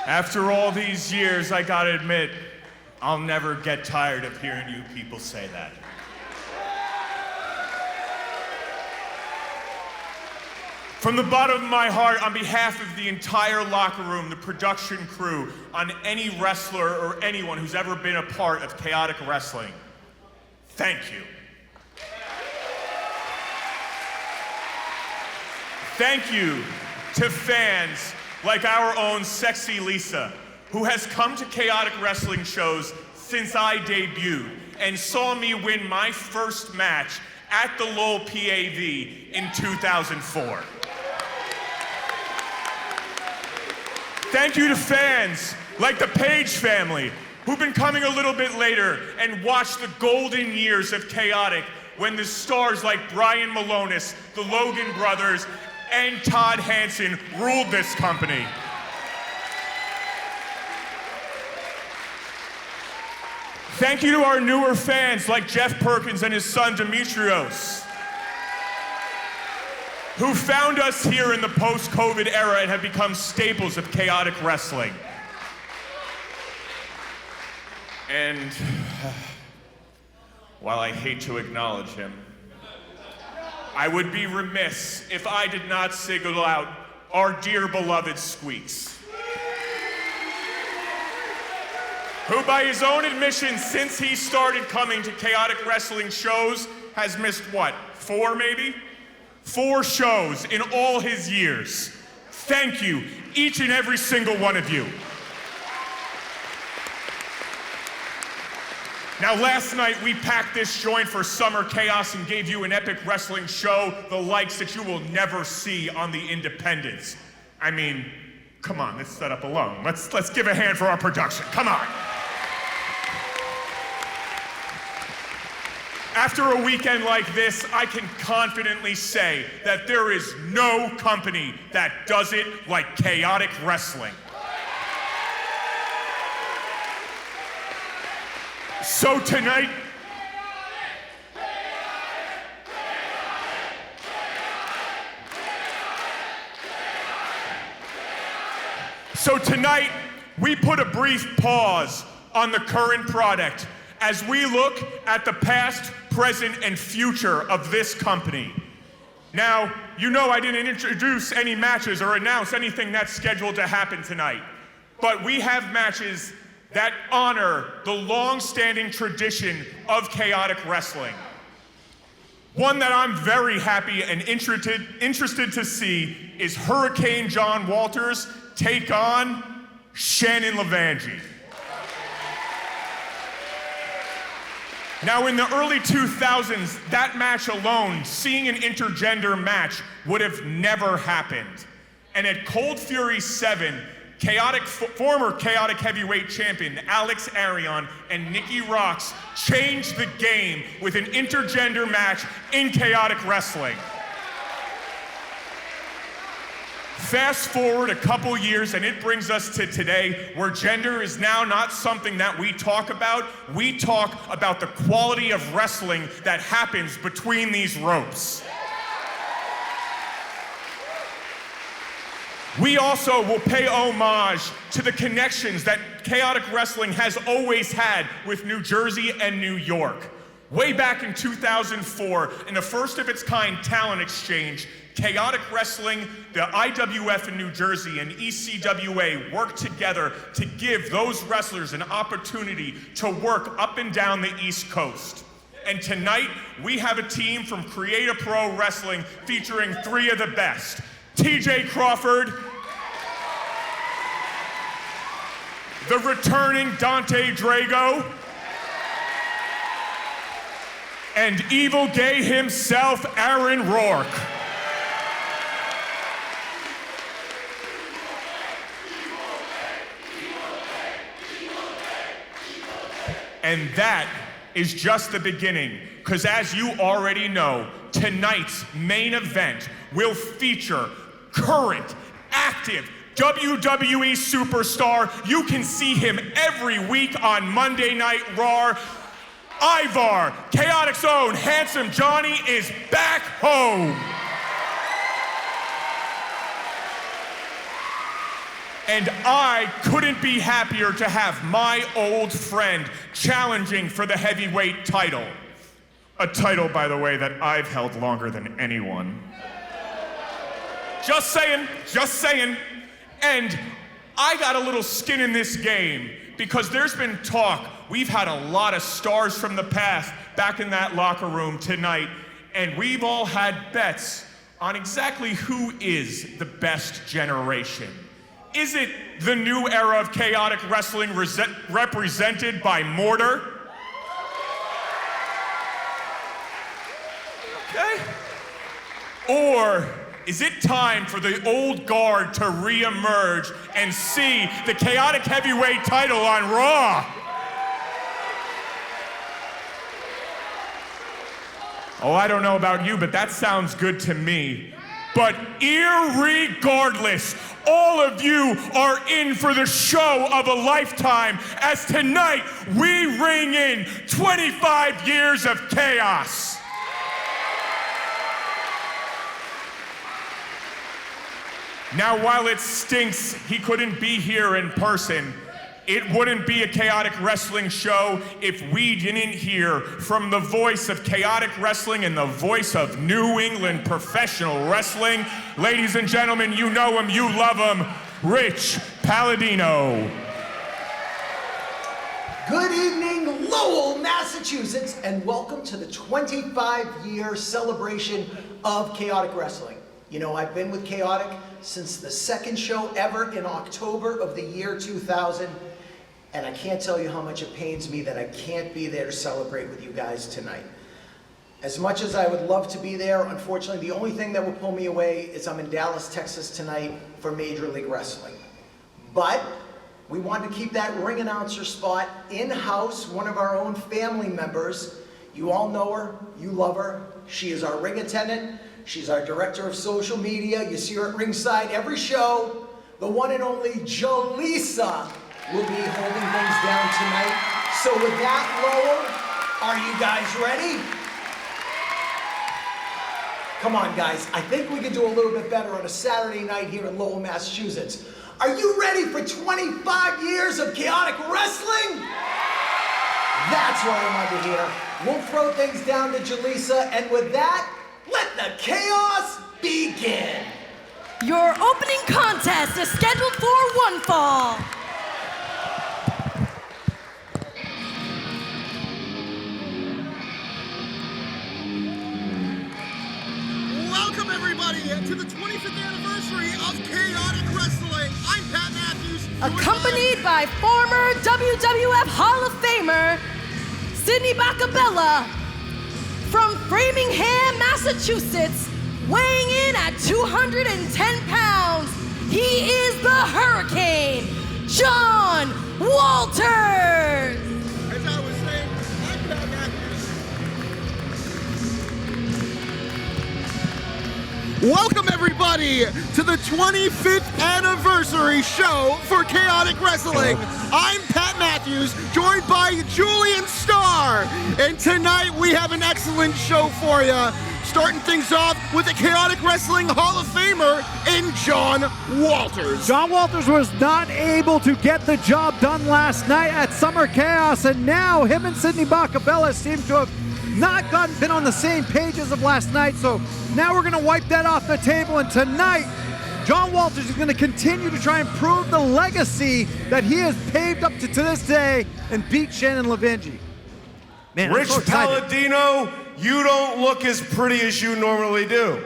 After all these years, I gotta admit, I'll never get tired of hearing you people say that. From the bottom of my heart, on behalf of the entire locker room, the production crew, on any wrestler or anyone who's ever been a part of chaotic wrestling, thank you. Thank you to fans like our own Sexy Lisa, who has come to chaotic wrestling shows since I debuted and saw me win my first match at the Lowell PAV in 2004. Thank you to fans like the Page family, who've been coming a little bit later and watched the golden years of chaotic when the stars like Brian Malonis, the Logan brothers, and Todd Hansen ruled this company. Thank you to our newer fans like Jeff Perkins and his son Demetrios, who found us here in the post-COVID era and have become staples of chaotic wrestling. And while I hate to acknowledge him, I would be remiss if I did not single out our dear beloved Squeaks, who by his own admission, since he started coming to chaotic wrestling shows, has missed what, 4 maybe? 4 shows in all his years. Thank you, each and every single one of you. Now, last night we packed this joint for Summer Chaos and gave you an epic wrestling show, the likes that you will never see on the independents. I mean, come on, let's set up alone. Let's give a hand for our production, come on. After a weekend like this, I can confidently say that there is no company that does it like chaotic wrestling. So tonight, we put a brief pause on the current product as we look at the past, present, and future of this company. Now, you know I didn't introduce any matches or announce anything that's scheduled to happen tonight, but we have matches that honor the long-standing tradition of chaotic wrestling. One that I'm very happy and interested to see is Hurricane John Walters take on Shannon Leangi. Now, in the early 2000s, that match alone, seeing an intergender match, would have never happened. And at Cold Fury 7, former chaotic heavyweight champion Alex Arion and Nikki Roxx changed the game with an intergender match in chaotic wrestling. Fast forward a couple years and it brings us to today, where gender is now not something that we talk about. We talk about the quality of wrestling that happens between these ropes. We also will pay homage to the connections that chaotic wrestling has always had with New Jersey and New York. Way back in 2004, in the first of its kind talent exchange, chaotic wrestling, the IWF in New Jersey, and ECWA worked together to give those wrestlers an opportunity to work up and down the East Coast. And tonight, we have a team from Creator Pro Wrestling featuring 3 of the best. TJ Crawford, the returning Dante Drago, and Evil Gay himself, Aaron Rourke. And that is just the beginning, because as you already know, tonight's main event will feature current, active WWE superstar. You can see him every week on Monday Night Raw. Ivar, Chaotic's own Handsome Johnny, is back home. And I couldn't be happier to have my old friend challenging for the heavyweight title. A title, by the way, that I've held longer than anyone. Just saying, just saying. And I got a little skin in this game because there's been talk. We've had a lot of stars from the past back in that locker room tonight, and we've all had bets on exactly who is the best generation. Is it the new era of chaotic wrestling represented by Mortar? Okay. Or is it time for the old guard to re-emerge and see the chaotic heavyweight title on Raw? Oh, I don't know about you, but that sounds good to me. But irregardless, all of you are in for the show of a lifetime, as tonight we ring in 25 years of chaos. Now, while it stinks he couldn't be here in person, it wouldn't be a chaotic wrestling show if we didn't hear from the voice of chaotic wrestling and the voice of New England professional wrestling. Ladies and gentlemen, you know him, you love him, Rich Palladino. Good evening, Lowell, Massachusetts, and welcome to the 25-year celebration of chaotic wrestling. You know, I've been with Chaotic since the second show ever in October of the year 2000. And I can't tell you how much it pains me that I can't be there to celebrate with you guys tonight. As much as I would love to be there, unfortunately, the only thing that will pull me away is I'm in Dallas, Texas tonight for Major League Wrestling. But we wanted to keep that ring announcer spot in-house, one of our own family members. You all know her, you love her. She is our ring attendant. She's our director of social media. You see her at ringside every show. The one and only Jaleesa will be holding things down tonight. So with that, Lowell, are you guys ready? Come on, guys. I think we can do a little bit better on a Saturday night here in Lowell, Massachusetts. Are you ready for 25 years of chaotic wrestling? That's what I wanted to hear. We'll throw things down to Jaleesa, and with that, let the chaos begin. Your opening contest is scheduled for one fall. Welcome, everybody, to the 25th anniversary of Chaotic Wrestling. I'm Pat Matthews. Accompanied by former WWF Hall of Famer, Sidney Bacabella, from Framingham, Massachusetts, weighing in at 210 pounds, he is the Hurricane, John Walters. As I was saying, I'm Pat Matthews. Welcome, everybody, to the 25th anniversary show for Chaotic Wrestling. I'm Pat Matthews, joined by Julian Starr, and tonight we have an excellent show for you. Starting things off with the Chaotic Wrestling Hall of Famer in John Walters. John Walters was not able to get the job done last night at Summer Chaos, and now him and Sidney Bacabella seem to have not been on the same page as of last night, so now we're going to wipe that off the table, and tonight, John Walters is going to continue to try and prove the legacy that he has paved up to this day and beat Shannon Leangi. Man, Rich so Palladino, you don't look as pretty as you normally do.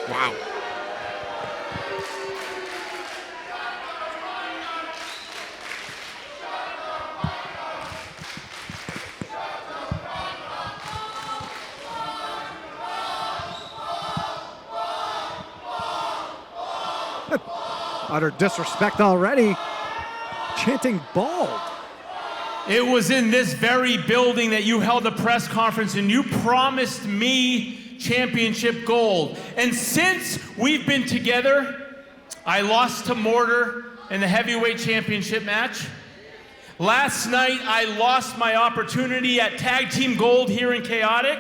Wow. Utter disrespect already. Chanting bald. It was in this very building that you held a press conference and you promised me championship gold. And since we've been together, I lost to Mortar in the heavyweight championship match. Last night, I lost my opportunity at tag team gold here in Chaotic.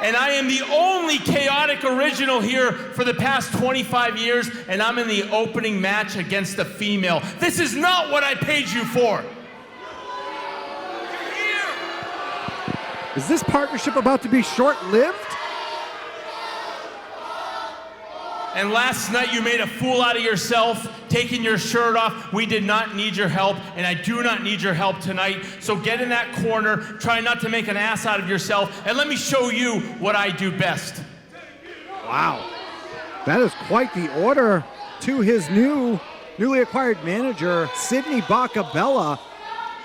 And I am the only chaotic original here for the past 25 years, and I'm in the opening match against a female. This is not what I paid you for. Is this partnership about to be short-lived? And last night you made a fool out of yourself, taking your shirt off. We did not need your help, and I do not need your help tonight. So get in that corner, try not to make an ass out of yourself, and let me show you what I do best. Wow. That is quite the order to his newly acquired manager, Sydney Bacabella.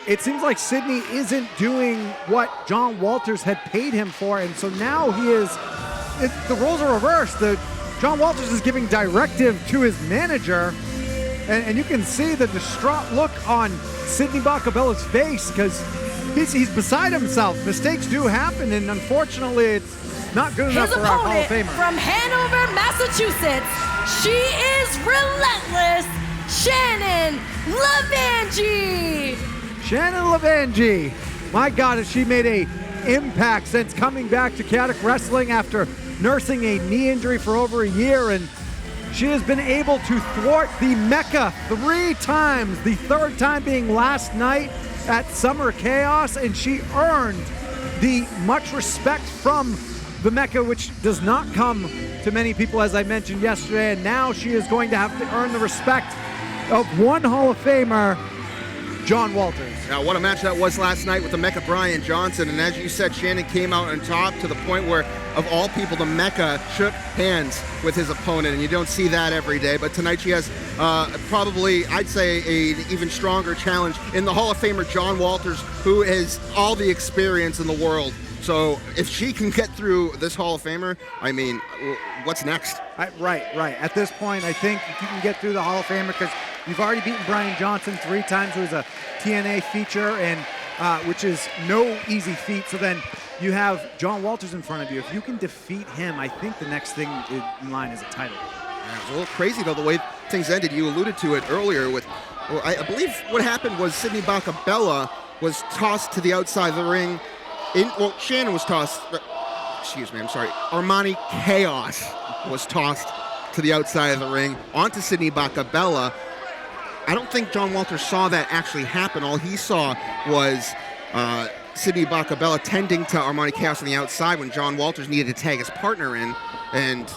It seems like Sydney isn't doing what John Walters had paid him for, and so now he is, the roles are reversed. John Walters is giving directive to his manager, and you can see the distraught look on Sydney Bacabella's face because he's beside himself. Mistakes do happen, and unfortunately, it's not good enough His for our Hall of opponent Famer. from Hanover, Massachusetts, she is relentless, Shannon Leangi. Shannon Leangi. My God, has she made a impact since coming back to Chaotic Wrestling after nursing a knee injury for over a year, and she has been able to thwart the Mecca 3 times, the 3rd time being last night at Summer Chaos, and she earned the much respect from the Mecca, which does not come to many people, as I mentioned yesterday, and now she is going to have to earn the respect of one Hall of Famer, John Walters. Now, what a match that was last night with the Mecca Brian Johnson, and as you said, Shannon came out on top to the point where, of all people, the Mecca shook hands with his opponent, and you don't see that every day, but tonight she has probably, I'd say, an even stronger challenge in the Hall of Famer John Walters, who has all the experience in the world. So if she can get through this Hall of Famer, I mean, what's next? Right. At this point, I think if you can get through the Hall of Famer, because you've already beaten Brian Johnson 3 times, who was a TNA feature, and which is no easy feat. So then you have John Walters in front of you. If you can defeat him, I think the next thing in line is a title. Yeah, it was a little crazy, though, the way things ended. You alluded to it earlier with, well, I believe what happened was Sydney Bacabella was tossed to the outside of the ring. Shannon was tossed, Armani Chaos was tossed to the outside of the ring onto Sydney Bacabella. I don't think John Walters saw that actually happen. All he saw was Sydney Bacabella tending to Armani Chaos on the outside when John Walters needed to tag his partner in, and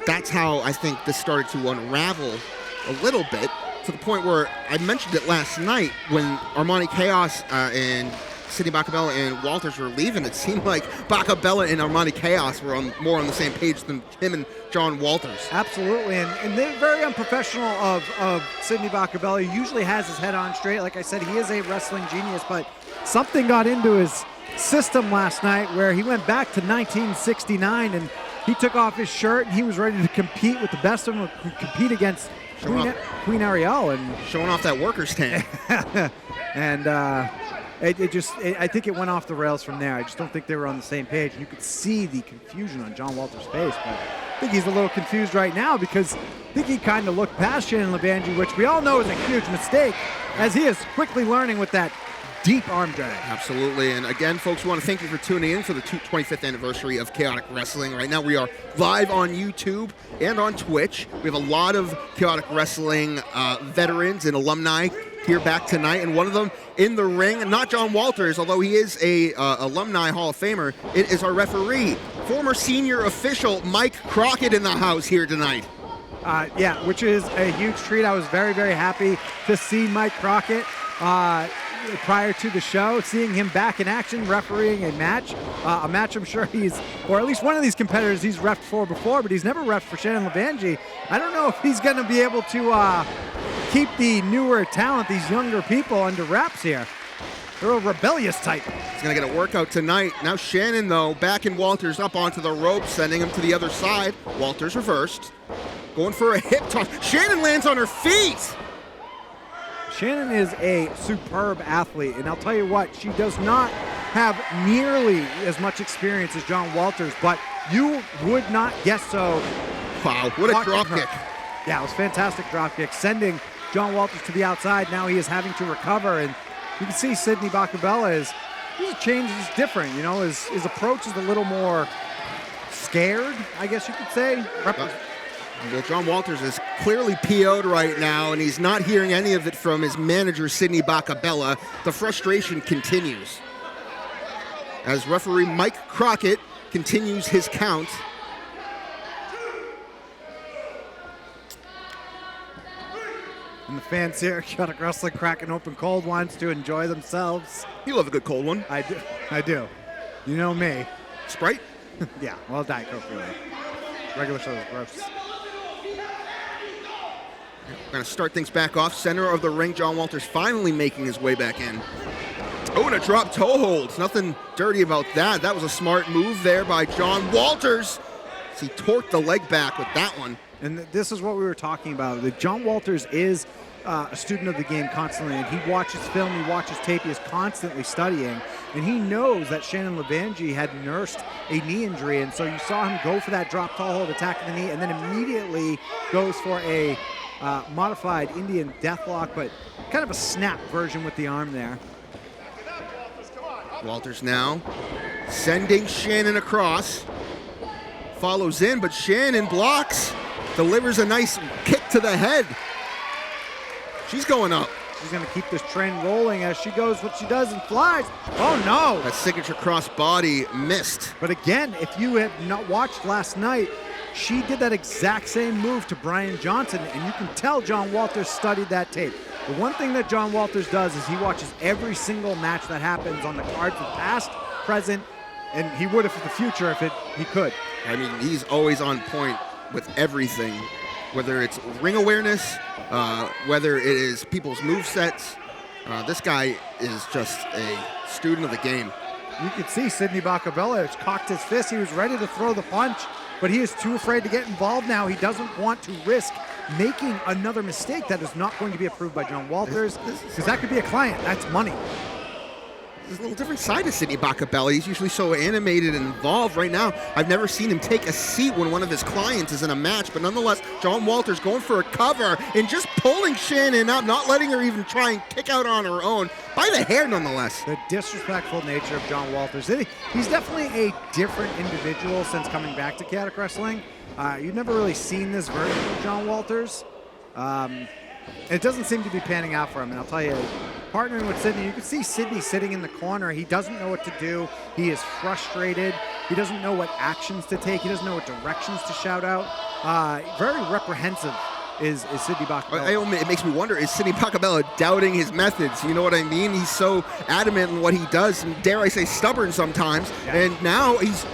that's how I think this started to unravel a little bit, to the point where I mentioned it last night when Armani Chaos and Sydney Bacabella and Walters were leaving. It seemed like Bacabella and Armani Chaos were more on the same page than him and John Walters. Absolutely, and they're very unprofessional of Sydney Bacabella. He usually has his head on straight. Like I said, he is a wrestling genius, but something got into his system last night where he went back to 1969 and he took off his shirt and he was ready to compete with the best of them, compete against Queen Ariel. And showing off that worker's tan. And I think it went off the rails from there. I just don't think they were on the same page. And you could see the confusion on John Walters' face, but I think he's a little confused right now because I think he kind of looked past Shannon Leangi, which we all know is a huge mistake, as he is quickly learning with that deep arm drag. Absolutely. And again, folks, we want to thank you for tuning in for the 25th anniversary of Chaotic Wrestling. Right now we are live on YouTube and on Twitch. We have a lot of Chaotic Wrestling veterans and alumni here back tonight, and one of them in the ring, and not John Walters, although he is a alumni Hall of Famer. It is our referee, former senior official Mike Crockett, in the house here tonight. Yeah, which is a huge treat. I was very, very happy to see Mike Crockett prior to the show, seeing him back in action, refereeing a match I'm sure he's, or at least one of these competitors he's reffed for before, but he's never reffed for Shannon Leangi. I don't know if he's going to be able to keep the newer talent, these younger people, under wraps here. They're a rebellious type. He's going to get a workout tonight. Now Shannon, though, backing Walters up onto the rope, sending him to the other side. Walters reversed, going for a hip toss. Shannon lands on her feet. Shannon is a superb athlete, and I'll tell you what, she does not have nearly as much experience as John Walters, but you would not guess so. Wow, what a drop kick. Yeah, it was a fantastic drop kick, sending John Walters to the outside. Now he is having to recover, and you can see Sydney Bacabella his change is different. You know, his approach is a little more scared, I guess you could say. Well, John Walters is clearly PO'd right now, and he's not hearing any of it from his manager, Sidney Bacabella. The frustration continues as referee Mike Crockett continues his count. And the fans here at Chaotic Wrestling cracking open cold ones to enjoy themselves. You love a good cold one. I do. You know me. Sprite? Yeah, well, Diet Coke really. Regular soda is gross. We're going to start things back off. Center of the ring, John Walters finally making his way back in. Oh, and a drop toe hold. Nothing dirty about that. That was a smart move there by John Walters as he torqued the leg back with that one. And this is what we were talking about. That John Walters is a student of the game constantly, and he watches film, he watches tape, he is constantly studying, and he knows that Shannon Leangi had nursed a knee injury, and so you saw him go for that drop toe hold, attacking the knee, and then immediately goes for a modified Indian deathlock, but kind of a snap version with the arm there. Walters now sending Shannon across. Follows in, but Shannon blocks. Delivers a nice kick to the head. She's going up. She's going to keep this train rolling as she goes what she does and flies. Oh, no. That signature cross body missed. But again, if you had not watched last night, she did that exact same move to Brian Johnson, and you can tell John Walters studied that tape. The one thing that John Walters does is he watches every single match that happens on the card for the past, present, and he would have for the future if he could. I mean, he's always on point with everything, whether it's ring awareness, whether it is people's movesets. This guy is just a student of the game. You could see Sidney Bacabella cocked his fist. He was ready to throw the punch, but he is too afraid to get involved now. He doesn't want to risk making another mistake that is not going to be approved by John Walters, because that could be a client. That's money. There's a little different side to Sidney Bacabella. He's usually so animated and involved. Right now, I've never seen him take a seat when one of his clients is in a match, but nonetheless, John Walters going for a cover and just pulling Shannon up, not letting her even try and kick out on her own, by the hair nonetheless. The disrespectful nature of John Walters. He's definitely a different individual since coming back to Chaotic Wrestling. You've never really seen this version of John Walters. It doesn't seem to be panning out for him, and I'll tell you, partnering with Sidney, you can see Sidney sitting in the corner. He doesn't know what to do. He is frustrated. He doesn't know what actions to take. He doesn't know what directions to shout out. Very reprehensive is Sidney Bacabella. It makes me wonder, is Sidney Bacabella doubting his methods? You know what I mean? He's so adamant in what he does, and dare I say stubborn sometimes, and now he's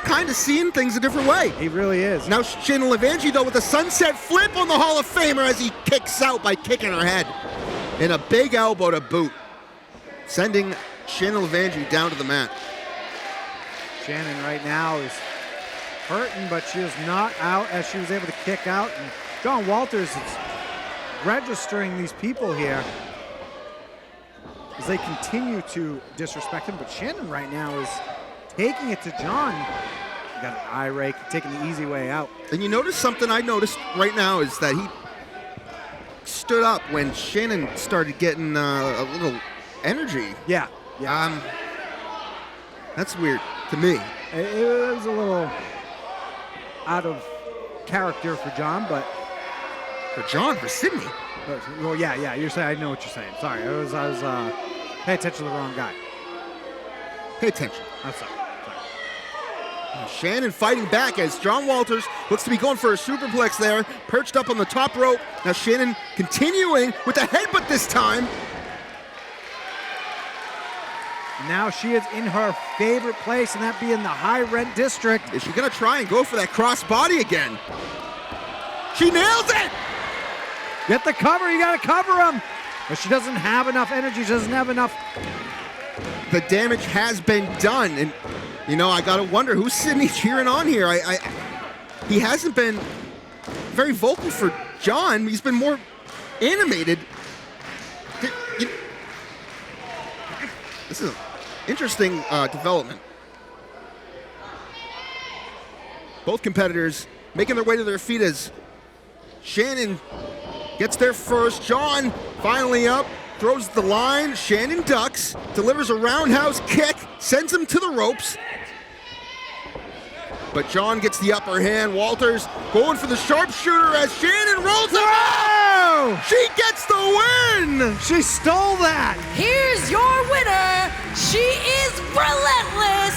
kind of seeing things a different way. He really is. Now Shannon Leangi, though, with a sunset flip on the Hall of Famer as he kicks out by kicking her head. And a big elbow to boot, sending Shannon Leangi down to the mat. Shannon right now is hurting, but she is not out as she was able to kick out. And John Walters is registering these people here as they continue to disrespect him. But Shannon right now is taking it to John. Got an eye rake, taking the easy way out. And you notice something I noticed right now is that he stood up when Shannon started getting a little energy. Yeah. That's weird to me. It was a little out of character for John, but For Sidney. Well, yeah. You're saying, I know what you're saying. Sorry, I was pay attention to the wrong guy. Pay attention. I'm sorry. Shannon fighting back as John Walters looks to be going for a superplex there, perched up on the top rope. Now Shannon continuing with the headbutt this time. Now she is in her favorite place, and that being the high rent district. Is she gonna try and go for that cross body again? She nails it! Get the cover, you gotta cover him. But she doesn't have enough energy, she doesn't have enough. The damage has been done, and you know, I gotta wonder who's Sidney cheering on here. He hasn't been very vocal for John. He's been more animated. This is an interesting development. Both competitors making their way to their feet as Shannon gets there first. John finally up, throws the line. Shannon ducks, delivers a roundhouse kick, sends him to the ropes. But John gets the upper hand. Walters going for the sharpshooter as Shannon rolls it out. She gets the win. She stole that. Here's your winner. She is relentless,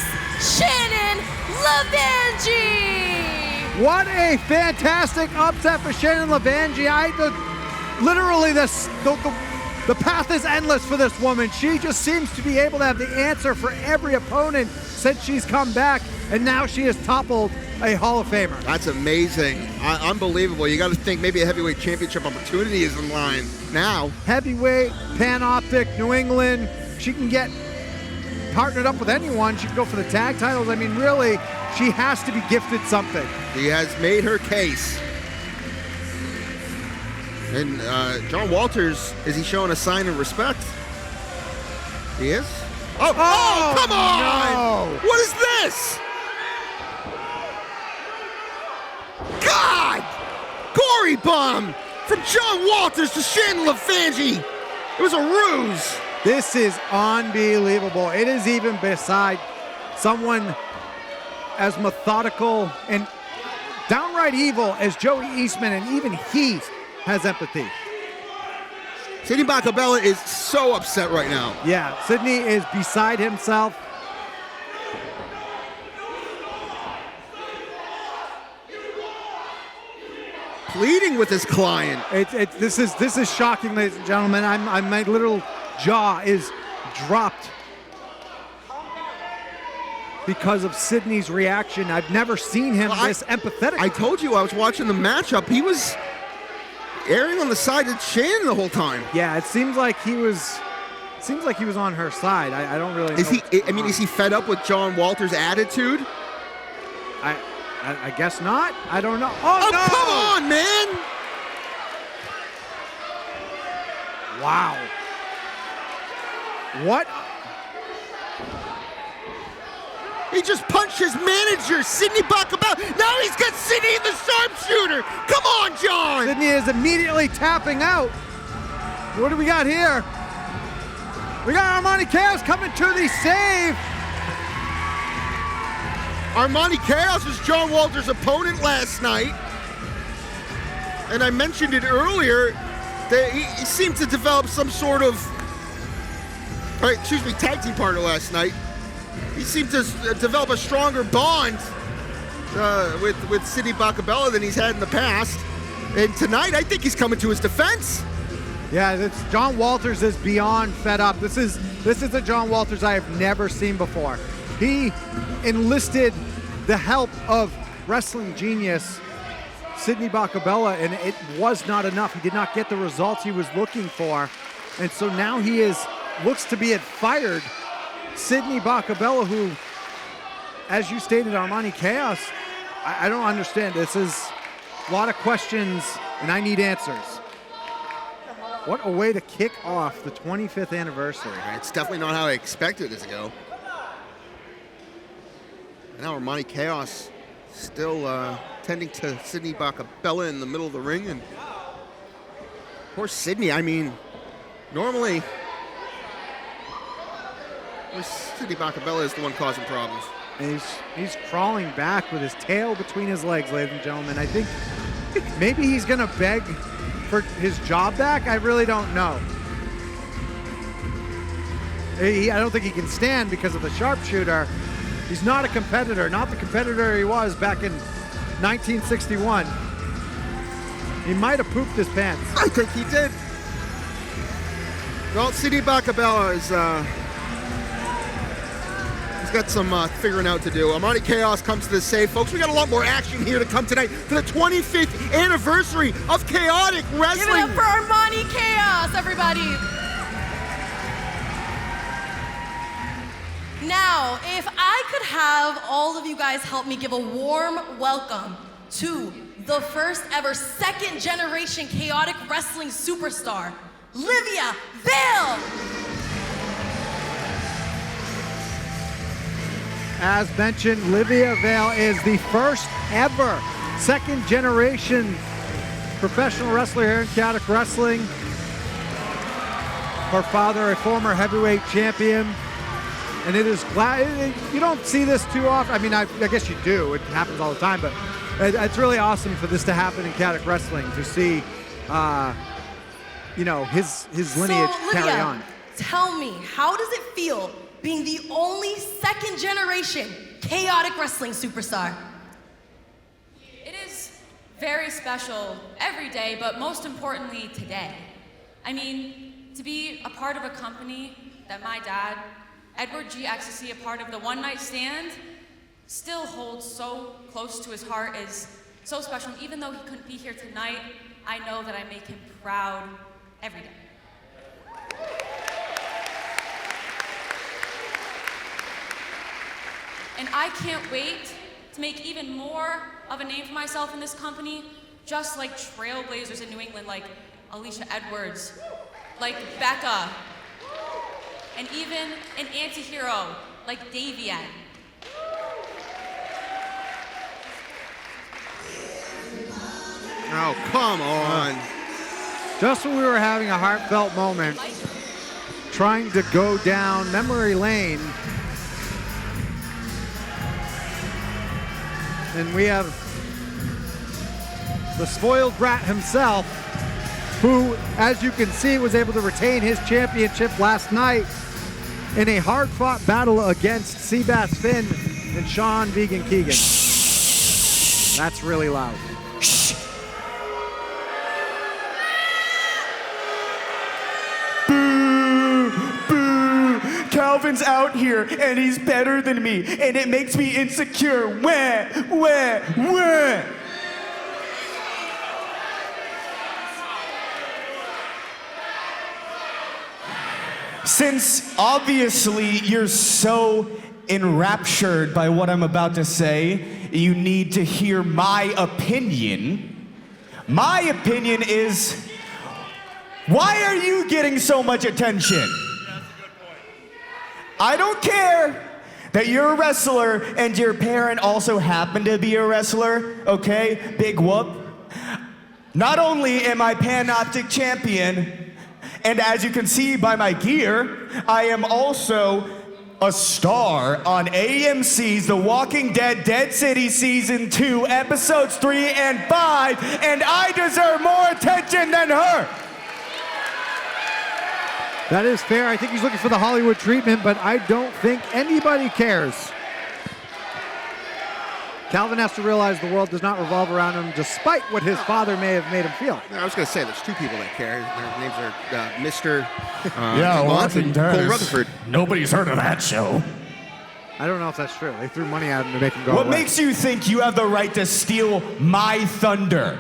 Shannon Leangi. What a fantastic upset for Shannon Leangi. Literally, the path is endless for this woman. She just seems to be able to have the answer for every opponent since she's come back, and now she has toppled a Hall of Famer. That's amazing. Unbelievable. You got to think maybe a heavyweight championship opportunity is in line now. Heavyweight, Panoptic, New England. She can get partnered up with anyone. She can go for the tag titles. I mean, really, she has to be gifted something. She has made her case. And John Walters, is he showing a sign of respect? He is? Oh, come on! No. What is this? God! Gory bomb from John Walters to Shannon Leangi. It was a ruse. This is unbelievable. It is even beside someone as methodical and downright evil as Joey Eastman, and even he has empathy. Sidney Bacabella is so upset right now. Yeah, Sidney is beside himself. Pleading with his client. This is shocking, ladies and gentlemen. My little jaw is dropped because of Sidney's reaction. I've never seen him this empathetic. I told you I was watching the matchup. He was erring on the side of Shannon the whole time. Yeah, it seems like he was on her side. I don't really know. Is he fed up with John Walters' attitude? I guess not. I don't know. Oh, no! Come on, man! Wow. What? He just punched his manager, Sidney Bacabella. Now he's got Sidney in the sharpshooter. Come on, John! Sidney is immediately tapping out. What do we got here? We got Armani Chaos coming to the save. Armani Chaos was John Walters' opponent last night. And I mentioned it earlier that he seemed to develop some sort of, tag team partner last night. He seemed to develop a stronger bond with Sidney Bacabella than he's had in the past. And tonight, I think he's coming to his defense. Yeah, John Walters is beyond fed up. This is a John Walters I have never seen before. He enlisted the help of wrestling genius Sidney Bacabella, and it was not enough. He did not get the results he was looking for, and so now he looks to be fired Sidney Bacabella, who, as you stated, Armani Chaos, I don't understand. This is a lot of questions, and I need answers. What a way to kick off the 25th anniversary. It's definitely not how I expected it to go. Now Armani Chaos still tending to Sidney Bacabella in the middle of the ring. And poor Sidney, I mean, normally Sidney Bacabella is the one causing problems. And he's crawling back with his tail between his legs, ladies and gentlemen. I think maybe he's going to beg for his job back. I really don't know. I don't think he can stand because of the sharpshooter. He's not a competitor, not the competitor he was back in 1961. He might have pooped his pants. I think he did. Well, Sidney Bacabella is he's got some figuring out to do. Armani Chaos comes to the save. Folks, we got a lot more action here to come tonight for the 25th anniversary of Chaotic Wrestling. Give it up for Armani Chaos, everybody. Now, if I could have all of you guys help me give a warm welcome to the first ever second generation Chaotic Wrestling superstar, Livia Vale. As mentioned, Livia Vale is the first ever second generation professional wrestler here in Chaotic Wrestling. Her father, a former heavyweight champion. And it is glad you don't see this too often. I mean, I guess you do. It happens all the time, but it's really awesome for this to happen in Chaotic Wrestling to see, his lineage carry Livia, on. Tell me, how does it feel being the only second generation Chaotic Wrestling superstar? It is very special every day, but most importantly today. I mean, to be a part of a company that my dad, Edward G. Ecstasy, a part of the One Night Stand, still holds so close to his heart is so special. And even though he couldn't be here tonight, I know that I make him proud every day. And I can't wait to make even more of a name for myself in this company, just like trailblazers in New England, like Alicia Edwards, like Becca, and even an anti-hero like Davian. Oh, come on. Just when we were having a heartfelt moment, trying to go down memory lane, and we have the spoiled brat himself, who, as you can see, was able to retain his championship last night in a hard-fought battle against Seabass Finn and Sean Vegan Keegan. That's really loud. Calvin's out here and he's better than me and it makes me insecure. Wah. Since obviously you're so enraptured by what I'm about to say, you need to hear my opinion. My opinion is, why are you getting so much attention? I don't care that you're a wrestler and your parent also happened to be a wrestler, okay? Big whoop. Not only am I Panoptic champion, and as you can see by my gear, I am also a star on AMC's The Walking Dead Dead City Season 2, Episodes 3 and 5, and I deserve more attention than her. That is fair. I think he's looking for the Hollywood treatment, but I don't think anybody cares. Calvin has to realize the world does not revolve around him, despite what his father may have made him feel. I was going to say, there's two people that care. Their names are Mr. Dumont and Cole Rutherford. Nobody's heard of that show. I don't know if that's true. They threw money at him to make him go What away. makes you think you have the right to steal my thunder?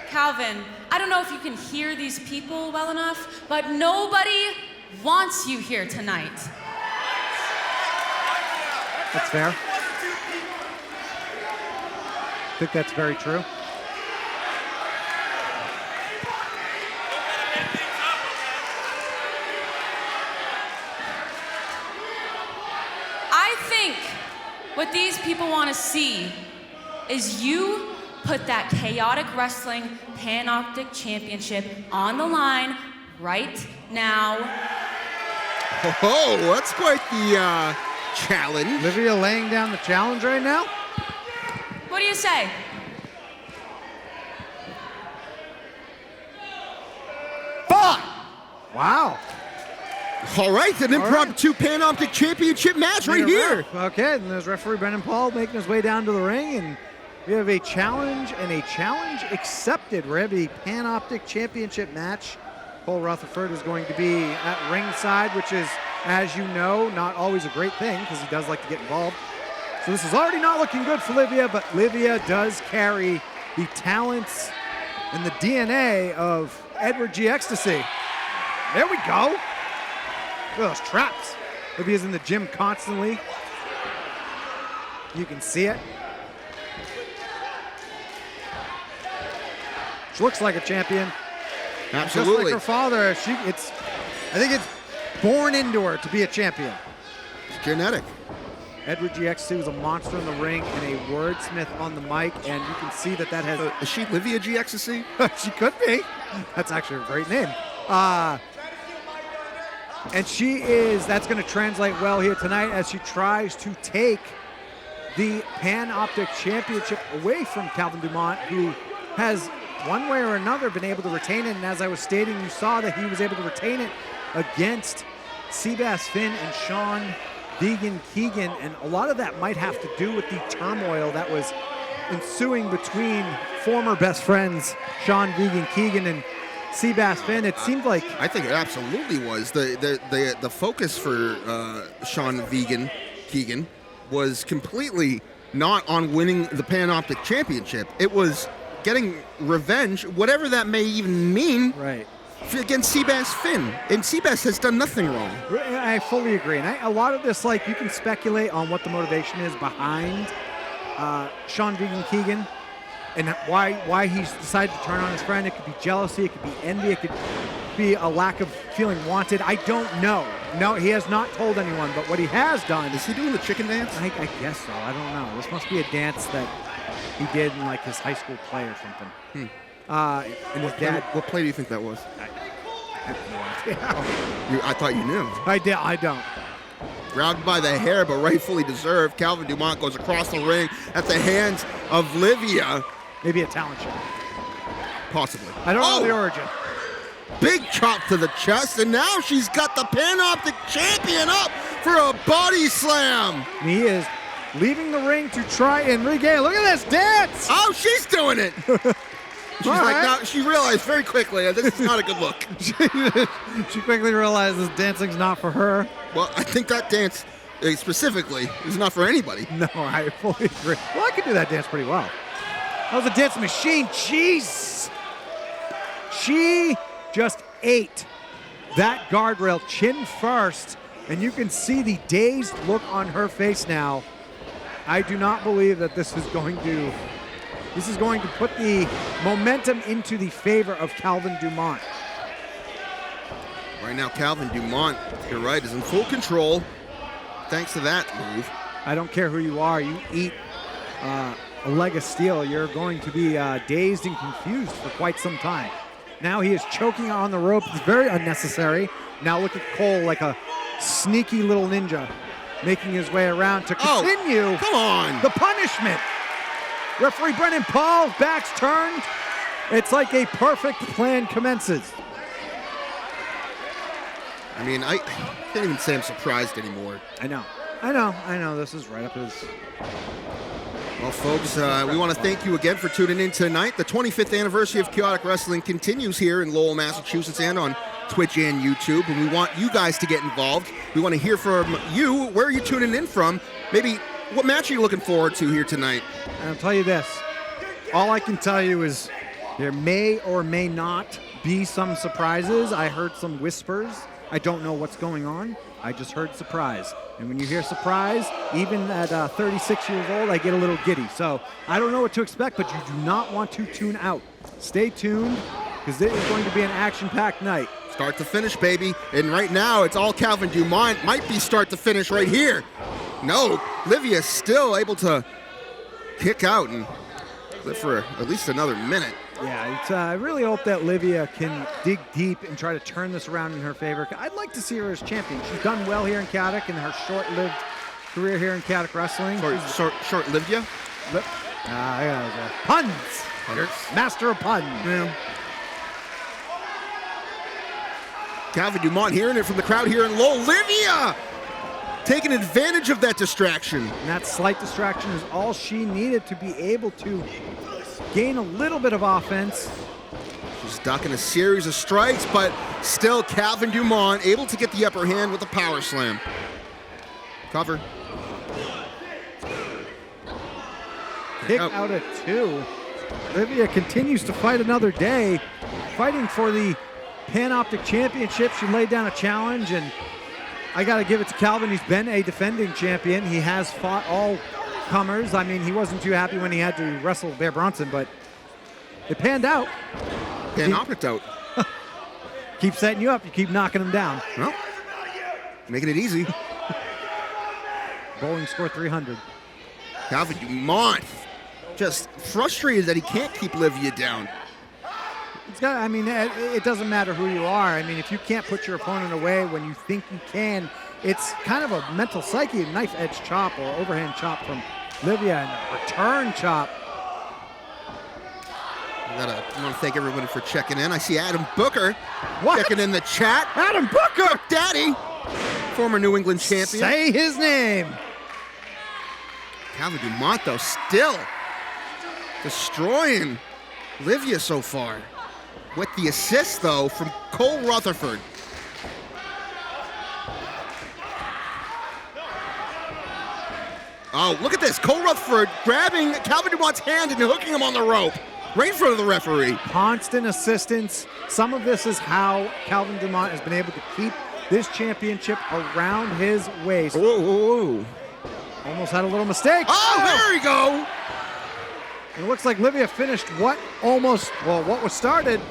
Calvin, I don't know if you can hear these people well enough, but nobody wants you here tonight. That's fair. I think that's very true. I think what these people want to see is you put that Chaotic Wrestling Panoptic Championship on the line right now. Oh, that's quite the challenge. Livia laying down the challenge right now? What do you say? Fuck! Wow. All right, an impromptu Panoptic Championship match right here. Okay, and there's referee Brendan Paul making his way down to the ring, and we have a challenge and a challenge accepted. We're having a Panoptic Championship match. Cole Rutherford is going to be at ringside, which is, as you know, not always a great thing because he does like to get involved. So this is already not looking good for Livia, but Livia does carry the talents and the DNA of Edward G. Ecstasy. There we go. Look at those traps. Livia's in the gym constantly. You can see it. She looks like a champion. Absolutely. Just like her father, I think it's born into her to be a champion. It's genetic. Edward G. Ecstasy was a monster in the ring and a wordsmith on the mic, and you can see that has... Is she Livia G. Ecstasy? She could be. That's actually a great name. And that's going to translate well here tonight as she tries to take the Panoptic Championship away from Calvin Dumont, who has one way or another been able to retain it. And as I was stating, you saw that he was able to retain it against Seabass Finn and Sean Vegan Keegan. And a lot of that might have to do with the turmoil that was ensuing between former best friends Sean Vegan Keegan and Seabass Finn. It seemed like... I think it absolutely was. The focus for Sean Vegan Keegan was completely not on winning the Panoptic Championship. It was getting revenge, whatever that may even mean, right, against Seabass Finn. And Seabass has done nothing wrong. I fully agree. And a lot of this, like, you can speculate on what the motivation is behind Sean Vegan Keegan and why he's decided to turn on his friend. It could be jealousy, it could be envy, it could be a lack of feeling wanted. I don't know. No, he has not told anyone, but what he has done... Is he doing the chicken dance? I guess so. I don't know. This must be a dance that he did in, like, his high school play or something. And his dad... What play do you think that was? I have no idea. I thought you knew. I don't. Grabbed by the hair, but rightfully deserved. Calvin Dumont goes across the ring at the hands of Livia. Maybe a talent show. Possibly. I don't know the origin. Big chop to the chest, and now she's got the Panoptic Champion up for a body slam. And he is leaving the ring to try and regain. Look at this dance. Oh, she's doing it. She's now she realized very quickly this is not a good look. She quickly realized this dancing's not for her. Well, I think that dance specifically is not for anybody. No, I fully agree. Well, I could do that dance pretty well. That was a dance machine. Jeez. She just ate that guardrail chin first, and you can see the dazed look on her face now. I do not believe that this is going to put the momentum into the favor of Calvin Dumont. Right now, Calvin Dumont, you're right, is in full control thanks to that move. I don't care who you are. You eat a leg of steel, you're going to be dazed and confused for quite some time. Now he is choking on the rope. It's very unnecessary. Now look at Cole like a sneaky little ninja making his way around to continue come on. The punishment. Referee Brennan Paul's back's turned. It's like a perfect plan commences. I mean, I can't even say I'm surprised anymore. I know. This is right up his... Well, folks, we want to thank you again for tuning in tonight. The 25th anniversary of Chaotic Wrestling continues here in Lowell, Massachusetts, and on Twitch and YouTube. And we want you guys to get involved. We want to hear from you. Where are you tuning in from? Maybe what match are you looking forward to here tonight? And I'll tell you this. All I can tell you is there may or may not be some surprises. I heard some whispers. I don't know what's going on. I just heard surprise. And when you hear surprise, even at 36 years old, I get a little giddy. So I don't know what to expect, but you do not want to tune out. Stay tuned, because it is going to be an action-packed night. Start to finish, baby. And right now, it's all Calvin Dumont. Might be start to finish right here. No, Livia is still able to kick out and live for at least another minute. Yeah, I really hope that Livia can dig deep and try to turn this around in her favor. I'd like to see her as champion. She's done well here in Chaotic in her short-lived career here in Chaotic Wrestling. Short-lived, yeah? Puns. Master of puns. Yeah. Calvin Dumont hearing it from the crowd here in Lowell. Livia taking advantage of that distraction. And that slight distraction is all she needed to be able to gain a little bit of offense. She's ducking a series of strikes, but still Calvin Dumont able to get the upper hand with a power slam. Cover. Kick out at 2. Livia continues to fight another day, fighting for the Panoptic Championship. She laid down a challenge, and I got to give it to Calvin. He's been a defending champion. He has fought all comers. I mean, he wasn't too happy when he had to wrestle Bear Bronson, but it panned out. Panoptic out. Keep setting you up. You keep knocking him down. Well, making it easy. Bowling score 300. Calvin Dumont just frustrated that he can't keep Livia down. I mean, it doesn't matter who you are. I mean, if you can't put your opponent away when you think you can, it's kind of a mental psyche, a knife edge chop or overhand chop from Livia and a return chop. I want to thank everybody for checking in. I see Adam Booker checking in the chat. Adam Booker! Daddy, former New England champion. Say his name. Calvin Dumont, though, still destroying Livia so far. With the assist, though, from Cole Rutherford. Oh, look at this. Cole Rutherford grabbing Calvin Dumont's hand and hooking him on the rope right in front of the referee. Constant assistance. Some of this is how Calvin Dumont has been able to keep this championship around his waist. Whoa. Almost had a little mistake. Oh, there we go. It looks like Livia finished what was started.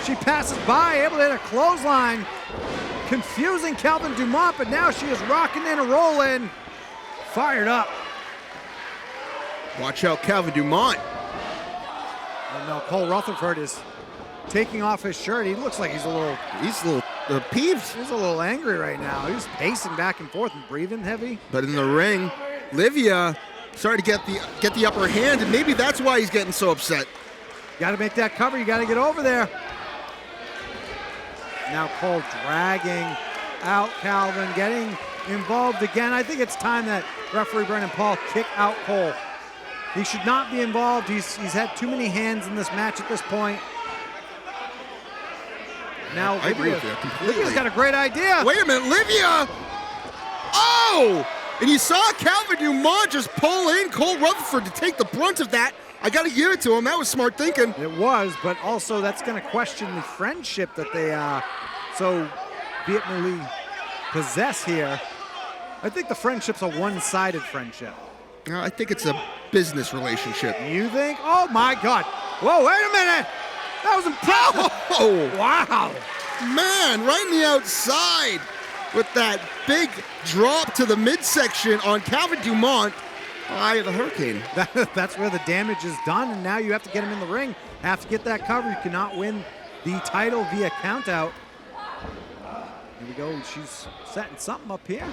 She passes by, able to hit a clothesline, confusing Calvin Dumont, but now she is rocking in and rolling. Fired up. Watch out, Calvin Dumont. And now Cole Rutherford is taking off his shirt. He looks like he's a little peeved. He's a little angry right now. He's pacing back and forth and breathing heavy. But in the ring, Livia started to get the upper hand, and maybe that's why he's getting so upset. You got to make that cover. You got to get over there. Now Cole dragging out Calvin, getting involved again. I think it's time that referee Brendan Paul kick out Cole. He should not be involved. He's had too many hands in this match at this point. Now I agree with you completely. Livia's got a great idea. Wait a minute, Livia! Oh! And you saw Calvin Dumont just pull in Cole Rutherford to take the brunt of that. I got to give it to him. That was smart thinking. It was, but also that's going to question the friendship that they so vehemently possess here. I think the friendship's a one-sided friendship. I think it's a business relationship. You think? Oh, my God. Whoa, wait a minute. That was impressive. Oh! Wow. Man, right in the outside with that big drop to the midsection on Calvin Dumont. Eye of the Hurricane. That's where the damage is done, and now you have to get him in the ring. Have to get that cover. You cannot win the title via countout. Here we go. She's setting something up here.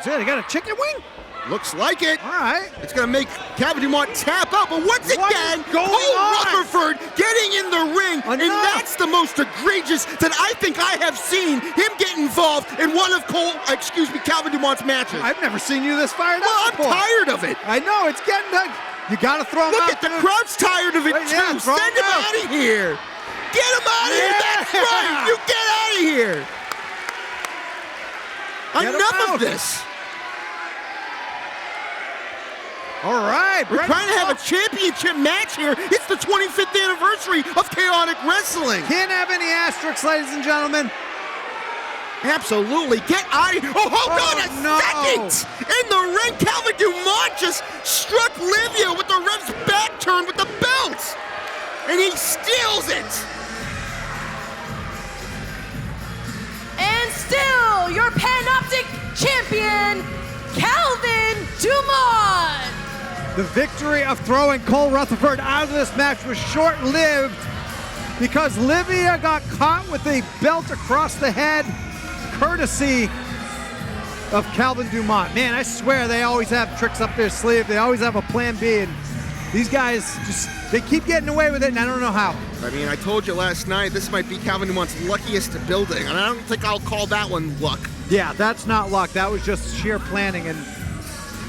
So they got a chicken wing? Looks like it. All right. It's going to make Calvin Dumont tap out, but once again, Cole Rutherford getting in the ring, and that's the most egregious that I think I have seen him get involved in one of Calvin Dumont's matches. I've never seen you this fired up. Well, I'm before. tired of it. I know, it's getting done. You got to throw him out. Look at the crowd's tired of it, too. Yeah, Send him out of here. Get him out of here. That's right. You get out of here. Enough of this. All right. We're trying to have a championship match here. It's the 25th anniversary of Chaotic Wrestling. Can't have any asterisks, ladies and gentlemen. Absolutely. Get out of here. Oh, hold on a second. In the ring, Calvin Dumont just struck Livia with the ref's back turn with the belt. And he steals it. And still, your Panoptic champion, Calvin Dumont. The victory of throwing Cole Rutherford out of this match was short-lived because Livia got caught with a belt across the head, courtesy of Calvin Dumont. Man, I swear they always have tricks up their sleeve. They always have a plan B, and these guys they keep getting away with it, and I don't know how. I mean, I told you last night, this might be Calvin Dumont's luckiest building, and I don't think I'll call that one luck. Yeah, that's not luck. That was just sheer planning, and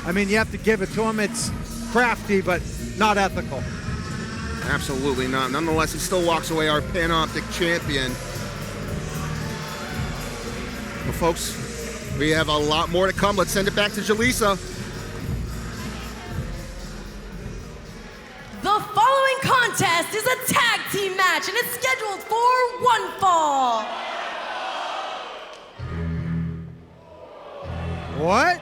I mean, you have to give it to him. It's crafty, but not ethical. Absolutely not. Nonetheless, he still walks away our Panoptic champion. Well, folks, we have a lot more to come. Let's send it back to Jaleesa. The following contest is a tag team match, and it's scheduled for one fall. What?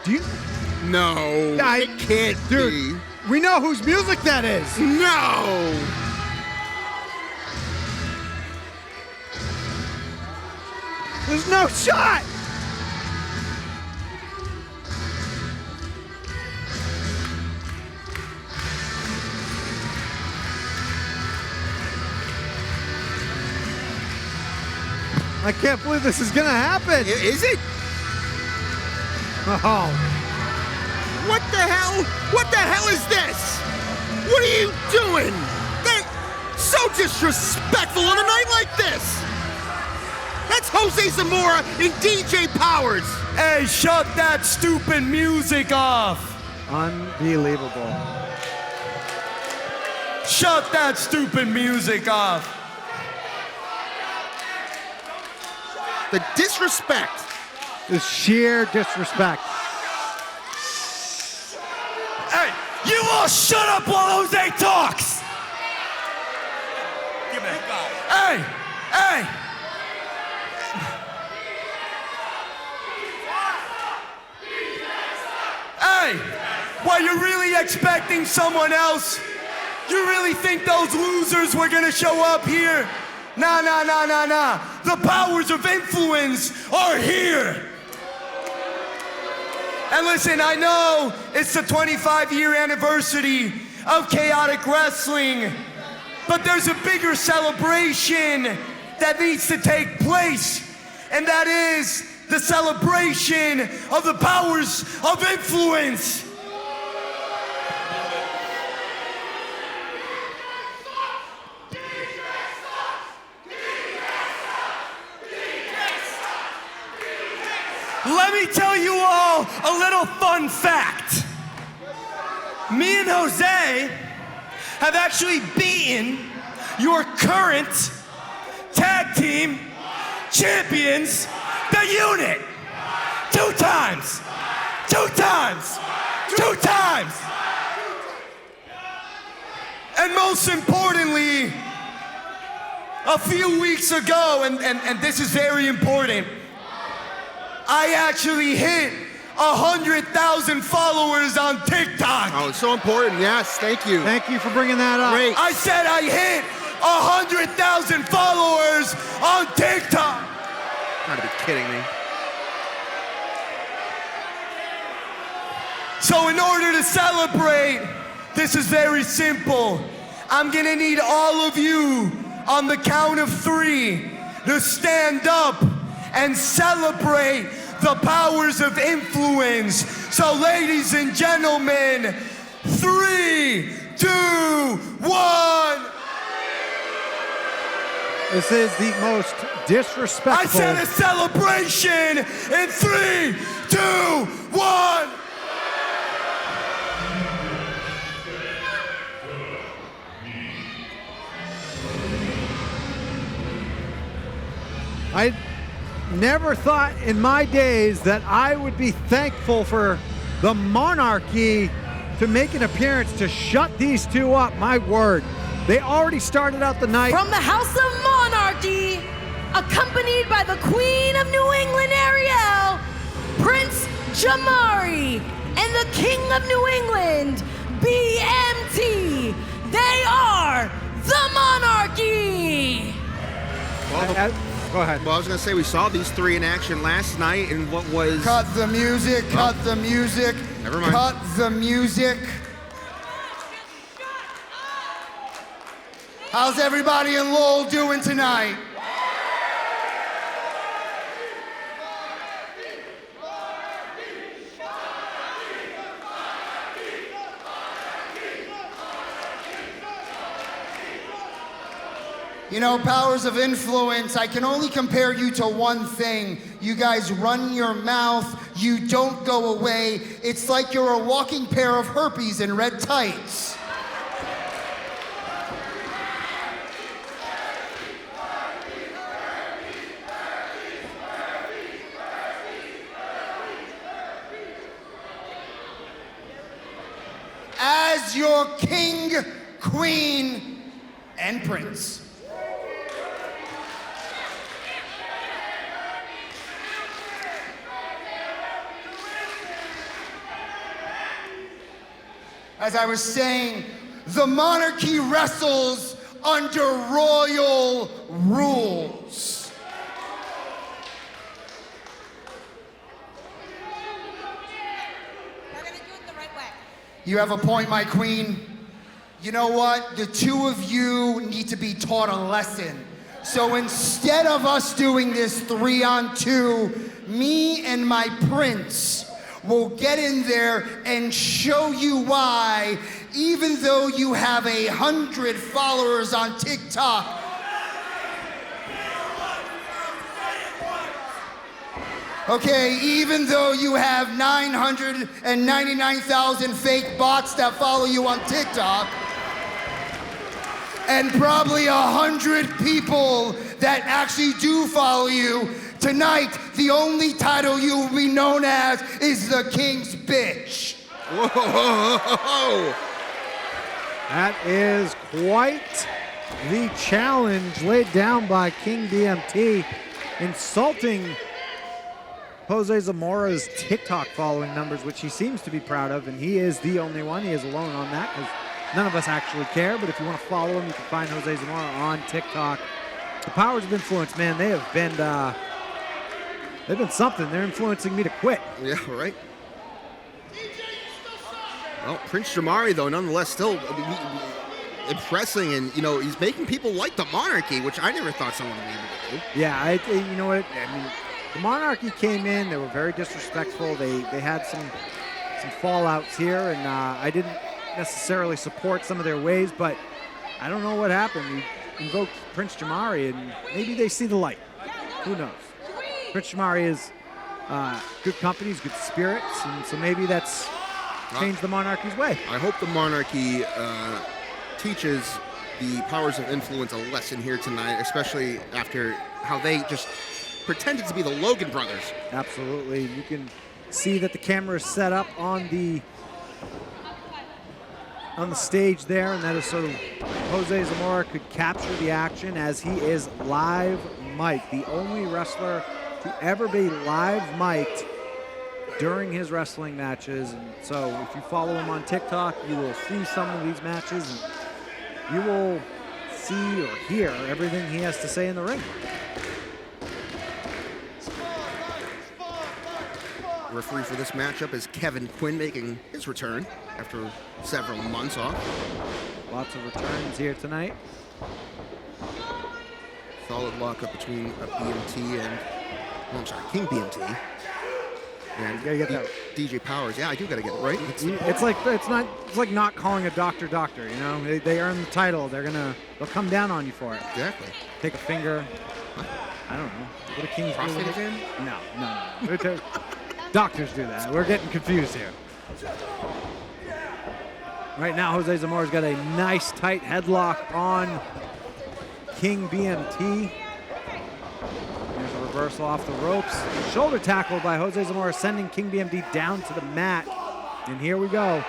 Do you? No, it can't be. We know whose music that is. No! There's no shot! I can't believe this is gonna happen. Is it? Oh. What the hell? What the hell is this? What are you doing? They're so disrespectful on a night like this. That's Jose Zamora and DJ Powers. Hey, shut that stupid music off. Unbelievable. Shut that stupid music off. The disrespect. The sheer disrespect. Hey, you all shut up while Jose talks. Give me that. Hey. Hey, what, you're really expecting someone else? You really think those losers were gonna show up here? Nah. The powers of influence are here. And listen, I know it's the 25-year anniversary of Chaotic Wrestling, but there's a bigger celebration that needs to take place, and that is the celebration of the powers of influence. Let me tell you all a little fun fact. Me and Jose have actually beaten your current tag team champions, the Unit, 2 times. And most importantly, a few weeks ago, and this is very important, I actually hit 100,000 followers on TikTok. Oh, it's so important. Yes, thank you. Thank you for bringing that up. Great. I said I hit 100,000 followers on TikTok. Gotta be kidding me. So in order to celebrate, this is very simple. I'm gonna need all of you on the count of 3 to stand up and celebrate the powers of influence. So ladies and gentlemen, 3, 2, 1. This is the most disrespectful. I said a celebration in 3, 2, 1. I never thought in my days that I would be thankful for the monarchy to make an appearance to shut these two up. My word. They already started out the night. From the House of Monarchy, accompanied by the Queen of New England, Ariel, Prince Jamari, and the King of New England, BMT. They are the Monarchy. Go ahead. Well, I was gonna say we saw these 3 in action last night in what was. Cut the music, cut the music. Never mind. Cut the music. How's everybody in Lowell doing tonight? You know, powers of influence, I can only compare you to one thing. You guys run your mouth, you don't go away. It's like you're a walking pair of herpes in red tights. As your king, queen, and prince. As I was saying, the monarchy wrestles under royal rules. We're gonna do it the right way. You have a point, my queen. You know what? The 2 of you need to be taught a lesson. So instead of us doing this 3-on-2, me and my prince will get in there and show you why, even though you have 100 followers on TikTok, okay, even though you have 999,000 fake bots that follow you on TikTok, and probably 100 people that actually do follow you, tonight, the only title you will be known as is the King's Bitch. Whoa! That is quite the challenge laid down by King BMT, insulting Jose Zamora's TikTok following numbers, which he seems to be proud of, and he is the only one. He is alone on that, because none of us actually care, but if you want to follow him, you can find Jose Zamora on TikTok. The powers of influence, man, they've been something. They're influencing me to quit. Yeah, right. Well, Prince Jamari, though, nonetheless, still impressing, and, you know, he's making people like the monarchy, which I never thought someone would be able to do. Yeah, you know what? I mean, the monarchy came in. They were very disrespectful. They had some fallouts here, and I didn't necessarily support some of their ways, but I don't know what happened. We invoked Prince Jamari, and maybe they see the light. Who knows? Prince Jamari is good companies, good spirits, and so maybe that's changed the monarchy's way. I hope the monarchy teaches the powers of influence a lesson here tonight, especially after how they just pretended to be the Logan brothers. Absolutely. You can see that the camera is set up on the stage there, and that is so Jose Zamora could capture the action as he is live mic'd, the only wrestler to ever be live mic'd during his wrestling matches. And so if you follow him on TikTok, you will see some of these matches, and you will see or hear everything he has to say in the ring. Referee for this matchup is Kevin Quinn, making his return after several months off. Lots of returns here tonight. Solid lockup between BMT and, King BMT. And You gotta get that. DJ Powers. Yeah, I do gotta get it right. It's like not calling a doctor, you know? They earn the title. They'll come down on you for it. Exactly. Take a finger. I don't know. What do Kings do? CrossFit again? No. Doctors do that. We're getting confused here. Right now, Jose Zamora's got a nice tight headlock on King BMT. There's a reversal off the ropes. Shoulder tackle by Jose Zamora, sending King BMT down to the mat. And here we go.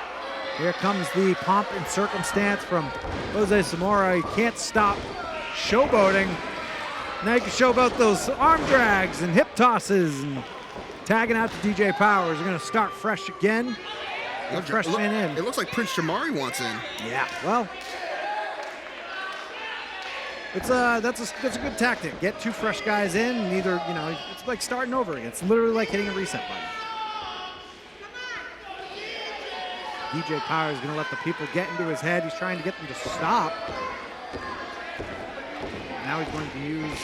Here comes the pomp and circumstance from Jose Zamora. He can't stop showboating. Now you can showboat those arm drags and hip tosses and tagging out to DJ Powers. We're going to start fresh again. Fresh man in. It looks like Prince Jamari wants in. Yeah, well, that's a good tactic. Get two fresh guys in, and either, you know, it's like starting over again. It's literally like hitting a reset button. DJ Powers is going to let the people get into his head. He's trying to get them to stop. Now he's going to use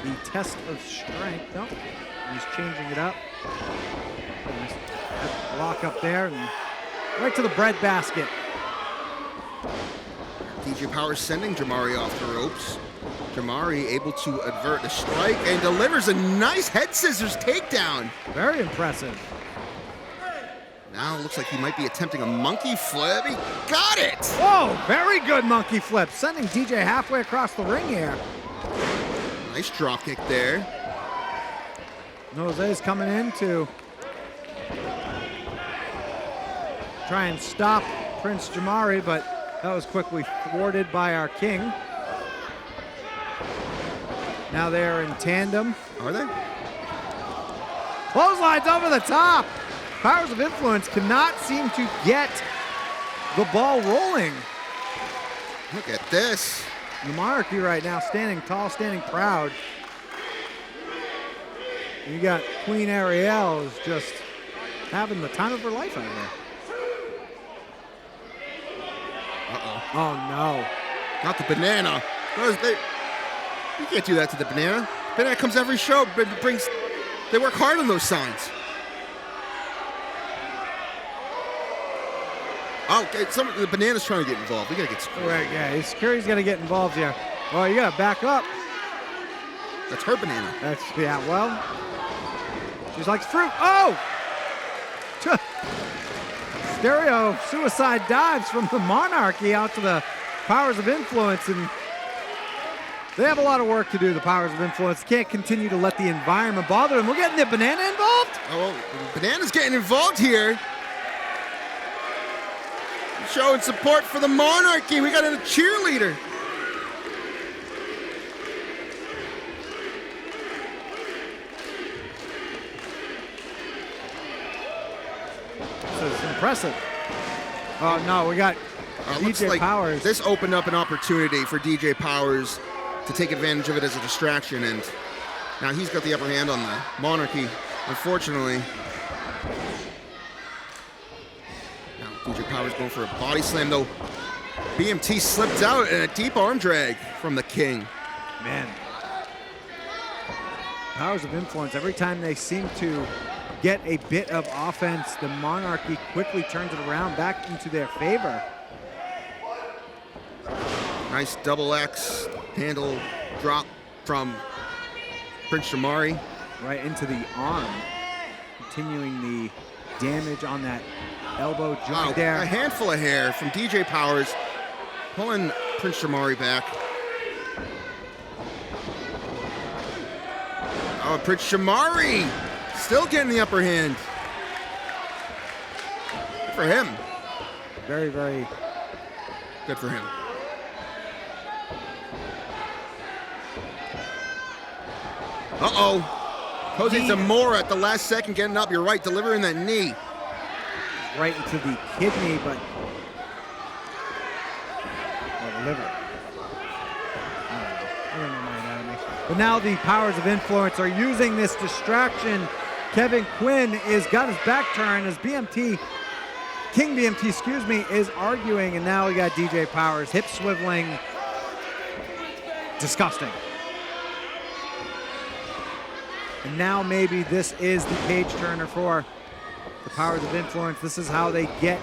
the test of strength. Nope. He's changing it up. Lock up there and right to the bread basket. DJ Powers sending Jamari off the ropes. Jamari able to avert the strike and delivers a nice head scissors takedown. Very impressive. Now it looks like he might be attempting a monkey flip. He got it! Whoa, very good monkey flip. Sending DJ halfway across the ring here. Nice drop kick there. Jose's coming in to try and stop Prince Jamari, but that was quickly thwarted by our king. Now they're in tandem. Are they? Clotheslines over the top. Powers of influence cannot seem to get the ball rolling. Look at this. The monarchy right now standing tall, standing proud. You got Queen Ariel is just having the time of her life out here. Uh-oh. Oh, no. Not the banana. You can't do that to the Banana. Banana comes every show, but they work hard on those signs. Oh, okay, the Banana's trying to get involved. We gotta get screwed. Right, yeah, Security's gotta get involved here. Well, you gotta back up. That's her Banana. Yeah, well, she's like fruit. Oh! Stereo suicide dives from the Monarchy out to the Powers of Influence, and they have a lot of work to do, the Powers of Influence. Can't continue to let the environment bother them. We're getting the Banana involved? Oh, well, Banana's getting involved here. Showing support for the Monarchy. We got a cheerleader. This is impressive. Oh, no, we got DJ like Powers. This opened up an opportunity for DJ Powers to take advantage of it as a distraction, and now he's got the upper hand on the Monarchy, unfortunately. Now DJ Powers going for a body slam, though. BMT slipped out in a deep arm drag from the King. Man. Powers of Influence, every time they seem to get a bit of offense, the Monarchy quickly turns it around back into their favor. Nice double X handle drop from Prince Jamari. Right into the arm, continuing the damage on that elbow joint there. A handful of hair from DJ Powers, pulling Prince Jamari back. Oh, Prince Jamari still getting the upper hand. Good for him. Very, very good for him. Uh-oh. Jose Zamora at the last second getting up. You're right, delivering that knee. Right into the kidney, but the liver. I don't know my anatomy. But now the Powers of Influence are using this distraction. Kevin Quinn is got his back turned as King BMT, is arguing, and now we got DJ Powers hip swiveling. Disgusting. And now maybe this is the page turner for the Powers of Influence. This is how they get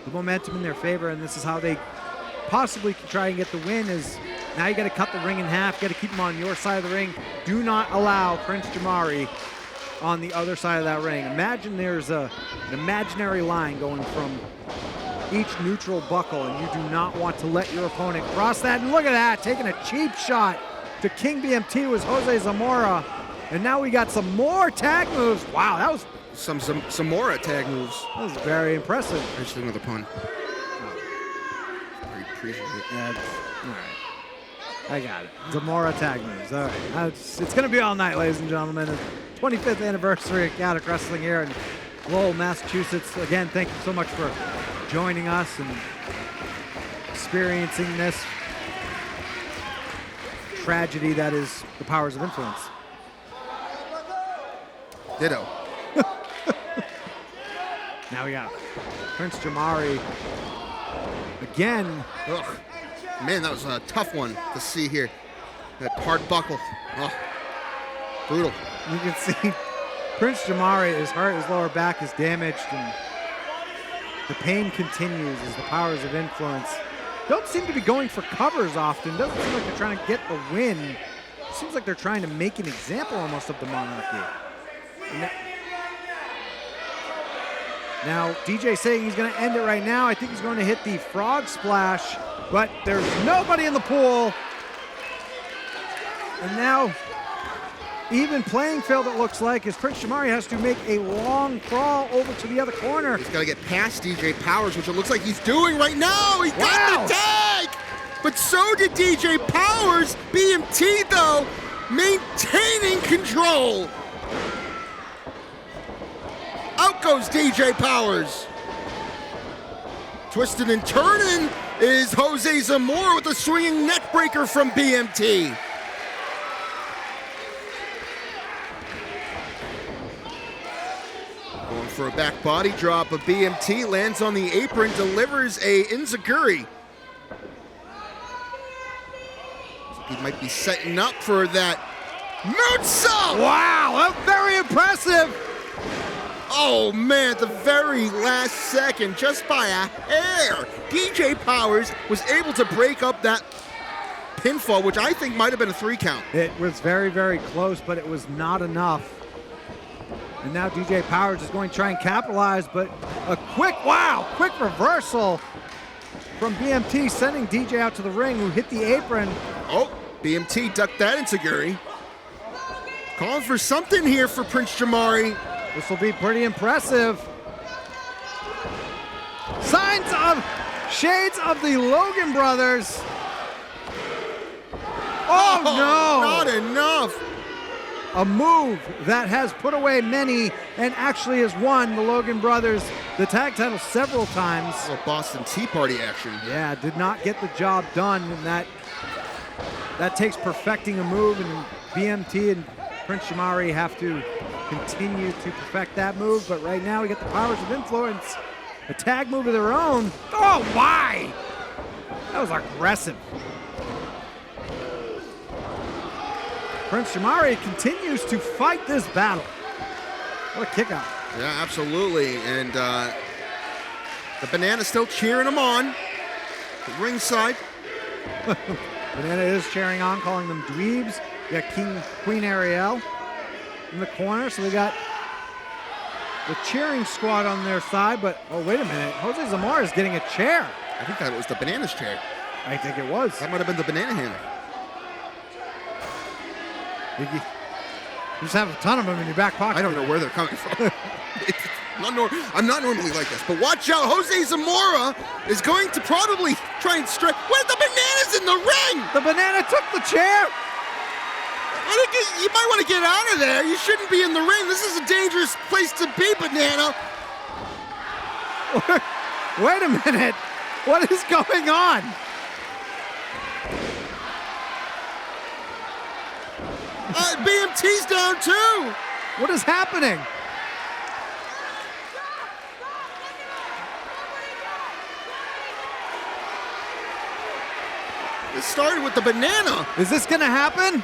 the momentum in their favor, and this is how they possibly can try and get the win. Is now you got to cut the ring in half, got to keep them on your side of the ring. Do not allow Prince Jamari on the other side of that ring. Imagine there's an imaginary line going from each neutral buckle, and you do not want to let your opponent cross that. And look at that, taking a cheap shot to King BMT was Jose Zamora. And now we got some more tag moves. Wow, that was some Zamora tag moves. That was very impressive. There's another pun. I appreciate it. Yeah, all right. I got it. Zamora tag moves. All right. It's going to be all night, ladies and gentlemen. The 25th anniversary of Chaotic Wrestling here in Lowell, Massachusetts. Again, thank you so much for joining us and experiencing this tragedy that is the Powers of Influence. Ditto. Now we got Prince Jamari again. Ugh. Man, that was a tough one to see here. That hard buckle. Oh, brutal. You can see Prince Jamari is hurt, his lower back is damaged, and the pain continues as the Powers of Influence don't seem to be going for covers often. Doesn't seem like they're trying to get the win. Seems like they're trying to make an example almost of the Monarchy. Now, DJ saying he's going to end it right now. I think he's going to hit the frog splash, but there's nobody in the pool. And now, even playing field it looks like, as Prince Jamari has to make a long crawl over to the other corner. He's got to get past DJ Powers, which it looks like he's doing right now. He got the tag! But so did DJ Powers. BMT, though, maintaining control. Out goes DJ Powers. Twisting and turning is Jose Zamora with a swinging neck breaker from BMT. Going for a back body drop, but BMT lands on the apron, delivers a enziguri. He might be setting up for that moonsault. Wow, that's very impressive. Oh man, at the very last second, just by a hair, DJ Powers was able to break up that pinfall, which I think might have been a 3 count. It was very, very close, but it was not enough. And now DJ Powers is going to try and capitalize, but a quick reversal from BMT, sending DJ out to the ring, who hit the apron. Oh, BMT ducked that enziguri. Calling for something here for Prince Jamari. This will be pretty impressive. Shades of the Logan brothers. Oh no! Not enough. A move that has put away many and actually has won the Logan brothers the tag title several times. A little Boston Tea Party action. Yeah, did not get the job done, and that takes perfecting a move, and BMT and Prince Jamari have to continue to perfect that move, but right now we get the Powers of Influence, a tag move of their own. Oh my! That was aggressive. Prince Jamari continues to fight this battle. What a kick out. Yeah, absolutely, and the Banana's still cheering him on at ringside. Banana is cheering on, calling them dweebs. You got Queen Ariel in the corner, so they got the cheering squad on their side, but oh, wait a minute. Jose Zamora is getting a chair. I think that was the Banana's chair. I think it was. That might have been the Banana Hammer. You just have a ton of them in your back pocket. I don't know where they're coming from. I'm not normally like this, but watch out. Jose Zamora is going to probably try and strike. Where's the Banana's in the ring? The Banana took the chair. I think you might want to get out of there. You shouldn't be in the ring. This is a dangerous place to be, Banana. Wait a minute. What is going on? BMT's down too. What is happening? It started with the Banana. Is this going to happen?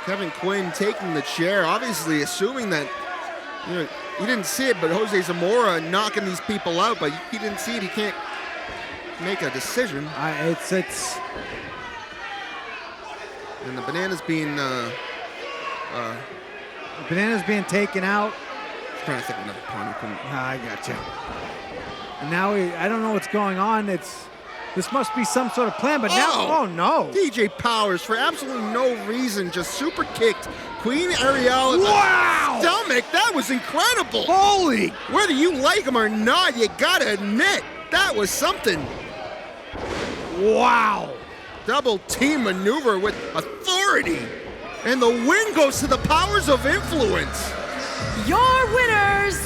Kevin Quinn taking the chair, obviously assuming that, you didn't see it, but Jose Zamora knocking these people out, but he didn't see it. He can't make a decision. It's and the Banana's being taken out. I'm trying to think of another pun. I got you. And now I don't know what's going on. This must be some sort of plan, but now, oh no. DJ Powers, for absolutely no reason, just super kicked Queen Ariel in the stomach. That was incredible. Holy. Whether you like him or not, you gotta admit, that was something. Wow. Double team maneuver with authority. And the win goes to the Powers of Influence. Your winners,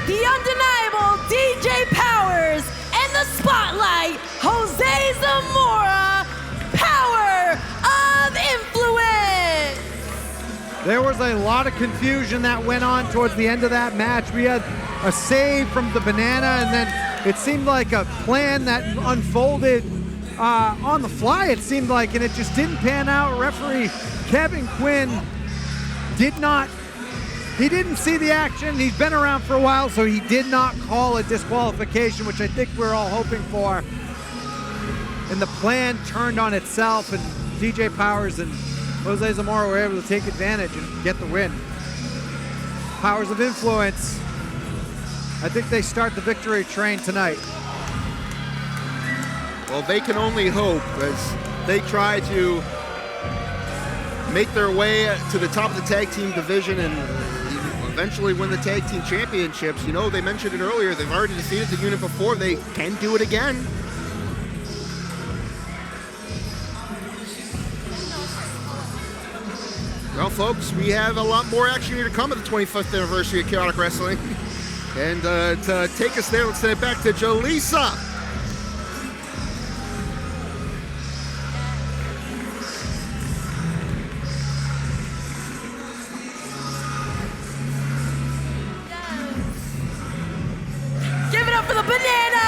the undeniable DJ Powers, and the spotlight, Jose Zamora, Power of Influence. There was a lot of confusion that went on towards the end of that match. We had a save from the Banana, and then it seemed like a plan that unfolded on the fly, it seemed like, and it just didn't pan out. Referee Kevin Quinn he didn't see the action. He's been around for a while, so he did not call a disqualification, which I think we're all hoping for. And the plan turned on itself, and DJ Powers and Jose Zamora were able to take advantage and get the win. Powers of Influence. I think they start the victory train tonight. Well, they can only hope as they try to make their way to the top of the tag team division and eventually win the tag team championships. They mentioned it earlier, they've already defeated the unit before. They can do it again. Well, folks, we have a lot more action here to come at the 25th anniversary of Chaotic Wrestling. And to take us there, let's send it back to Jaleesa. Give it up for the Banana!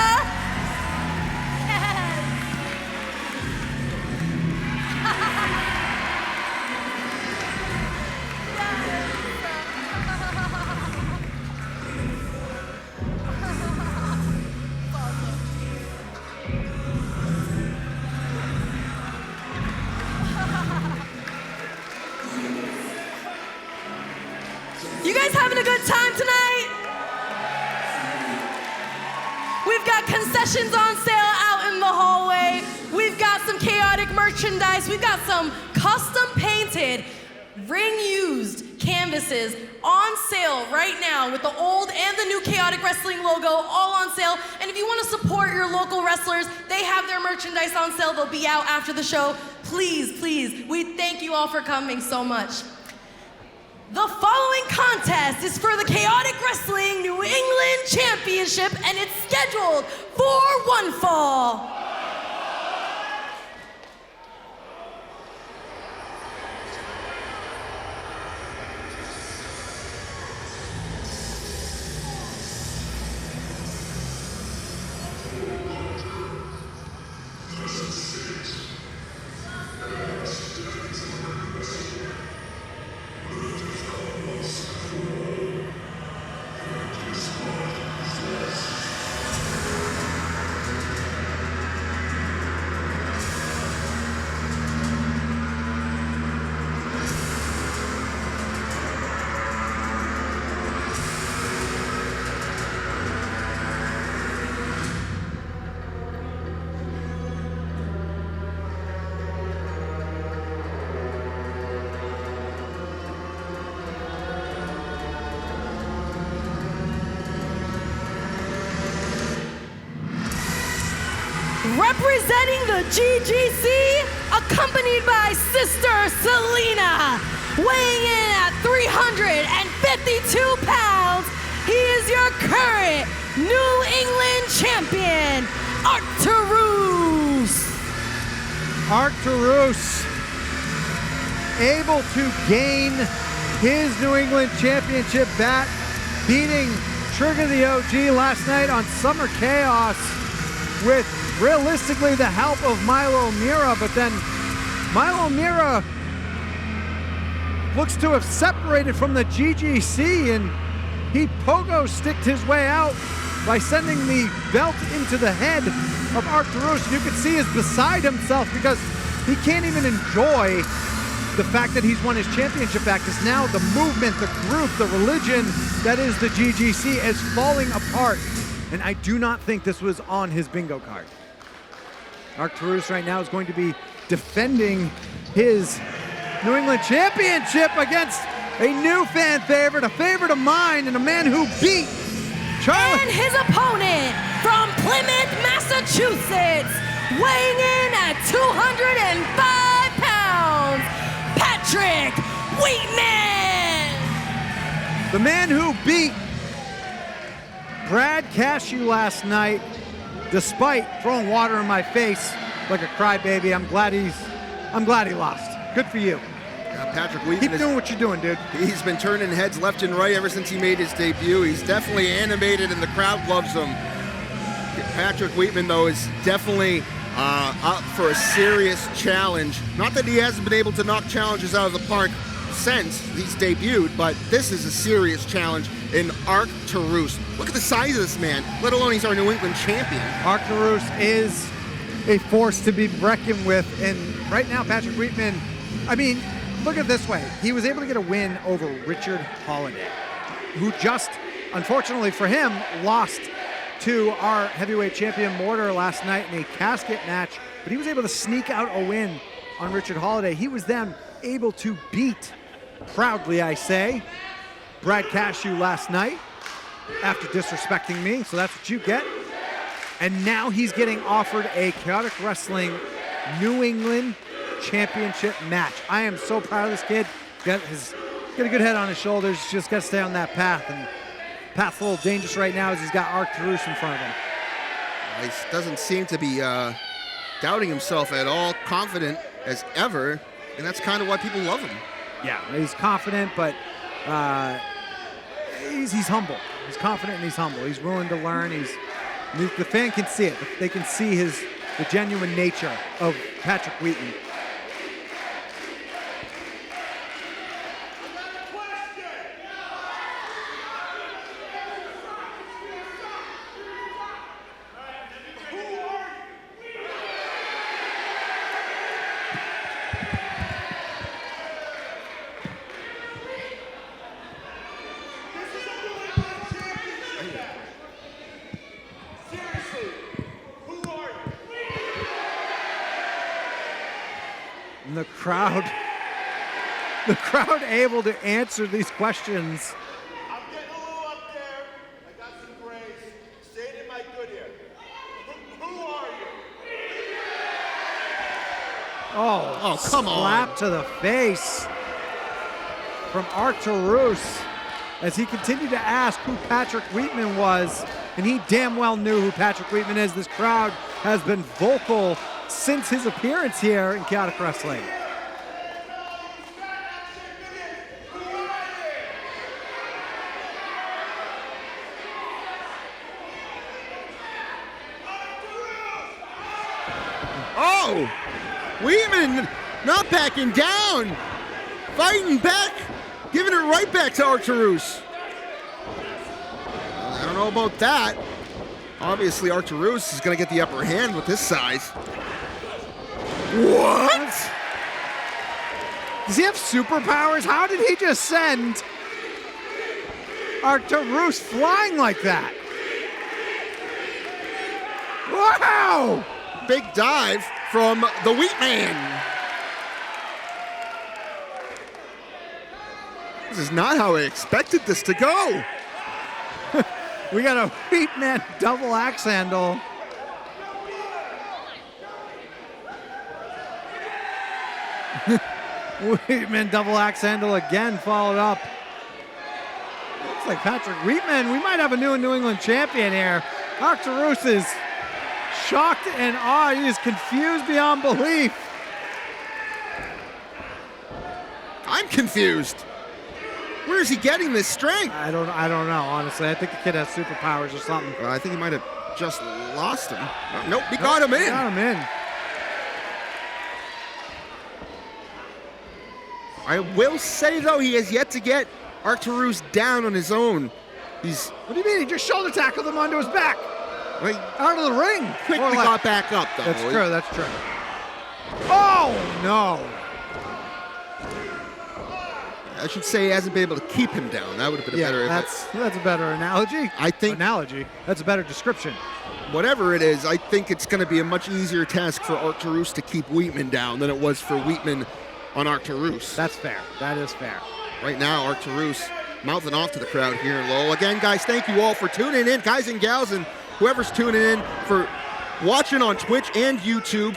concessions on sale out in the hallway. We've got some chaotic merchandise. We've got some custom painted, ring-used canvases on sale right now with the old and the new Chaotic Wrestling logo all on sale. And if you want to support your local wrestlers, they have their merchandise on sale. They'll be out after the show. Please, please, we thank you all for coming so much. The following contest is for the Chaotic Wrestling New England Championship, and it's scheduled for one fall. Representing the GGC, accompanied by Sister Selena, weighing in at 352 pounds, he is your current New England champion, Arctarus. Arctarus able to gain his New England championship back, beating Trigger the OG last night on Summer Chaos with realistically the help of Milo Mira, but then Milo Mira looks to have separated from the GGC, and he pogo sticked his way out by sending the belt into the head of Arctarus. You can see he's beside himself because he can't even enjoy the fact that he's won his championship back, because now the movement, the group, the religion that is the GGC is falling apart. And I do not think this was on his bingo card. Arctarus right now is going to be defending his New England championship against a new fan favorite, a favorite of mine, and a man who beat Charlie. And his opponent from Plymouth, Massachusetts, weighing in at 205 pounds, Patrick Wheatman. The man who beat Brad Cashew last night, despite throwing water in my face like a crybaby. I'm glad he lost. Good for you. Patrick Wheatman Keep doing what you're doing, dude. He's been turning heads left and right ever since he made his debut. He's definitely animated and the crowd loves him. Patrick Wheatman, though, is definitely up for a serious challenge. Not that he hasn't been able to knock challenges out of the park since he's debuted, but this is a serious challenge in Arctarus. Look at the size of this man, let alone he's our New England champion. Arctarus is a force to be reckoned with, and right now Patrick Wheatman, I mean, look at it this way. He was able to get a win over Richard Holiday, who just, unfortunately for him, lost to our heavyweight champion Mortar last night in a casket match, but he was able to sneak out a win on Richard Holiday. He was then able to beat, proudly I say, Brad Cashew last night after disrespecting me, so that's what you get. And now he's getting offered a Chaotic Wrestling New England Championship match. I am so proud of this kid. Got a good head on his shoulders, just got to stay on that path. And path's a little dangerous right now as he's got Arctarus in front of him. He doesn't seem to be doubting himself at all, confident as ever, and that's kind of why people love him. Yeah, he's confident, but he's humble. He's confident and he's humble. He's willing to learn. The fan can see it. They can see the genuine nature of Patrick Wheatman. And the crowd able to answer these questions. I'm getting a little up there. I got some grace. Stay in my good here. Who are you? Oh, come on. slap to the face from Arctarus as he continued to ask who Patrick Wheatman was, and he damn well knew who Patrick Wheatman is. This crowd has been vocal since his appearance here in Chaotic Wrestling. Oh! Wheatman not backing down. Fighting back. Giving it right back to Arctarus. I don't know about that. Obviously, Arctarus is going to get the upper hand with his size. What? Does he have superpowers? How did he just send Arctarus flying like that? Wow! Big dive from the Wheatman. This is not how I expected this to go. We got a Wheatman double axe handle. Wheatman double axe handle again, followed up. Looks like Patrick Wheatman. We might have a new New England champion here. Arctarus is shocked and awed. He is confused beyond belief. I'm confused. Where is he getting this strength? I don't know, honestly. I think the kid has superpowers or something. Well, I think he might have just lost him. Nope, he got him in. Got him in. I will say, though, he has yet to get Arctarus down on his own. What do you mean? He just shoulder tackled him onto his back. Like, out of the ring. Quickly got back up, though. That's true, that's true. Oh, no. I should say he hasn't been able to keep him down. That would have been a better... That's a better analogy. I think... That's a better description. Whatever it is, I think it's going to be a much easier task for Arctarus to keep Wheatman down than it was for Wheatman on Arctarus. That's fair. That is fair. Right now, Arctarus mouthing off to the crowd here in Lowell. Again, guys, thank you all for tuning in. Guys and gals and whoever's tuning in for watching on Twitch and YouTube.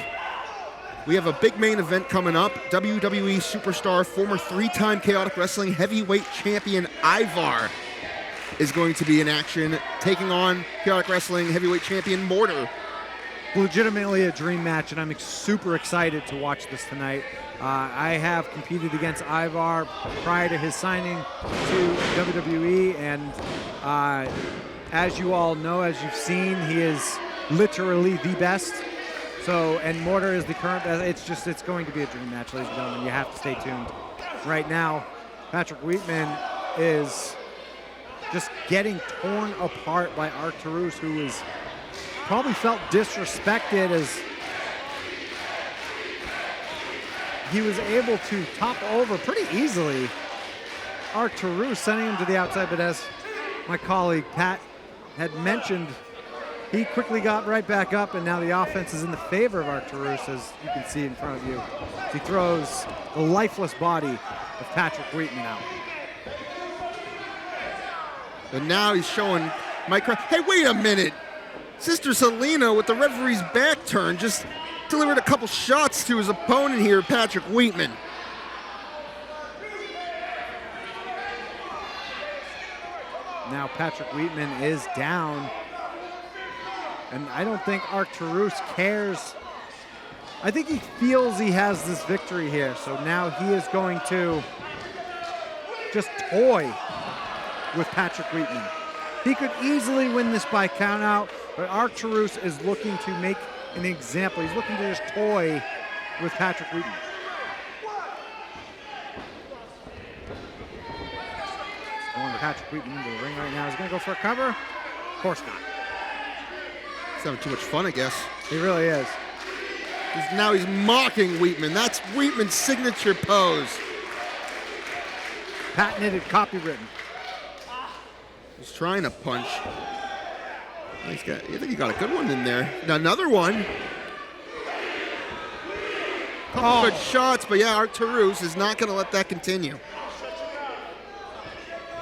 We have a big main event coming up. WWE superstar, former 3-time Chaotic Wrestling heavyweight champion Ivar is going to be in action, taking on Chaotic Wrestling heavyweight champion Mortar. Legitimately a dream match, and I'm super excited to watch this tonight. I have competed against Ivar prior to his signing to WWE, and as you all know, as you've seen, he is literally the best. So, and Mortar is the current best. It's going to be a dream match, ladies and gentlemen. You have to stay tuned. Right now, Patrick Wheatman is just getting torn apart by Arctarus, who is probably felt disrespected as he was able to top over pretty easily Arctarus, sending him to the outside. But as my colleague Pat had mentioned, he quickly got right back up, and now the offense is in the favor of Arctarus, as you can see in front of you. He throws the lifeless body of Patrick Wheatman out. And now he's showing hey, wait a minute. Sister Selena, with the referee's back turned, just delivered a couple shots to his opponent here, Patrick Wheatman. Now Patrick Wheatman is down. And I don't think Arctarus cares. I think he feels he has this victory here. So now he is going to just toy with Patrick Wheatman. He could easily win this by count out, but Arctarus is looking to make an example. He's looking to just toy with Patrick Wheatman. Going to Patrick Wheatman into the ring right now. Is he going to go for a cover? Of course not. He's having too much fun, I guess. He really is. Now he's mocking Wheatman. That's Wheatman's signature pose. Patented, copywritten. He's trying to punch. I think he got a good one in there. Another one. Couple good shots, but yeah, Arctarus is not going to let that continue.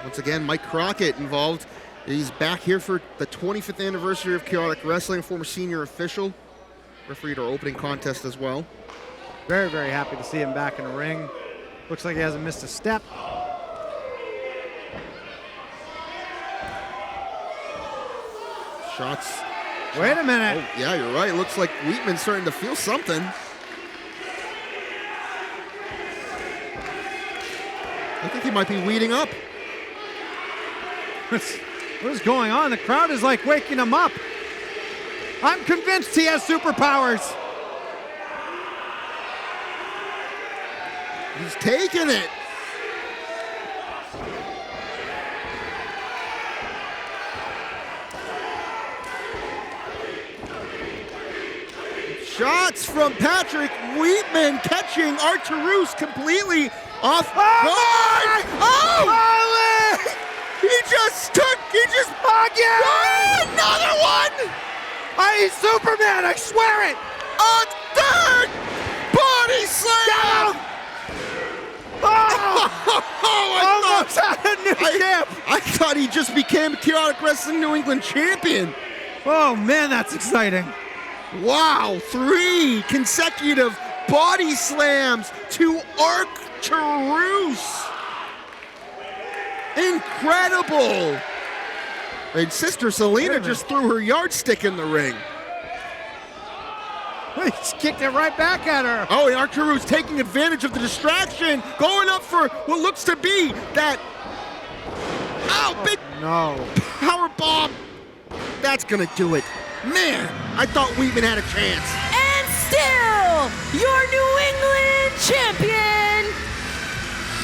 Once again, Mike Crockett involved. He's back here for the 25th anniversary of Chaotic Wrestling, former senior official. Refereed our opening contest as well. Very, very happy to see him back in the ring. Looks like he hasn't missed a step. Shots. Wait a minute. Oh, yeah, you're right. Looks like Wheatman's starting to feel something. I think he might be weeding up. What is going on? The crowd is like waking him up. I'm convinced he has superpowers. He's taking it. Shots from Patrick Wheatman, catching Arctarus completely off guard. Oh! He just another one! He's Superman, I swear it! A third body slam! Almost had a new champ! I thought he just became Chaotic Wrestling New England champion. Oh man, that's exciting. Wow, 3 consecutive body slams to Arctarus. Incredible. And Sister Selena just threw her yardstick in the ring. He just kicked it right back at her. Oh, and Arctarus taking advantage of the distraction, going up for what looks to be that big power bomb. That's gonna do it. Man, I thought Wheatman had a chance. And still, your New England champion,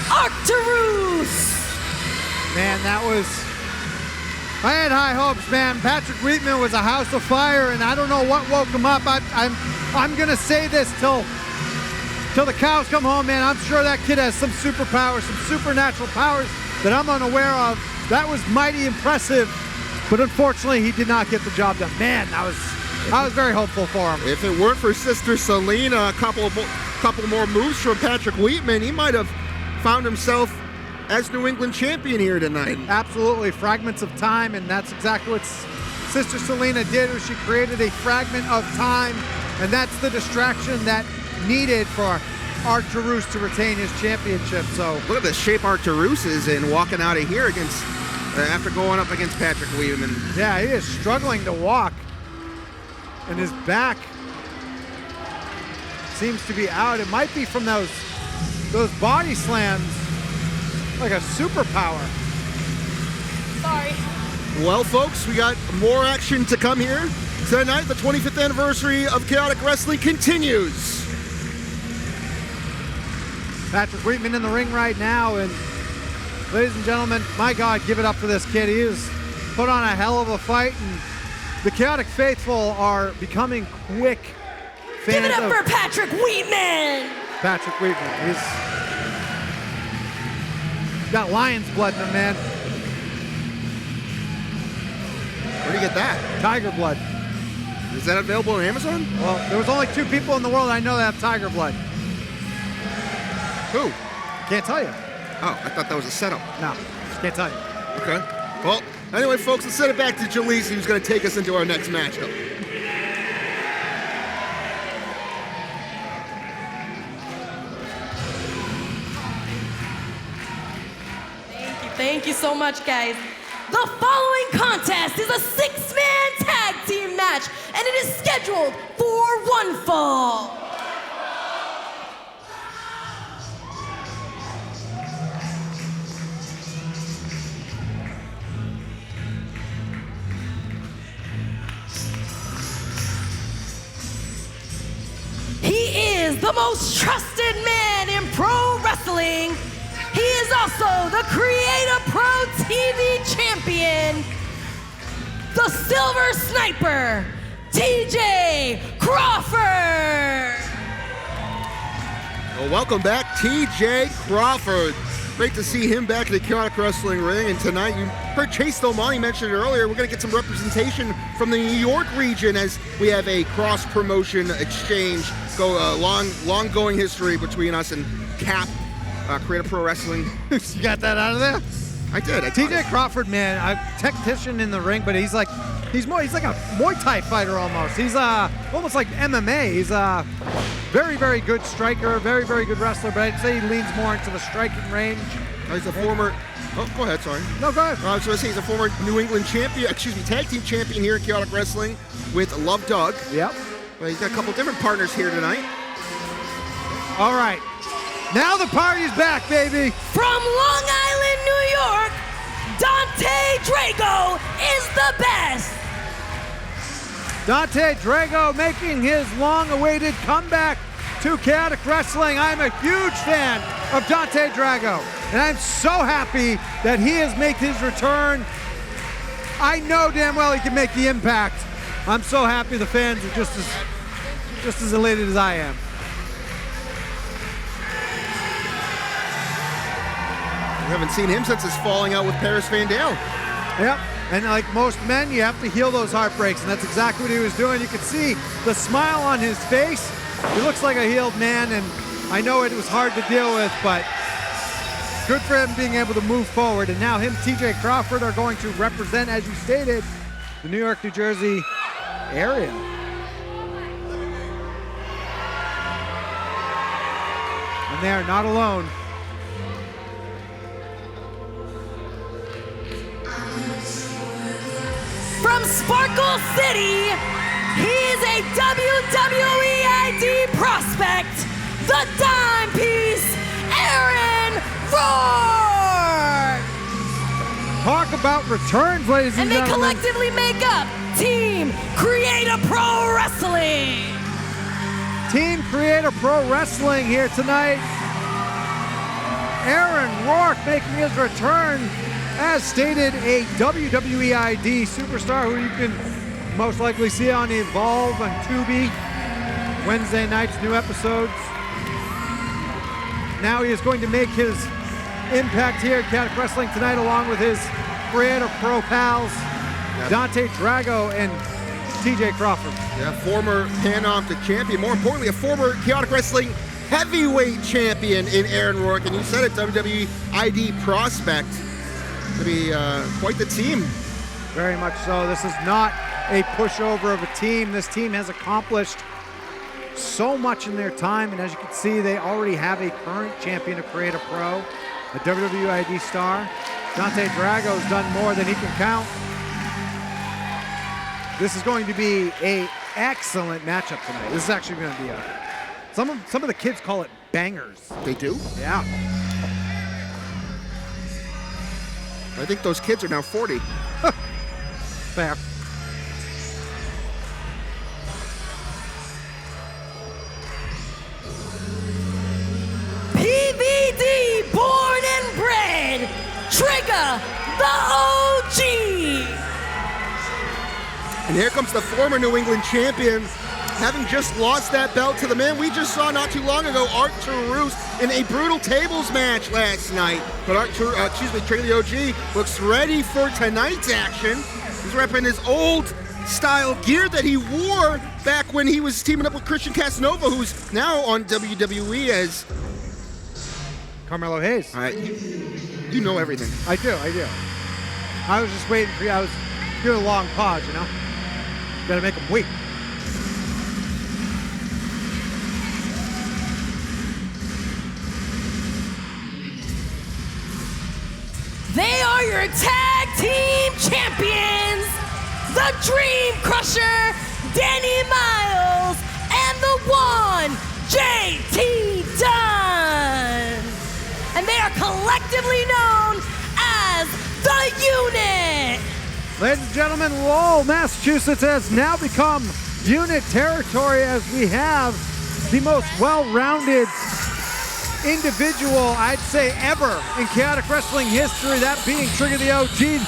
Arctarus. Man, I had high hopes, man. Patrick Wheatman was a house of fire, and I don't know what woke him up. I'm gonna say this till the cows come home, man. I'm sure that kid has some superpowers, some supernatural powers that I'm unaware of. That was mighty impressive, but unfortunately, he did not get the job done. Man, I was very hopeful for him. If it weren't for Sister Selena, a couple more moves from Patrick Wheatman, he might have found himself as New England champion here tonight. Absolutely, fragments of time, and that's exactly what Sister Selena did. Was she created a fragment of time, and that's the distraction that needed for Arctarus to retain his championship. So look at the shape Arctarus is in walking out of here against after going up against Patrick Wheatman. Yeah, he is struggling to walk, and his back seems to be out. It might be from those body slams. Like a superpower. Sorry. Well, folks, we got more action to come here. Tonight, the 25th anniversary of Chaotic Wrestling continues. Patrick Wheatman in the ring right now, and ladies and gentlemen, my God, give it up for this kid. He has put on a hell of a fight, and the Chaotic faithful are becoming quick fans. Give it up for Patrick Wheatman! Patrick Wheatman. He's got lion's blood in him, man. Where'd you get that? Tiger blood. Is that available on Amazon? Well, there was only 2 people in the world I know that have tiger blood. Who? Can't tell you. Oh, I thought that was a setup. No, can't tell you. Okay. Well, anyway, folks, let's send it back to Jalise, who's going to take us into our next matchup. Thank you so much, guys. The following contest is a 6-man tag team match, and it is scheduled for one fall. He is the most trusted man in pro wrestling. He is also the Creator Pro TV champion, the Silver Sniper, TJ Crawford. Well, welcome back, TJ Crawford. Great to see him back in the Chaotic Wrestling ring. And tonight, you heard Chase Domani mention it earlier, we're going to get some representation from the New York region as we have a cross-promotion exchange, long going history between us and Cap, Creative Pro Wrestling. You got that out of there? I did. TJ Crawford, man, a technician in the ring, but he's like a Muay Thai fighter almost. He's almost like MMA. He's a very, very good striker, very, very good wrestler, but I'd say he leans more into the striking range. He's a former, go ahead, sorry. No, go ahead. I was going to say he's a former New England champion, tag team champion here in Chaotic Wrestling with Love Doug. Yep. But he's got a couple different partners here tonight. All right. Now the party's back, baby. From Long Island, New York, Dante Drago is the best. Dante Drago making his long-awaited comeback to Chaotic Wrestling. I'm a huge fan of Dante Drago, and I'm so happy that he has made his return. I know damn well he can make the impact. I'm so happy the fans are just as elated as I am. We haven't seen him since his falling out with Paris Van Dale. Yep, and like most men, you have to heal those heartbreaks, and that's exactly what he was doing. You could see the smile on his face. He looks like a healed man, and I know it was hard to deal with, but good for him being able to move forward. And now him, TJ Crawford, are going to represent, as you stated, the New York, New Jersey area. And they are not alone. From Sparkle City, he is a WWE ID prospect, the dime piece, Aaron Rourke. Talk about returns, ladies and they gentlemen. collectively make up Team Creator Pro Wrestling. Team Creator Pro Wrestling here tonight. Aaron Rourke making his return. As stated, a WWE ID superstar who you can most likely see on Evolve on Tubi. Wednesday nights, new episodes. Now he is going to make his impact here at Chaotic Wrestling tonight along with his Creator Pro pals, Dante Drago and TJ Crawford. Yeah, former Pan-Optic champion. More importantly, a former Chaotic Wrestling heavyweight champion in Aaron Rourke. And you said it, WWE ID prospect. To be quite the team. Very much so. This is not a pushover of a team. This team has accomplished so much in their time, and as you can see, they already have a current champion of Creator Pro, a WWE ID star. Dante Drago's done more than he can count. This is going to be an excellent matchup tonight. This is actually going to be some of the kids call it bangers. They do? Yeah. I think those kids are now 40. Fair. PVD, born and bred, Trigger, the OG. And here comes the former New England champion, having just lost that belt to the man we just saw not too long ago, Arctarus, in a brutal tables match last night. But Trey the OG looks ready for tonight's action. He's repping his old style gear that he wore back when he was teaming up with Christian Casanova, who's now on WWE as Carmelo Hayes. All right, you know everything. I do. I was just waiting for you. I was doing a long pause, you know? Gotta make them wait. They are your tag team champions, the Dream Crusher, Danny Miles, and the one, JT Dunn. And they are collectively known as the Unit. Ladies and gentlemen, Lowell, Massachusetts has now become unit territory as we have the most well-rounded individual, I'd say, ever in Chaotic Wrestling history, that being Trigger the OG,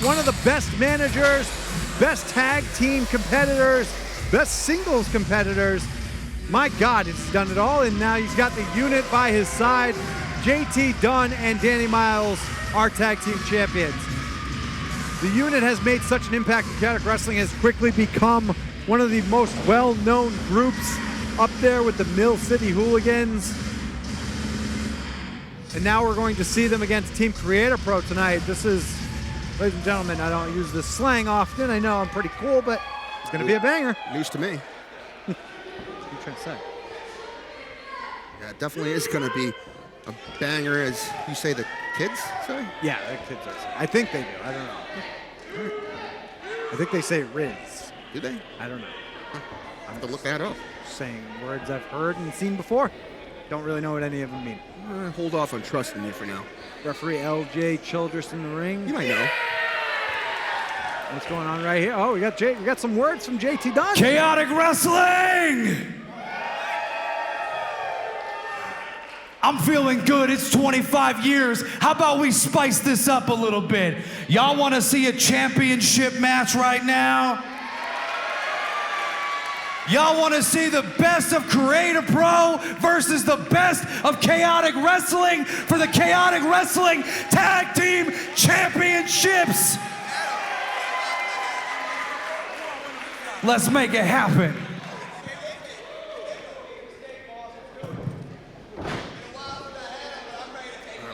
one of the best managers, best tag team competitors, best singles competitors. My God, he's done it all, and now he's got the unit by his side. JT Dunn and Danny Miles are tag team champions. The unit has made such an impact in Chaotic Wrestling, has quickly become one of the most well-known groups up there with the Mill City Hooligans. And now we're going to see them against Team Creator Pro tonight. This is, ladies and gentlemen, I don't use this slang often. I know I'm pretty cool, but it's going to be a banger. News to me. What are you trying to say? Yeah, it definitely is going to be a banger, as you say the kids say? Yeah, the kids are saying. I think they do. I don't know. I think they say Riz. Do they? I don't know. I have to look that up. Saying words I've heard and seen before. Don't really know what any of them mean. Hold off on trusting you for now. Referee LJ Childress in the ring. You might know. What's going on right here? Oh, we got some words from JT Dunn. Chaotic Wrestling! I'm feeling good. It's 25 years. How about we spice this up a little bit? Y'all want to see a championship match right now? Y'all want to see the best of Creator Pro versus the best of Chaotic Wrestling for the Chaotic Wrestling Tag Team Championships? Let's make it happen.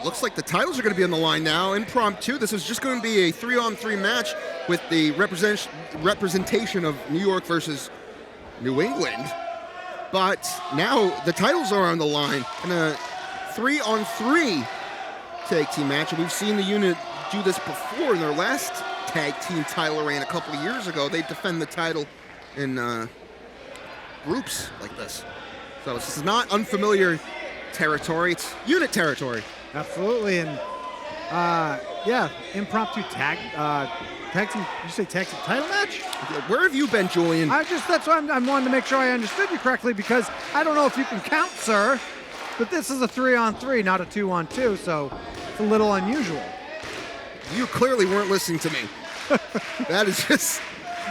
Looks like the titles are going to be on the line now. Impromptu. This is just going to be a 3-on-3 match with the representation of New York versus New England. But now the titles are on the line in a 3-on-3 tag team match. And we've seen the unit do this before in their last tag team title reign a couple of years ago. They defend the title in groups like this. So this is not unfamiliar territory. It's unit territory. Absolutely, and yeah, impromptu tag team. You say tag team title match? Where have you been, Julian? That's why I'm wanting to make sure I understood you correctly, because I don't know if you can count, sir, but this is a 3-on-3, not a 2-on-2, so it's a little unusual. You clearly weren't listening to me. That is just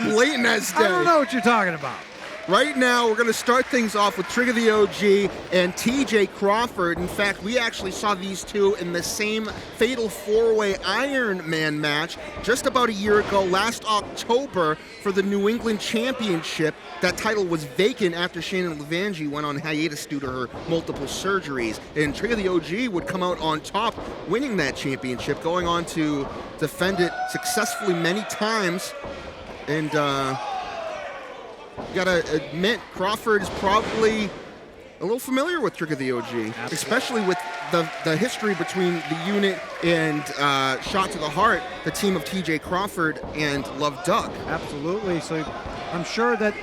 blatant as day. I don't know what you're talking about. Right now, we're going to start things off with Trigger the OG and TJ Crawford. In fact, we actually saw these two in the same Fatal 4-Way Iron Man match just about a year ago, last October, for the New England Championship. That title was vacant after Shannon Leangi went on hiatus due to her multiple surgeries. And Trigger the OG would come out on top, winning that championship, going on to defend it successfully many times. And, you gotta admit, Crawford is probably a little familiar with Trigger the OG, absolutely, especially with the history between the unit and Shot to the Heart, the team of TJ Crawford and Love Duck. Absolutely. So I'm sure that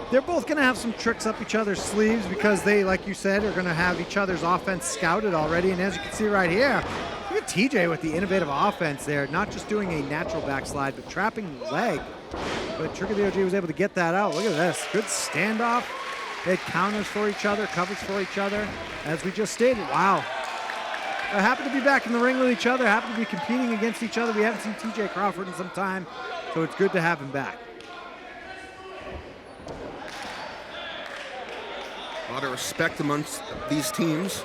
they're both going to have some tricks up each other's sleeves, because they, like you said, are going to have each other's offense scouted already. And as you can see right here, look at TJ with the innovative offense there, not just doing a natural backslide, but trapping the leg. But Trigger the OG was able to get that out. Look at this. Good standoff. They had counters for each other, covers for each other. As we just stated, wow. They're happy to be back in the ring with each other, happy to be competing against each other. We haven't seen TJ Crawford in some time, so it's good to have him back. A lot of respect amongst these teams.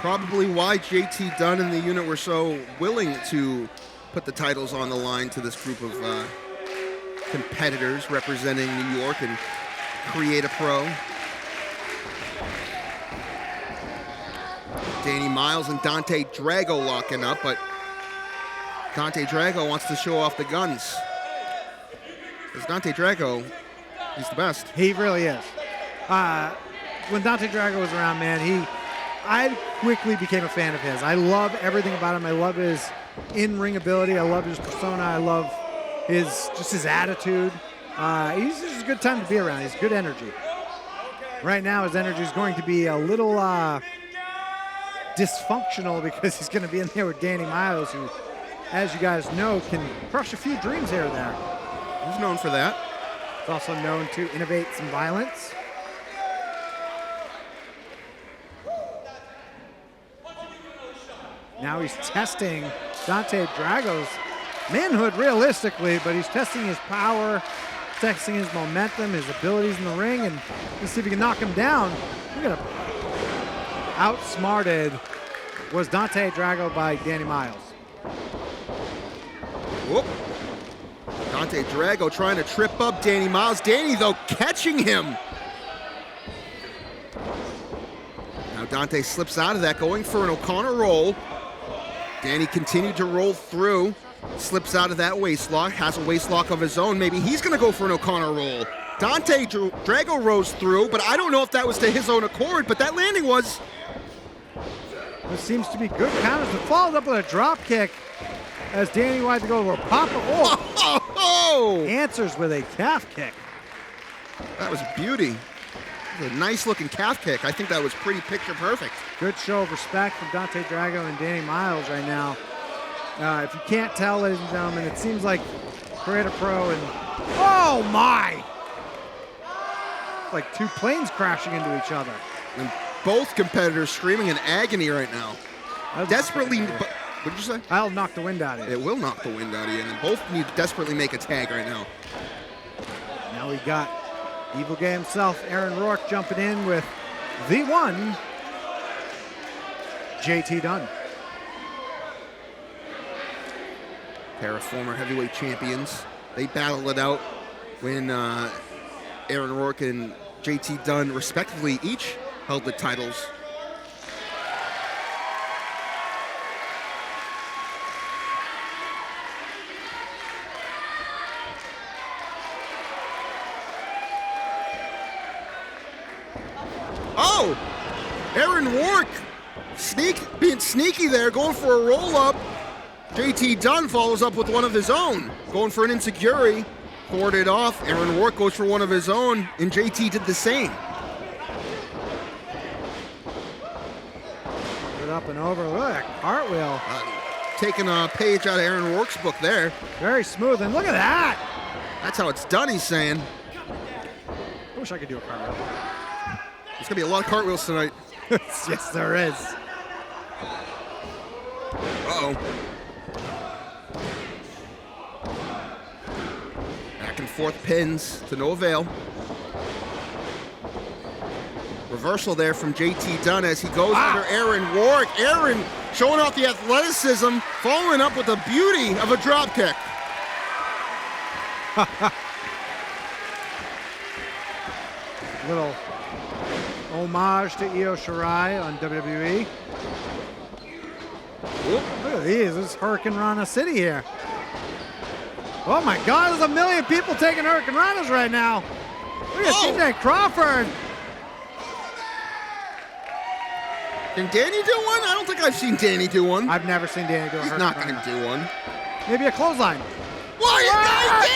Probably why JT Dunn and the unit were so willing to put the titles on the line to this group of competitors representing New York and Create a Pro. Danny Miles and Dante Drago locking up, but Dante Drago wants to show off the guns. Because Dante Drago, he's the best. He really is. When Dante Drago was around, man, I quickly became a fan of his. I love everything about him. I love his in-ring ability. I love his persona. I love his attitude. He's just a good time to be around. He's good energy. Right now, his energy is going to be a little dysfunctional, because he's going to be in there with Danny Miles, who, as you guys know, can crush a few dreams here and there. He's known for that. He's also known to innovate some violence. Now he's testing Dante Drago's manhood realistically, but he's testing his power testing his momentum, his abilities in the ring, and let's see if he can knock him down. Look at him. Outsmarted was Dante Drago by Danny Miles. Whoop. Dante Drago trying to trip up Danny Miles. Danny, though, catching him. Now Dante slips out of that, going for an O'Connor roll. Danny continued to roll through, slips out of that waist lock, has a waist lock of his own. Maybe he's going to go for an O'Connor roll. Dante Drago rose through, but I don't know if that was to his own accord, but that landing was. This seems to be good counters, but followed up with a drop kick as Danny wanted to go for a pop. Oh! Answers with a calf kick. That was beauty. A nice looking calf kick. I think that was pretty picture perfect. Good show of respect from Dante Drago and Danny Miles right now. If you can't tell, ladies and gentlemen, it seems like Creator Pro and oh my! Like two planes crashing into each other. And both competitors screaming in agony right now. Desperately. What did you say? I'll knock the wind out of you. It will knock the wind out of you, and both need to desperately make a tag right now. Now we got Evil Gay himself, Aaron Rourke, jumping in with the one, JT Dunn. Pair of former heavyweight champions. They battled it out when Aaron Rourke and JT Dunn, respectively, each held the titles. Oh! Aaron Rourke being sneaky there, going for a roll-up. JT Dunn follows up with one of his own, going for an enziguri, thwarted off. Aaron Rourke goes for one of his own, and JT did the same. Good up and over. Look at that cartwheel. Taking a page out of Aaron Rourke's book there. Very smooth, and look at that. That's how it's done, he's saying. I wish I could do a cartwheel. There's going to be a lot of cartwheels tonight. Yes, there is. Uh-oh. Back and forth pins to no avail. Reversal there from JT Dunn as he goes under Aaron Rourke. Aaron showing off the athleticism, following up with the beauty of a drop kick. Little homage to Io Shirai on WWE. Look at these. This is Hurricane Rana City here. Oh my God, there's a million people taking Hurricane Ranas right now. Look at TJ Crawford. Can Danny do one? I don't think I've seen Danny do one. I've never seen Danny do a He's not going to do one. Maybe a clothesline. Well, he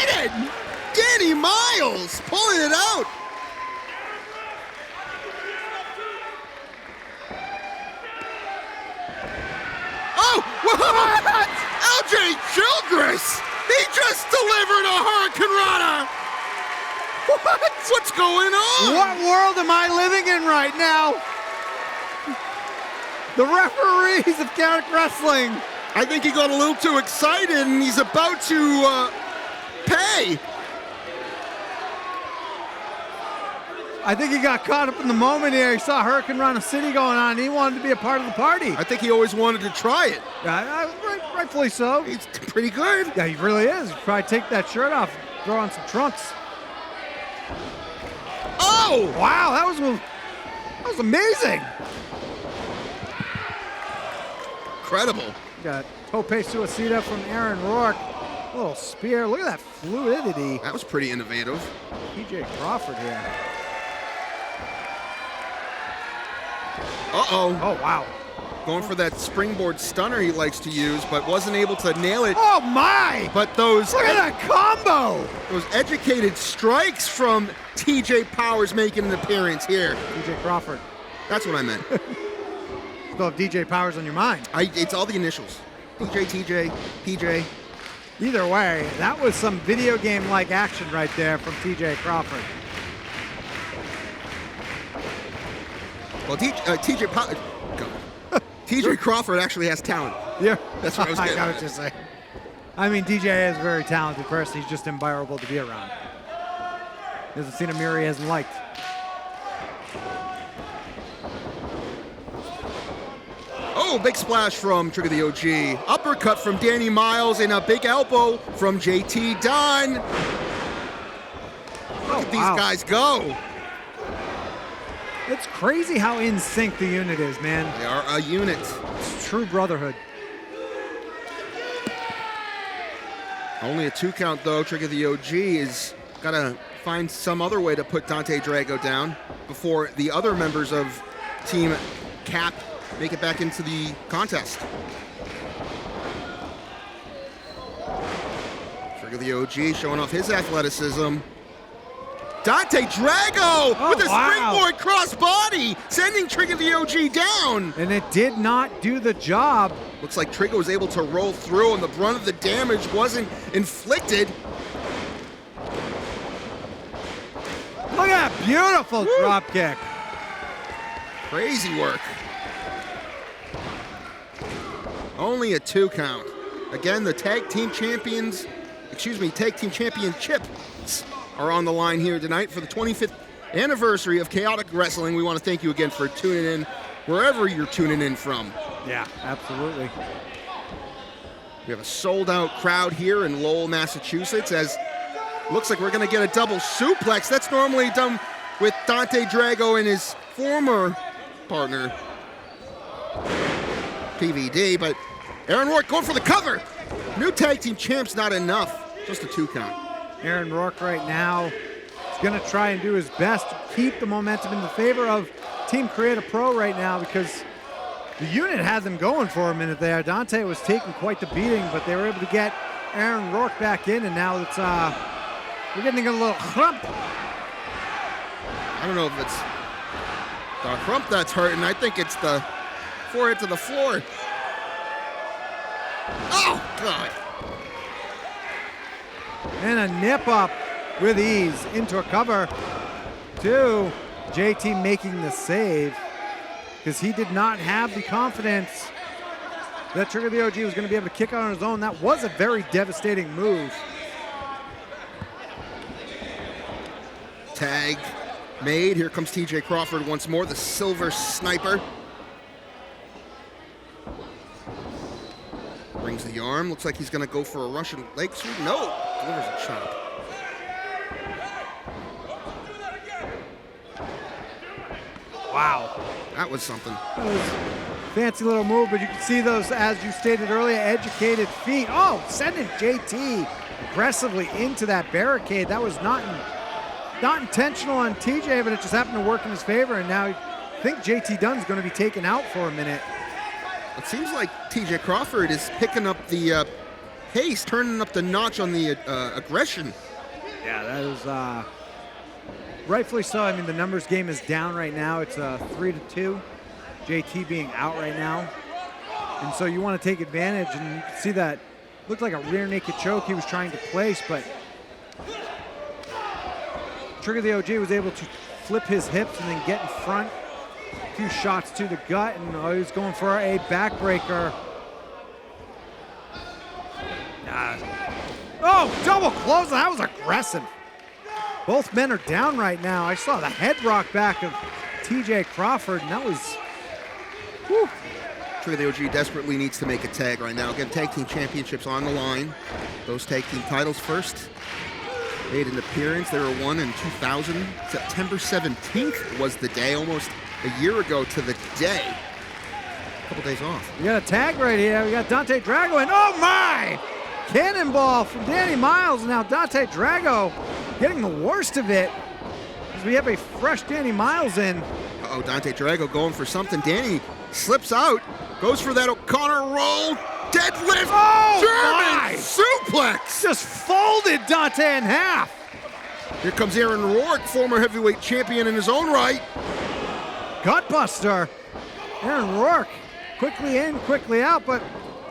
did it! Danny Miles pulling it out. Oh, what? LJ Childress! He just delivered a Hurricane Rana! What? What's going on? What world am I living in right now? The referees of Chaotic Wrestling. I think he got a little too excited and he's about to pay. I think he got caught up in the moment here. He saw Hurricane Rana City going on and he wanted to be a part of the party. I think he always wanted to try it. Yeah, rightfully so. He's pretty good. Yeah, he really is. He'd probably take that shirt off, throw on some trunks. Oh! Wow, that was amazing. Incredible. Got Tope Suicida from Aaron Rourke. A little spear. Look at that fluidity. That was pretty innovative. TJ Crawford here. Uh-oh. Oh, wow. Going for that springboard stunner he likes to use, but wasn't able to nail it. Oh, my! But those... Look at that combo! Those educated strikes from TJ Powers making an appearance here. TJ Crawford. That's what I meant. Still have DJ Powers on your mind. It's all the initials. TJ, PJ. Either way, that was some video game-like action right there from TJ Crawford. Well, TJ Crawford actually has talent. Yeah, that's what I was getting I gotta just say. I mean, DJ is a very talented person. He's just unbearable to be around. He hasn't seen a mirror he hasn't liked. Oh, big splash from Trigger the OG. Uppercut from Danny Miles and a big elbow from JT Dunn. Look at these guys go. It's crazy how in sync the unit is, man. They are a unit. It's true brotherhood. Only a 2 count though. Trigger the OG is gotta find some other way to put Dante Drago down before the other members of Team Cap make it back into the contest. Trigger the OG showing off his athleticism. Dante Drago with a springboard crossbody, sending Trigger the OG down. And it did not do the job. Looks like Trigger was able to roll through and the brunt of the damage wasn't inflicted. Look at that beautiful drop kick. Crazy work. Only a 2 count. Again, the tag team championships are on the line here tonight for the 25th anniversary of Chaotic Wrestling. We want to thank you again for tuning in wherever you're tuning in from. Yeah, absolutely. We have a sold-out crowd here in Lowell, Massachusetts, as looks like we're going to get a double suplex. That's normally done with Dante Drago and his former partner, PVD, but Aaron Rourke going for the cover. New tag team champs, not enough. Just a 2 count. Aaron Rourke right now is going to try and do his best to keep the momentum in the favor of Team Create a Pro right now, because the unit had them going for a minute there. Dante was taking quite the beating, but they were able to get Aaron Rourke back in, and now it's we're getting a little crump. I don't know if it's the crump that's hurting. I think it's the forehead to the floor. Oh, God. And a nip up with ease into a cover to JT making the save, because he did not have the confidence that Trigger the OG was going to be able to kick out on his own. That was a very devastating move. Tag made. Here comes TJ Crawford once more, the Silver Sniper. Brings the arm. Looks like he's going to go for a Russian leg sweep. No. Delivers a chop. Wow. That was something. That was a fancy little move, but you can see those, as you stated earlier, educated feet. Oh, sending JT aggressively into that barricade. That was not intentional on TJ, but it just happened to work in his favor, and now I think JT Dunn's going to be taken out for a minute. It seems like TJ Crawford is picking up the pace, turning up the notch on the aggression. Yeah, that is rightfully so. I mean, the numbers game is down right now. It's 3-2. JT being out right now. And so you want to take advantage, and you can see that looked like a rear naked choke he was trying to place, but Trigger the OG was able to flip his hips and then get in front. A few shots to the gut, and he was going for a backbreaker. Oh, double close. That was aggressive. Both men are down right now. I saw the head rock back of TJ Crawford, and that was, whew. Trigger the OG desperately needs to make a tag right now. Again, tag team championships on the line. Those tag team titles first made an appearance. They were won in 2000. September 17th was the day, almost a year ago to the day. A couple days off. We got a tag right here. We got Dante Drago, and oh my! Cannonball from Danny Miles. Now Dante Drago getting the worst of it, as we have a fresh Danny Miles in. Uh-oh, Dante Drago going for something. Danny slips out, goes for that O'Connor roll, deadlift, German suplex. Just folded Dante in half. Here comes Aaron Rourke, former heavyweight champion in his own right. Gutbuster. Aaron Rourke quickly in, quickly out, but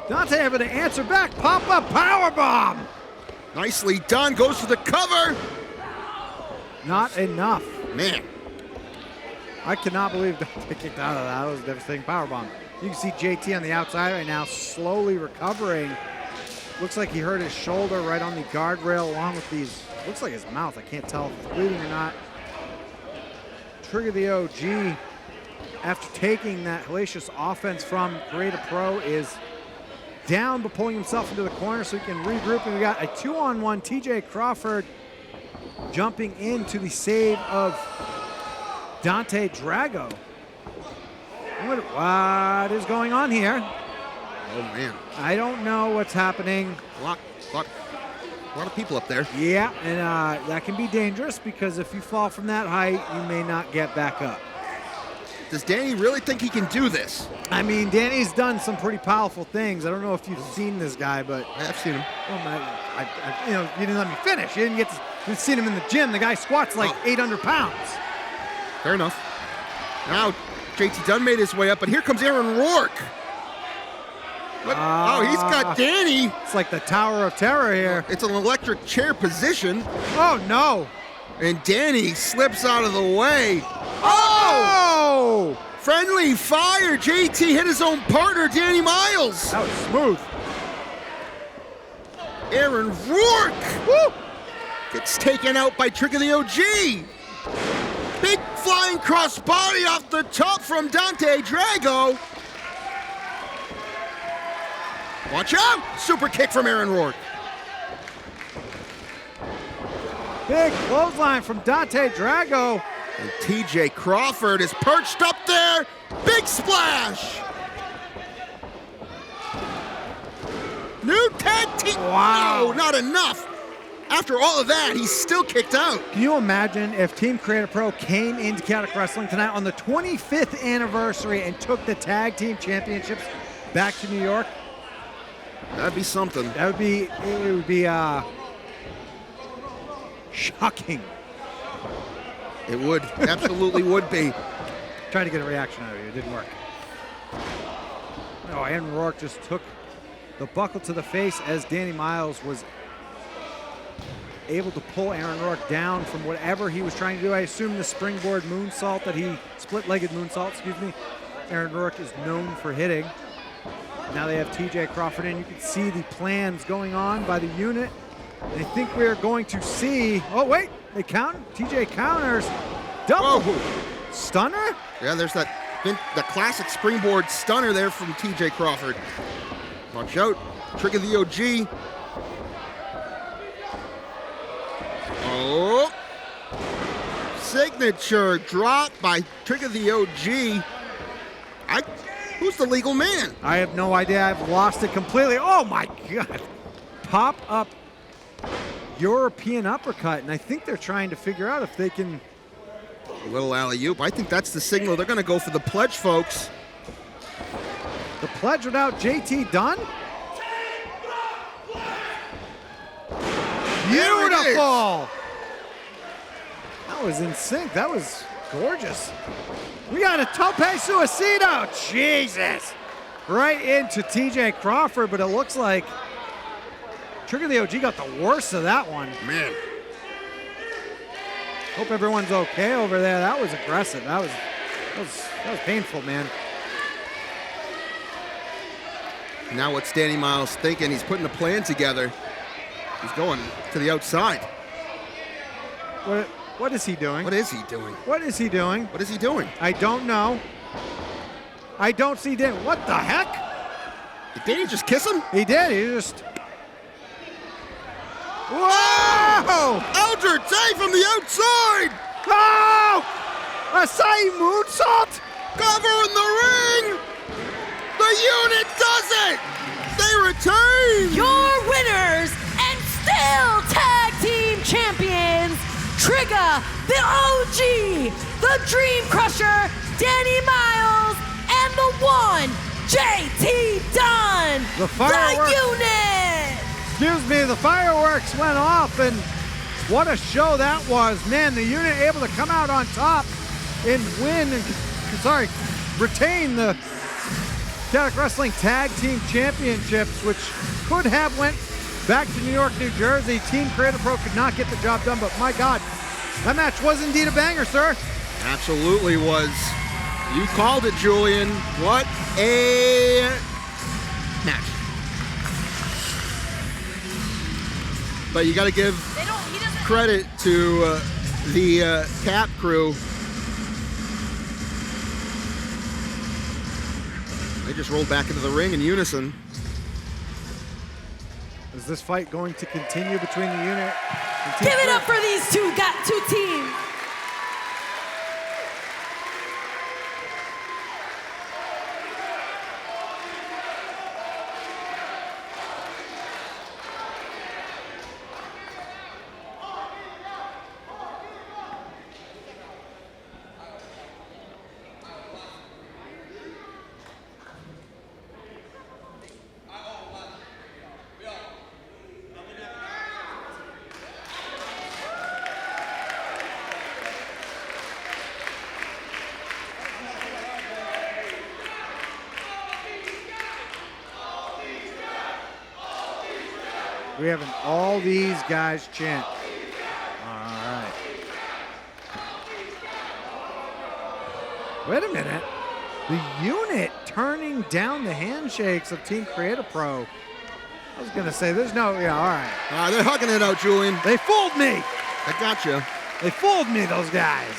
Dante able to answer back. Pop-up powerbomb. Nicely done, goes for the cover. Not enough. Man. I cannot believe Dante kicked out of that. That was a devastating powerbomb. You can see JT on the outside right now, slowly recovering. Looks like he hurt his shoulder right on the guardrail along with these, looks like his mouth. I can't tell if it's bleeding or not. Trigger the OG, after taking that hellacious offense from Creative Pro, is down but pulling himself into the corner so he can regroup. And we got a 2-on-1 TJ Crawford jumping into the save of Dante Drago. What is going on here? Oh, man. I don't know what's happening. A lot of people up there. Yeah, and that can be dangerous because if you fall from that height, you may not get back up. Does Danny really think he can do this? I mean, Danny's done some pretty powerful things. I don't know if you've seen this guy, but I have seen him. you know, you didn't let me finish. You didn't see him in the gym. The guy squats like 800 pounds. Fair enough. Now, JT Dunn made his way up, but here comes Aaron Rourke. He's got Danny. It's like the Tower of Terror here. It's an electric chair position. Oh, no. And Danny slips out of the way. Oh! Friendly fire. JT hit his own partner, Danny Miles. That was smooth. Aaron Rourke. Woo! Gets taken out by Trick of the OG. Big flying crossbody off the top from Dante Drago. Watch out! Super kick from Aaron Rourke. Big clothesline from Dante Drago. And TJ Crawford is perched up there. Big splash. New tag team. Wow. No, not enough. After all of that, he's still kicked out. Can you imagine if Team Creative Pro came into Chaotic Wrestling tonight on the 25th anniversary and took the tag team championships back to New York? That'd be something. It would be shocking. It would, absolutely would be. Tried to get a reaction out of you, it didn't work. Oh, Aaron Rourke just took the buckle to the face as Danny Miles was able to pull Aaron Rourke down from whatever he was trying to do. I assume the springboard moonsault split-legged moonsault, excuse me. Aaron Rourke is known for hitting. Now they have TJ Crawford in. You can see the plans going on by the unit. I think we're going to see, oh wait, they count, TJ counters, double stunner? Yeah, there's the classic springboard stunner there from TJ Crawford. Watch out, Trick of the OG. Oh, signature drop by Trick of the OG. Who's the legal man? I have no idea. I've lost it completely. Oh my God. Pop up European uppercut, and I think they're trying to figure out if they can. A little alley-oop. I think that's the signal. They're going to go for the pledge, folks. The pledge without JT Dunn? Beautiful! That was in sync. That was gorgeous. We got a tope suicido. Jesus. Right into TJ Crawford, but it looks like Trigger the OG got the worst of that one. Man. Hope everyone's okay over there. That was aggressive. That was painful, man. Now what's Danny Miles thinking? He's putting a plan together. He's going to the outside. What is he doing? What is he doing? What is he doing? What is he doing? I don't know. I don't see Danny. What the heck? Did Danny just kiss him? He did. He just. Whoa! Eldritch Day from the outside! Oh! Asai moonsault? Cover in the ring! The unit does it! They retain! Your winners and still tag team champions, Trigger the OG, the Dream Crusher, Danny Miles, and the one, JT Dunn, the unit! Excuse me, the fireworks went off, and what a show that was. Man, the unit able to come out on top and retain the Chaotic Wrestling Tag Team Championships, which could have went back to New York, New Jersey. Team Creative Pro could not get the job done, but my God, that match was indeed a banger, sir. Absolutely was. You called it, Julian. What a match. but you got to give credit to the Cap crew. They just rolled back into the ring in unison. Is this fight going to continue between the unit? Give it up for these two teams. We having all these guys chant. All right. Wait a minute. The unit turning down the handshakes of Team Creative Pro. I was going to say, there's no, yeah, all right. They're hugging it out, Julian. They fooled me. I gotcha. They fooled me, those guys.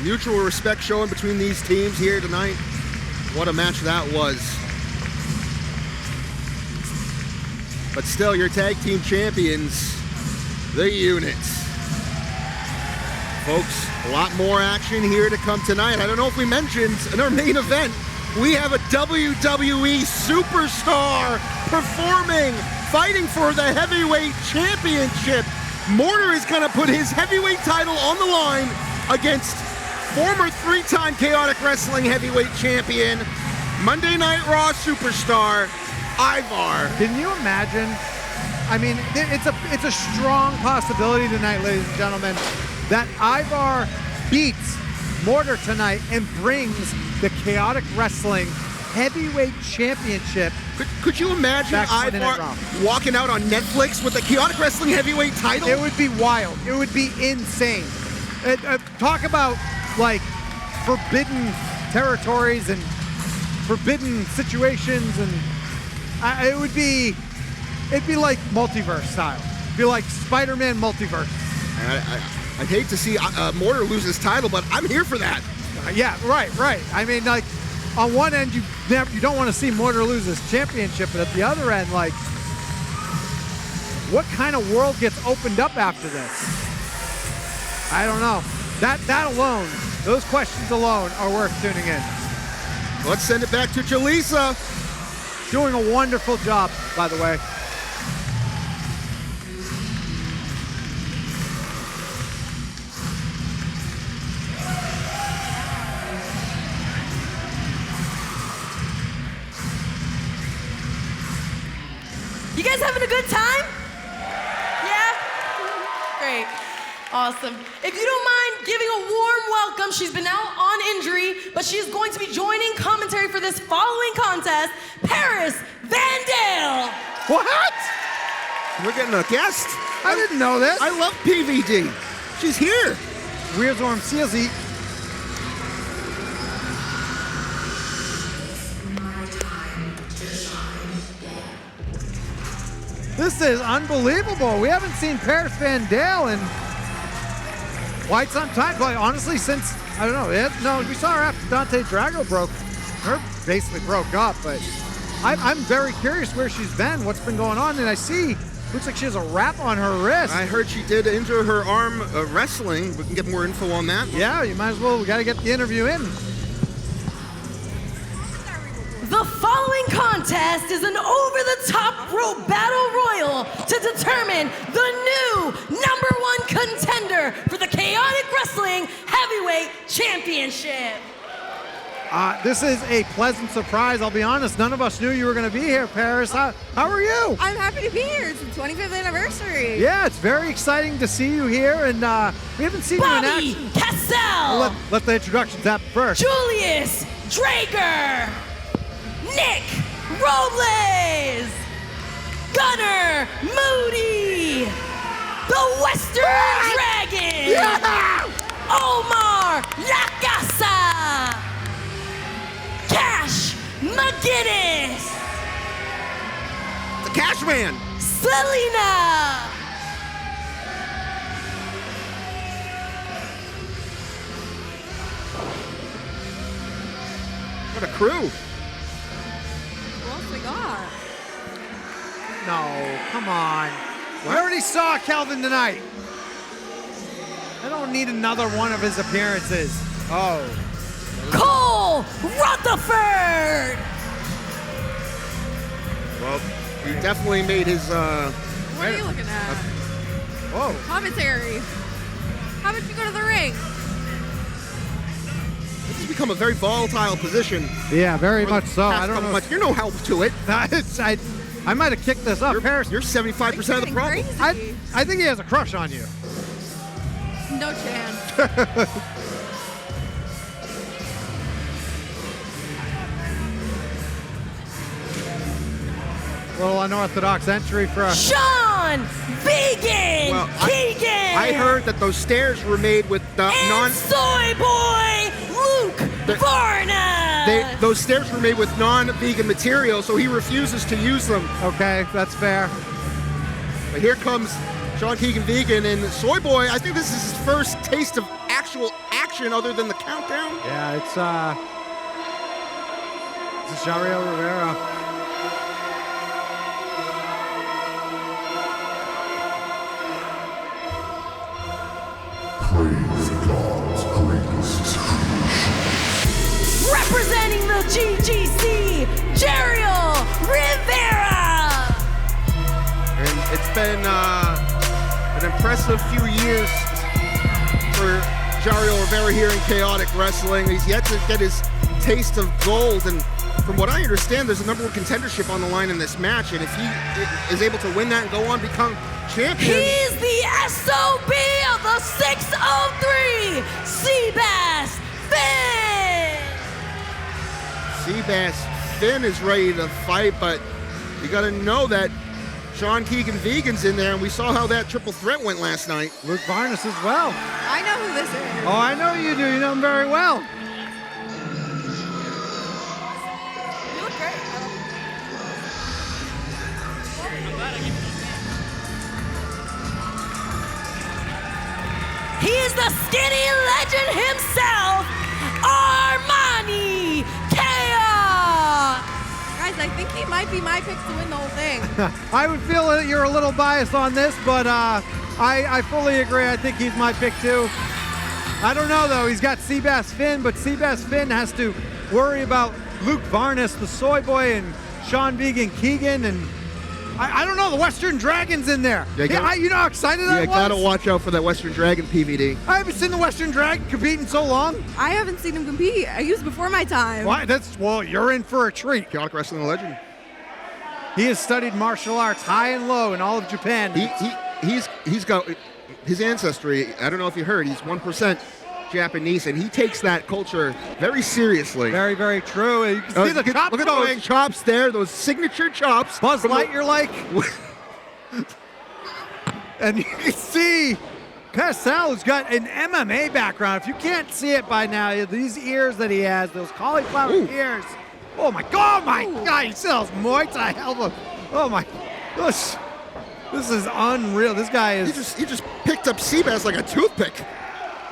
Mutual respect showing between these teams here tonight. What a match that was. But still, your tag team champions, the Units. Folks, a lot more action here to come tonight. I don't know if we mentioned in our main event, we have a WWE superstar performing, fighting for the heavyweight championship. Mortar is going to put his heavyweight title on the line against former three-time Chaotic Wrestling heavyweight champion, Monday Night Raw superstar, Ivar. Can you imagine? I mean, it's a strong possibility tonight, ladies and gentlemen, that Ivar beats Mortar tonight and brings the Chaotic Wrestling Heavyweight Championship. Could you imagine Ivar walking out on Netflix with the Chaotic Wrestling Heavyweight title? It would be wild. It would be insane. Talk about, like, forbidden territories and forbidden situations, and it'd be like multiverse style. It'd be like Spider-Man multiverse. I'd hate to see Mortar lose his title, but I'm here for that. Yeah, right. I mean, like, on one end, you don't want to see Mortar lose his championship, but at the other end, like, what kind of world gets opened up after this? I don't know. That alone, those questions alone are worth tuning in. Let's send it back to Jaleesa. Doing a wonderful job, by the way. You guys having a good time? Yeah? Great. Awesome. If you don't mind giving a warm welcome, she's been out on injury, but she is going to be joining commentary for this following contest, Paris Van Dale. What? We're getting a guest? I didn't know this. I love PVD. She's here. Weird Orm CLZ. This is unbelievable. We haven't seen Paris Van Dale in quite some time. Like, honestly, since, I don't know, no, we saw her after Dante Drago basically broke up, but I'm very curious where she's been, what's been going on, and I see, looks like she has a wrap on her wrist. I heard she did injure her arm wrestling. We can get more info on that. Yeah, you might as well, we gotta get the interview in. The following contest is an over-the-top rope battle royal to determine the new #1 contender for the Chaotic Wrestling Heavyweight Championship. This is a pleasant surprise, I'll be honest. None of us knew you were going to be here, Paris. How are you? I'm happy to be here. It's the 25th anniversary. Yeah, it's very exciting to see you here, and we haven't seen you in action. Bobby Cassell. Let the introductions happen first. Julius Drager. Nick Robles, Gunnar Moody, the Western Dragon, Omar Lacasa, Cash McGinnis, The Cashman. Selena. What a crew. What else we got? No, come on. We already saw Kelvin tonight. I don't need another one of his appearances. Oh. Cole Rutherford. Well, he definitely made his. What are you looking at? Whoa. Commentary. How about you go to the ring? This has become a very volatile position. Yeah, very much so. I don't know. You're no help to it. I might have kicked this up. Paris, you're 75% of the problem. I think he has a crush on you. No chance. Little unorthodox entry for a Sean Vegan Keegan. I heard that those stairs were made with Soy Boy Luke Varna. Those stairs were made with non-vegan material, so he refuses to use them. Okay, that's fair. But here comes Sean Keegan Vegan and Soy Boy. I think this is his first taste of actual action other than the countdown. Yeah, it's Jario Rivera. Representing the GGC, Jario Rivera. And it's been an impressive few years for Jario Rivera here in Chaotic Wrestling. He's yet to get his taste of gold, and from what I understand, there's a number one contendership on the line in this match, and if he is able to win that and go on to become champion. He's the SOB of the 603, Seabass Finn. Seabass Finn is ready to fight, but you got to know that Sean Keegan Vegan's in there, and we saw how that triple threat went last night. Luke Varnas as well. I know who this is. Oh, I know you do. You know him very well. You look great. He is the skinny legend himself, Armani Chaos. Guys, I think he might be my pick to win the whole thing. I would feel that you're a little biased on this, but I fully agree. I think he's my pick too. I don't know though. He's got Seabass Finn, but Seabass Finn has to worry about Luke Varnas, the Soy Boy, and Sean Vegan Keegan, and I don't know. The Western Dragon's in there. Yeah, you know how excited I was? You gotta watch out for that Western Dragon PVD. I haven't seen the Western Dragon compete in so long. I haven't seen him compete. I used before my time. Why? Well, you're in for a treat. Chaotic Wrestling legend. He has studied martial arts high and low in all of Japan. He's got his ancestry. I don't know if you heard. He's 1% Japanese, and he takes that culture very seriously. Very, very true. You can see the chops look at going. those chops there, those signature chops. Buzz Lightyear like. And you can see Casal's got an MMA background. If you can't see it by now, these ears that he has, those cauliflower ears. Oh my God, he sells Muay Thai elbow. Oh my gosh. This is unreal. This guy is. He just picked up Seabass like a toothpick.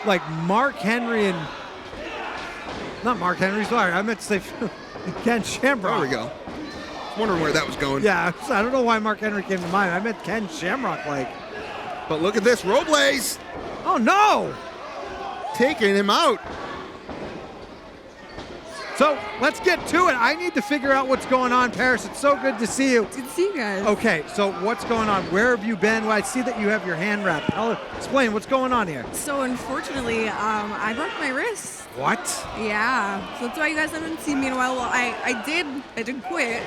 Like Mark Henry and. Not Mark Henry, sorry. I meant to say Ken Shamrock. There we go. I was wondering where that was going. Yeah, I don't know why Mark Henry came to mind. I meant Ken Shamrock, like. But look at this, Robles. Oh no! Taking him out. So let's get to it. I need to figure out what's going on, Paris. It's so good to see you. Good to see you guys. Okay, so what's going on? Where have you been? Well, I see that you have your hand wrapped. Explain what's going on here. So unfortunately, I broke my wrist. What? Yeah. So that's why you guys haven't seen me in a while. Well, I did quit,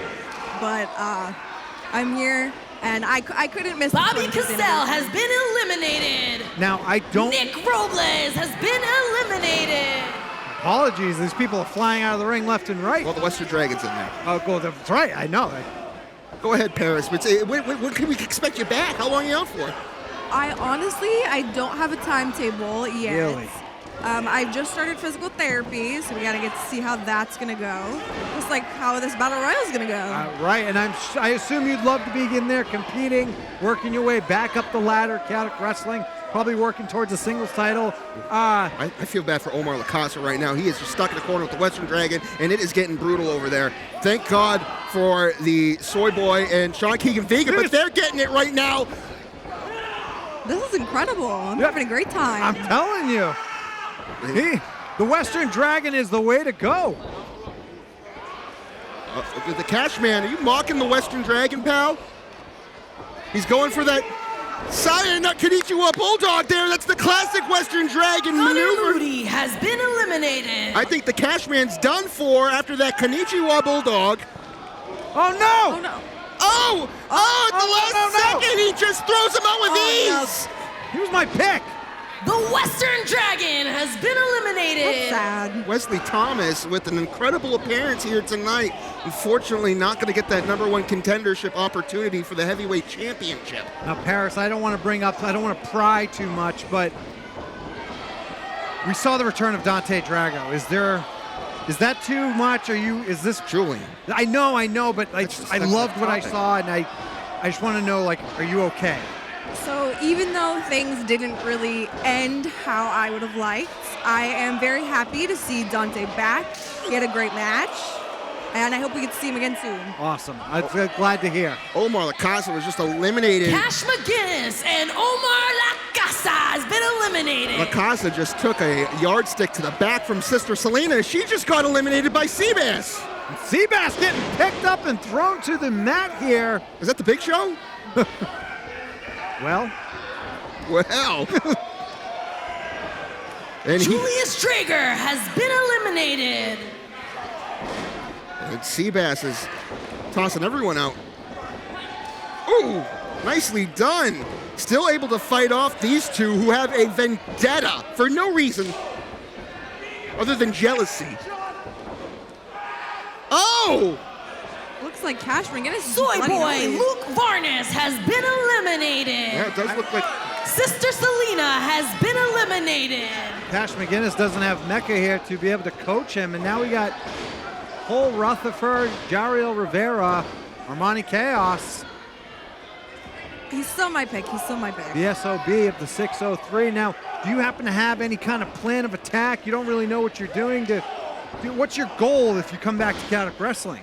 but I'm here. And I couldn't miss Bobby Castell has been eliminated. Now, I don't... Nick Robles has been eliminated. Apologies, these people are flying out of the ring left and right. Well, the Western Dragon's in there. Oh, cool, that's right, I know. Go ahead, Paris. When can we expect you back? How long are you out for? I honestly don't have a timetable yet. Really? I've just started physical therapy, so we gotta get to see how that's gonna go. Just like how this battle royal is gonna go. Right, and I assume you'd love to be in there competing, working your way back up the ladder, chaotic wrestling, probably working towards a singles title. I feel bad for Omar Lacasa right now. He is just stuck in the corner with the Western Dragon, and it is getting brutal over there. Thank God for the Soy Boy and Sean Keegan Vega, but they're getting it right now. This is incredible. I'm having a great time. I'm telling you. The Western Dragon is the way to go. The Cash Man, are you mocking the Western Dragon, pal? He's going for that Sayonara Konnichiwa Bulldog there. That's the classic Western Dragon maneuver. Moody has been eliminated. I think the Cash Man's done for after that Konnichiwa Bulldog. Oh, no! Oh, no. Oh! At the last second, he just throws him out with ease. Here's my pick. The Western Dragon has been eliminated. That's sad. Wesley Thomas with an incredible appearance here tonight. Unfortunately, not going to get that #1 contendership opportunity for the heavyweight championship. Now, Paris, I don't want to pry too much, but we saw the return of Dante Drago. Is that too much? Is this Julian? I know, but I loved what I saw, and I just want to know, like, are you okay? So even though things didn't really end how I would have liked, I am very happy to see Dante back. He had a great match, and I hope we get to see him again soon. Awesome. I'm glad to hear. Omar Lacasa was just eliminated. Cash McGinnis and Omar Lacasa has been eliminated. Lacasa just took a yardstick to the back from Sister Selena. She just got eliminated by Seabass. Seabass getting picked up and thrown to the mat here. Is that the Big Show? Well. And Julius Traeger has been eliminated. And Seabass is tossing everyone out. Ooh, nicely done. Still able to fight off these two who have a vendetta for no reason other than jealousy. Oh! Looks like Cashman getting Soy Boy Luke Varnes has been eliminated. Yeah, it does look like Sister Selena has been eliminated. Cash McGinnis doesn't have Mecca here to be able to coach him, and now we got Cole Rutherford, Jariel Rivera, Armani Chaos. He's still my pick. The SOB of the 603. Now, do you happen to have any kind of plan of attack? You don't really know what you're doing. What's your goal if you come back to Chaotic Wrestling?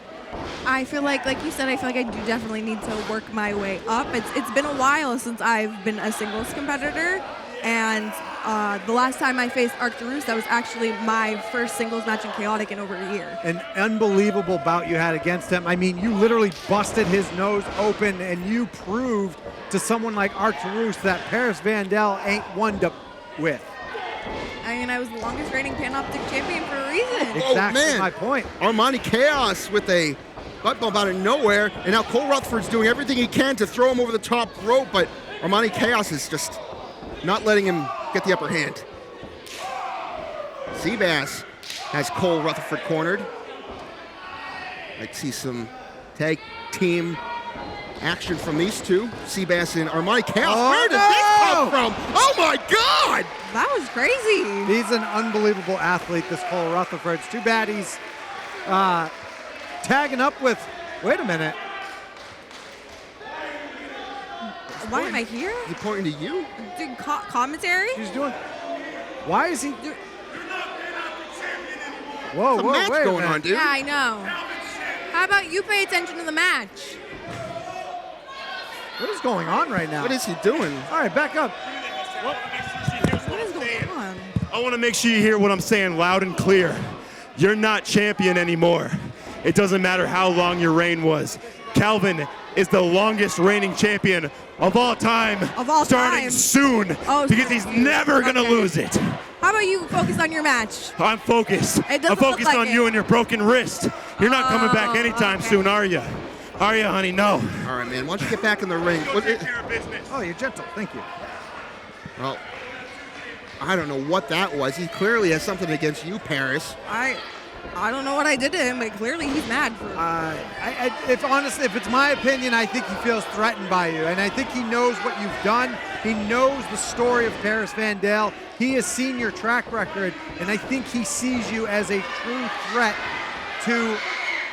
I feel like you said, I feel like I do definitely need to work my way up. It's been a while since I've been a singles competitor, and the last time I faced Arctarus, that was actually my first singles match in Chaotic in over a year. An unbelievable bout you had against him. I mean, you literally busted his nose open, and you proved to someone like Arctarus that Paris Vandal ain't one to with. I mean, I was the longest reigning Panoptic champion for a reason. Exactly my point. Armani Chaos with a butt bump out of nowhere, and now Cole Rutherford's doing everything he can to throw him over the top rope, but Armani Chaos is just not letting him get the upper hand. Seabass has Cole Rutherford cornered. I'd see some tag team action from these two. Seabass and Armani Chaos. Where did this come from? Oh my God! That was crazy. He's an unbelievable athlete, this Cole Rutherford. It's too bad he's tagging up with, wait a minute. Why am I here? Is he pointing to you? Doing commentary? He's doing, why is he doing? Whoa, What's whoa, wait going on, dude? Yeah, I know. How about you pay attention to the match? What is going on right now? What is he doing? All right, back up. What is going on? I want to make sure you hear what I'm saying loud and clear. You're not champion anymore. It doesn't matter how long your reign was. Calvin is the longest reigning champion of all time. Starting soon. Because he's never going to lose it. How about you focus on your match? I'm focused. It doesn't I'm focused look like on it. you and your broken wrist. You're not coming back anytime soon, are you? Are you, honey? No. All right, man. Why don't you get back in the ring? Oh, you're gentle. Thank you. Well, I don't know what that was. He clearly has something against you, Paris. I don't know what I did to him, but clearly he's mad. If it's my opinion, I think he feels threatened by you, and I think he knows what you've done. He knows the story of Paris Van Dale. He has seen your track record, and I think he sees you as a true threat to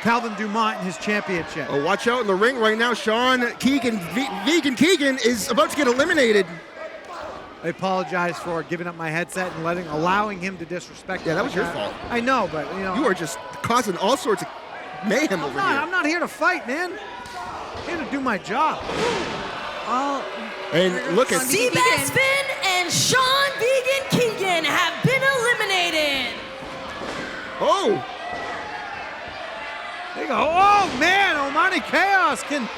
Calvin Dumont in his championship. Oh, watch out in the ring right now. Sean Keegan, Vegan Keegan, is about to get eliminated. I apologize for giving up my headset and allowing him to disrespect. Yeah, that was your fault. I know, but you know. You are just causing all sorts of mayhem over here. I'm not here to fight, man. I'm here to do my job. And look at Seabass Finn and Sean Vegan Keegan have been eliminated. Oh! There you go. Oh, man, Omani Chaos can...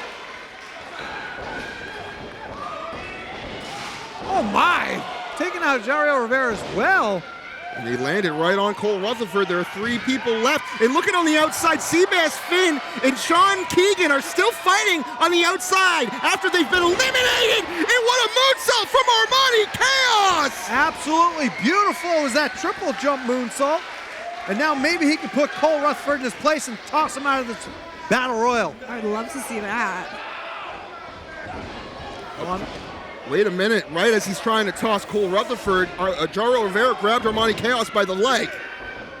Oh, my. Taking out Jario Rivera as well. And he landed right on Cole Rutherford. There are 3 people left. And looking on the outside, Seabass Finn and Sean Keegan are still fighting on the outside after they've been eliminated. And what a moonsault from Armani Chaos! Absolutely beautiful was that triple jump moonsault. And now maybe he can put Cole Rutherford in his place and toss him out of this battle royal. I'd love to see that. Wait a minute, right as he's trying to toss Cole Rutherford, Jairo Rivera grabbed Armani Chaos by the leg.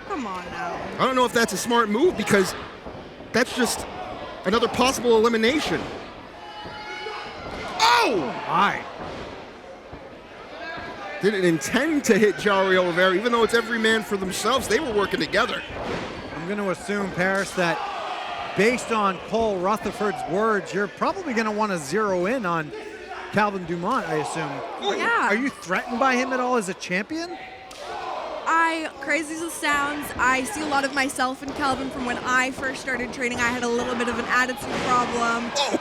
Come on now. I don't know if that's a smart move because that's just another possible elimination. Oh! My. Didn't intend to hit Jairo Rivera, even though it's every man for themselves. They were working together. I'm going to assume, Paris, that based on Cole Rutherford's words, you're probably going to want to zero in on Calvin Dumont, I assume. Yeah. Are you threatened by him at all as a champion? Crazy as it sounds, I see a lot of myself in Calvin from when I first started training. I had a little bit of an attitude problem. Oh.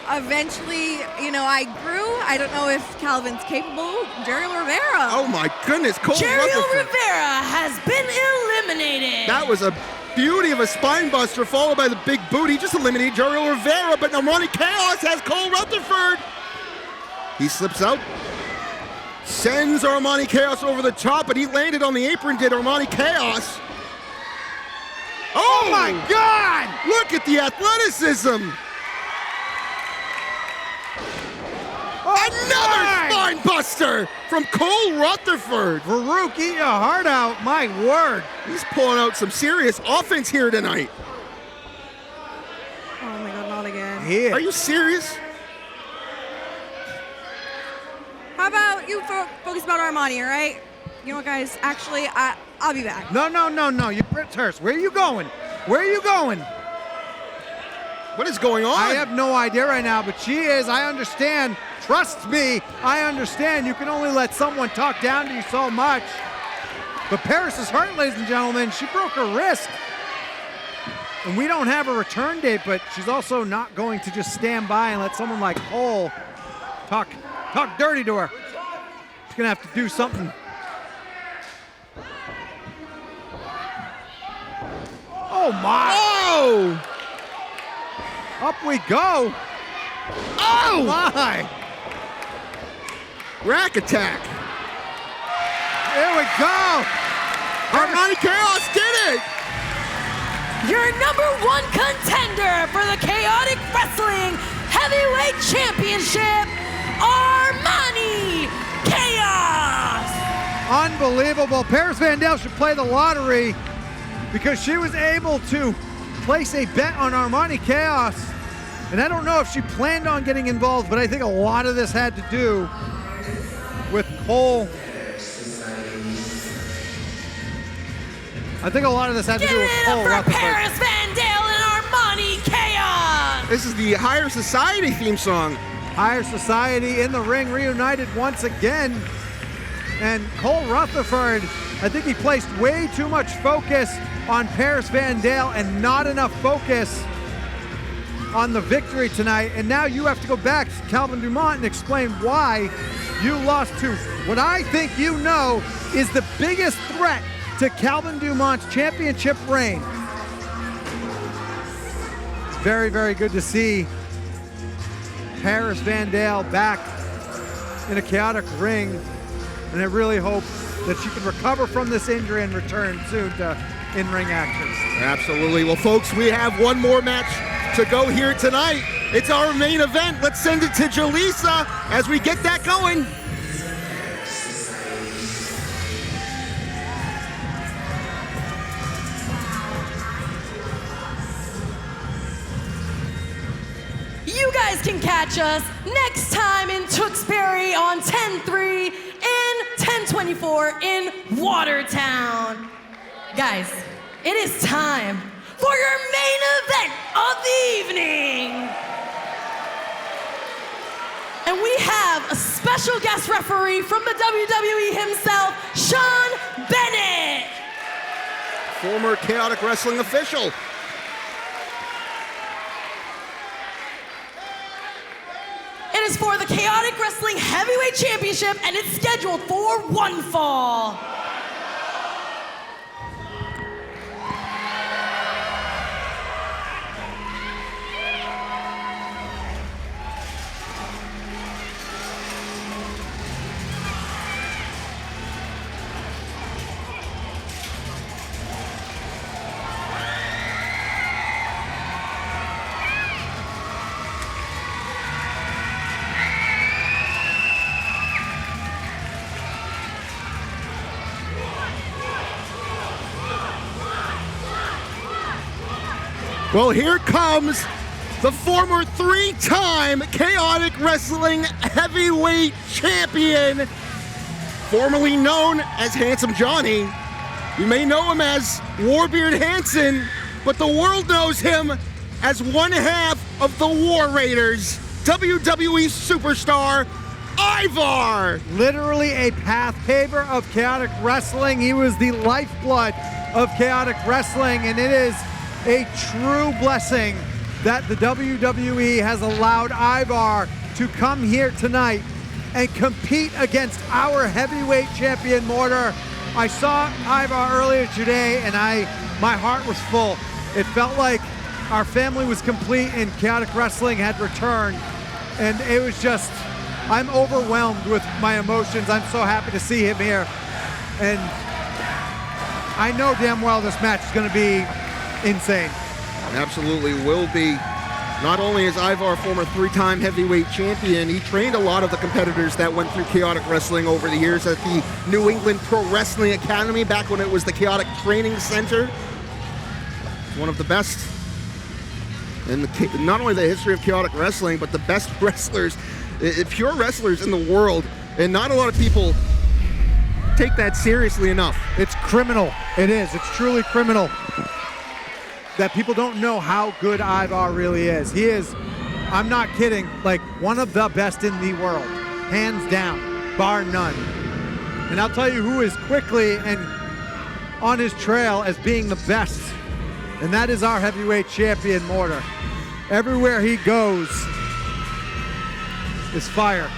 Eventually, I grew. I don't know if Calvin's capable. Jario Rivera. Oh my goodness, Cole Jario Rutherford. Rivera has been eliminated. That was a beauty of a spine buster followed by the big boot. He just eliminated Jairo Rivera, but Armani Chaos has Cole Rutherford. He slips out, sends Armani Chaos over the top, but he landed on the apron, did Armani Chaos. Oh my God! Look at the athleticism. Another spine buster from Cole Rutherford. Farouk, eat your heart out, my word. He's pulling out some serious offense here tonight. Oh my God, not again. Yeah. Are you serious? How about you focus about Armani, all right? You know what, guys? Actually, I'll be back. No. You're Britt Hurst. Where are you going? Where are you going? What is going on? I have no idea right now, but she is. I understand. Trust me, I understand. You can only let someone talk down to you so much. But Paris is hurt, ladies and gentlemen. She broke her wrist. And we don't have a return date, but she's also not going to just stand by and let someone like Cole talk dirty to her. She's going to have to do something. Oh, my. Oh! Up we go. Oh! My. Rack attack. Here we go. Armani Chaos did it. Your #1 contender for the Chaotic Wrestling Heavyweight Championship, Armani Chaos. Unbelievable. Paris Van Dale should play the lottery because she was able to place a bet on Armani Chaos. And I don't know if she planned on getting involved, but I think a lot of this had to do with Cole. I think a lot of this had to do with Cole Rutherford. Paris Van Dale and Armani Chaos. This is the Higher Society theme song. Higher Society in the ring, reunited once again. And Cole Rutherford, I think he placed way too much focus on Paris Van Dale and not enough focus on the victory tonight. And now you have to go back to Calvin Dumont and explain why you lost to what I think you know is the biggest threat to Calvin Dumont's championship reign. It's very, very good to see Paris Van Dale back in a chaotic ring. And I really hope that she can recover from this injury and return soon to in-ring action. Absolutely. Well, folks, we have one more match to go here tonight. It's our main event. Let's send it to Jaleesa as we get that going. You guys can catch us next time in Tewksbury on 10-3 and 10-24 in Watertown. Guys, it is time for your main event of the evening. And we have a special guest referee from the WWE himself, Sean Bennett. Former Chaotic Wrestling official. It is for the Chaotic Wrestling Heavyweight Championship, and it's scheduled for one fall. Well, here comes the former three-time Chaotic Wrestling Heavyweight Champion, formerly known as Handsome Johnny. You may know him as Warbeard Hansen, but the world knows him as one half of the War Raiders, WWE superstar Ivar. Literally a path paver of Chaotic Wrestling. He was the lifeblood of Chaotic Wrestling, and it is a true blessing that the WWE has allowed Ivar to come here tonight and compete against our heavyweight champion, Mortar. I saw Ivar earlier today, and my heart was full. It felt like our family was complete and Chaotic Wrestling had returned. And it was just, I'm overwhelmed with my emotions. I'm so happy to see him here. And I know damn well this match is going to be insane. Absolutely will be. Not only is Ivar a former three-time heavyweight champion, he trained a lot of the competitors that went through Chaotic Wrestling over the years at the New England Pro Wrestling Academy, back when it was the Chaotic Training Center. One of the best in not only the history of Chaotic Wrestling, but the best wrestlers, pure wrestlers in the world. And not a lot of people take that seriously enough. It's criminal. It is. It's truly criminal that people don't know how good Ivar really is. He is, I'm not kidding, like one of the best in the world, hands down, bar none. And I'll tell you who is quickly and on his trail as being the best, and that is our heavyweight champion, Mortar. Everywhere he goes is fire.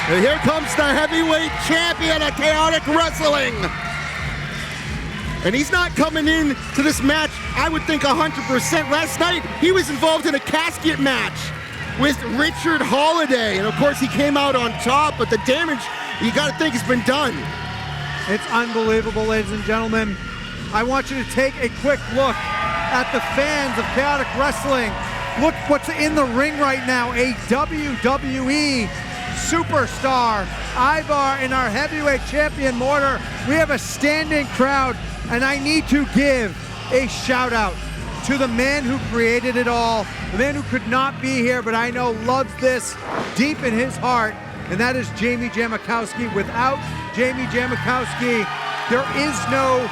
And here comes the heavyweight champion of Chaotic Wrestling. And he's not coming in to this match, I would think 100%. Last night, he was involved in a casket match with Richard Holiday. And of course, he came out on top, but the damage, you gotta think, has been done. It's unbelievable, ladies and gentlemen. I want you to take a quick look at the fans of Chaotic Wrestling. Look what's in the ring right now, a WWE superstar, Ivar, and our heavyweight champion, Mortar. We have a standing crowd, and I need to give a shout out to the man who created it all, the man who could not be here, but I know loves this deep in his heart, and that is Jamie Jamakowski. Without Jamie Jamakowski, there is no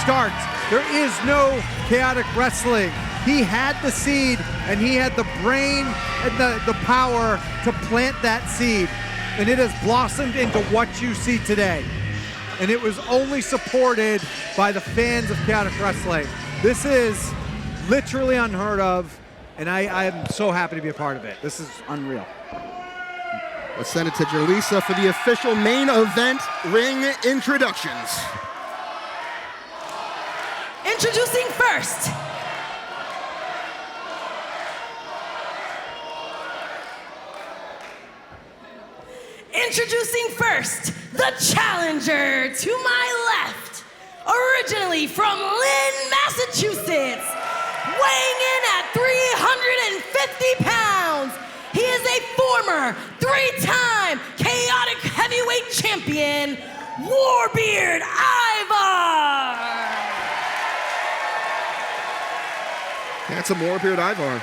start. There is no Chaotic Wrestling. He had the seed, and he had the brain and the power to plant that seed. And it has blossomed into what you see today. And it was only supported by the fans of Chaotic Wrestling. This is literally unheard of, and I am so happy to be a part of it. This is unreal. Let's send it to Jaleesa for the official main event ring introductions. Introducing first, Introducing first, the challenger to my left, originally from Lynn, Massachusetts, weighing in at 350 pounds. He is a former 3-time chaotic heavyweight champion, Warbeard Ivar. Handsome Warbeard Ivar.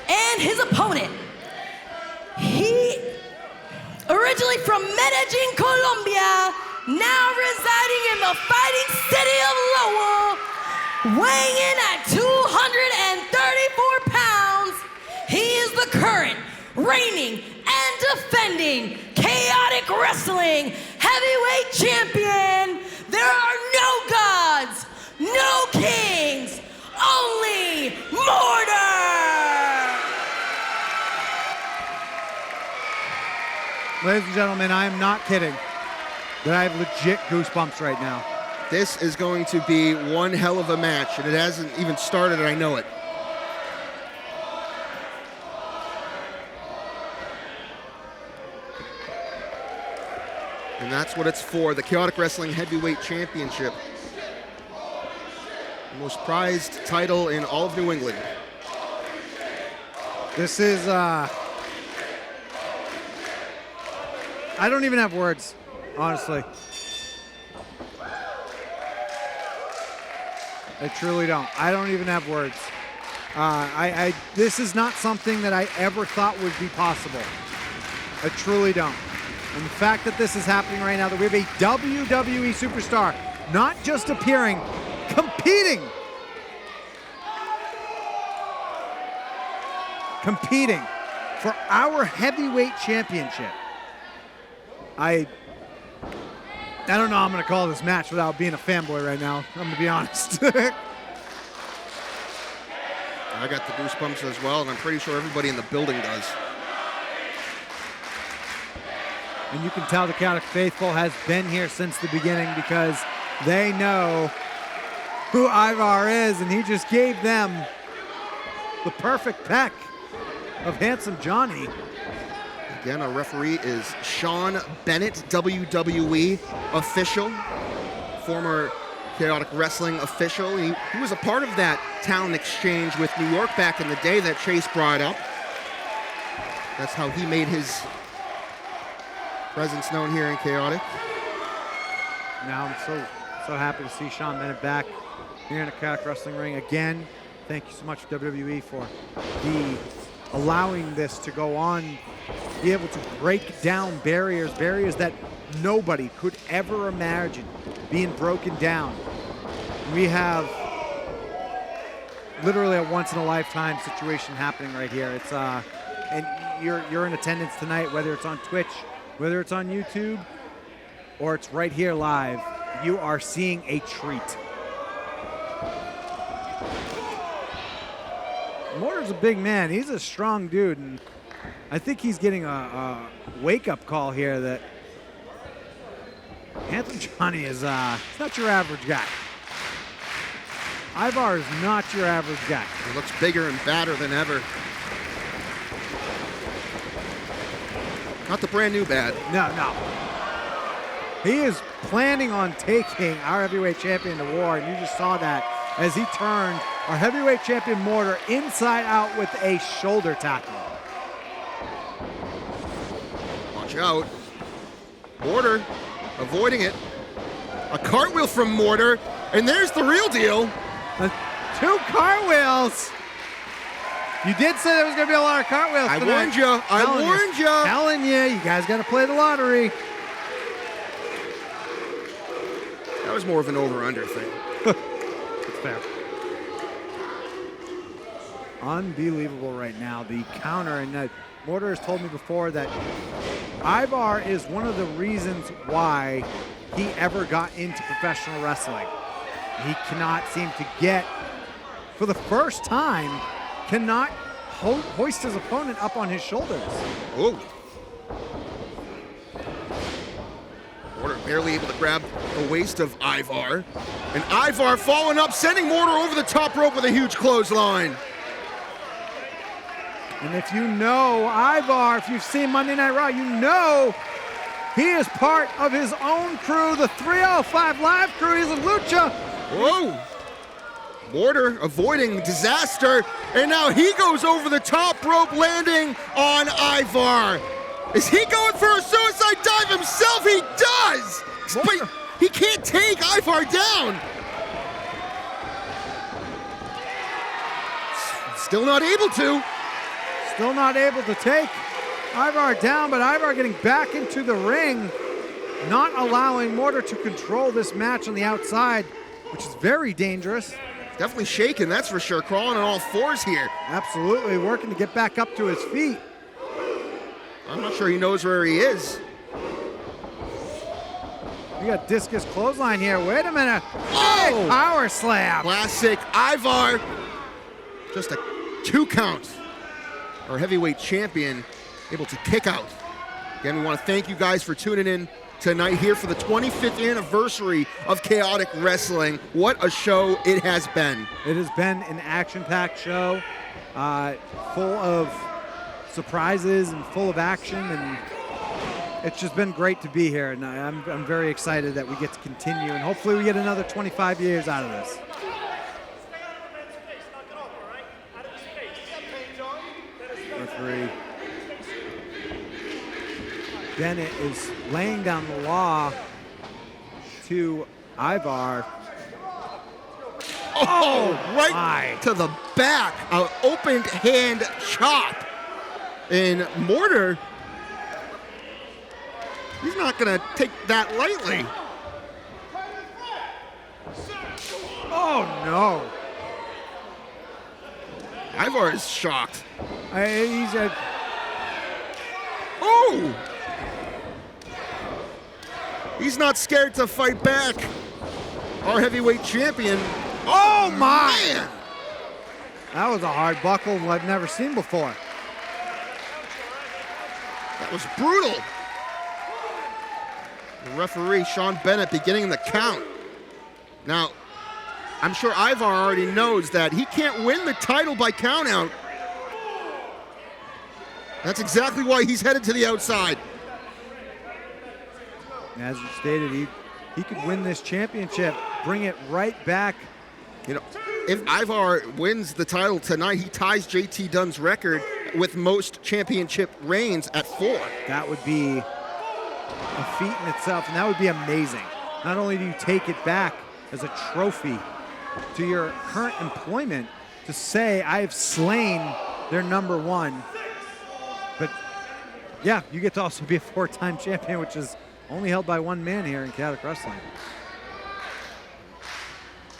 And his opponent, he originally from Medellin, Colombia, now residing in the fighting city of Lowell, weighing in at 234 pounds, he is the current, reigning, and defending Chaotic Wrestling Heavyweight Champion. There are no gods, no kings, only Mortar! Ladies and gentlemen, I am not kidding that I have legit goosebumps right now. This is going to be one hell of a match, and it hasn't even started, and I know it. And that's what it's for, the Chaotic Wrestling Heavyweight Championship. The most prized title in all of New England. This is, I don't even have words, honestly. I truly don't. I don't even have words. This is not something that I ever thought would be possible. I truly don't. And the fact that this is happening right now, that we have a WWE superstar not just appearing, competing for our heavyweight championship. I don't know how I'm going to call this match without being a fanboy right now. I'm going to be honest. I got the goosebumps as well, and I'm pretty sure everybody in the building does. And you can tell the Chaotic Faithful has been here since the beginning because they know who Ivar is, and he just gave them the perfect peck of Handsome Johnny. Again, our referee is Sean Bennett, WWE official, former Chaotic Wrestling official. He was a part of that talent exchange with New York back in the day that Chase brought up. That's how he made his presence known here in Chaotic. Now I'm so happy to see Sean Bennett back here in the Chaotic Wrestling ring again. Thank you so much, WWE, for allowing this to go on, be able to break down barriers that nobody could ever imagine being broken down. We have literally a once-in-a-lifetime situation happening right here. It's and you're in attendance tonight, whether it's on Twitch, whether it's on YouTube, or it's right here live. You are seeing a treat. Mortar's a big man. He's a strong dude, and I think he's getting a wake-up call here that Handsome Johnny is he's not your average guy. Ivar is not your average guy. He looks bigger and badder than ever. Not the brand new bad. No. He is planning on taking our heavyweight champion to war, and you just saw that as he turned our heavyweight champion Mortar inside out with a shoulder tackle. Watch out. Mortar avoiding it. A cartwheel from Mortar, and there's the real deal. 2 cartwheels. You did say there was going to be a lot of cartwheels tonight. I warned you. I warned you. Telling you, you guys got to play the lottery. That was more of an over-under thing. It's fair. Unbelievable right now, the counter. And Mortar has told me before that Ivar is one of the reasons why he ever got into professional wrestling. He cannot seem to get, for the first time, cannot hoist his opponent up on his shoulders. Oh. Mortar barely able to grab the waist of Ivar. And Ivar following up, sending Mortar over the top rope with a huge clothesline. And if you know Ivar, if you've seen Monday Night Raw, you know he is part of his own crew, the 305 Live crew. He's a lucha. Whoa. Mortar avoiding disaster, and now he goes over the top rope, landing on Ivar. Is he going for a suicide dive himself? He does! But he can't take Ivar down. Still not able to. Still not able to take Ivar down, but Ivar getting back into the ring, not allowing Mortar to control this match on the outside, which is very dangerous. Definitely shaking, that's for sure. Crawling on all fours here. Absolutely, working to get back up to his feet. I'm not sure he knows where he is. We got discus clothesline here. Wait a minute. Oh! Hey, power slam. Classic Ivar. Just a 2 count. Our heavyweight champion able to kick out. Again, we want to thank you guys for tuning in tonight here for the 25th anniversary of Chaotic Wrestling. What a show it has been. It has been an action-packed show, full of surprises and full of action, and it's just been great to be here. And I'm very excited that we get to continue, and hopefully we get another 25 years out of this. Referee Bennett is laying down the law to Ivar. Oh, right to the back. An opened hand chop. And Mortar, he's not going to take that lightly. Oh, no. Ivar is shocked. He's a... Oh! He's not scared to fight back. Our heavyweight champion. Oh, my! Man! That was a hard buckle I've never seen before. That was brutal. The referee, Sean Bennett, beginning the count. Now, I'm sure Ivar already knows that he can't win the title by countout. That's exactly why he's headed to the outside. As you stated, he could win this championship, bring it right back. You know, if Ivar wins the title tonight, he ties JT Dunn's record with most championship reigns at 4. That would be a feat in itself, and that would be amazing. Not only do you take it back as a trophy to your current employment to say, I have slain their number 1, but yeah, you get to also be a 4-time champion, which is only held by one man here in Chaotic Wrestling.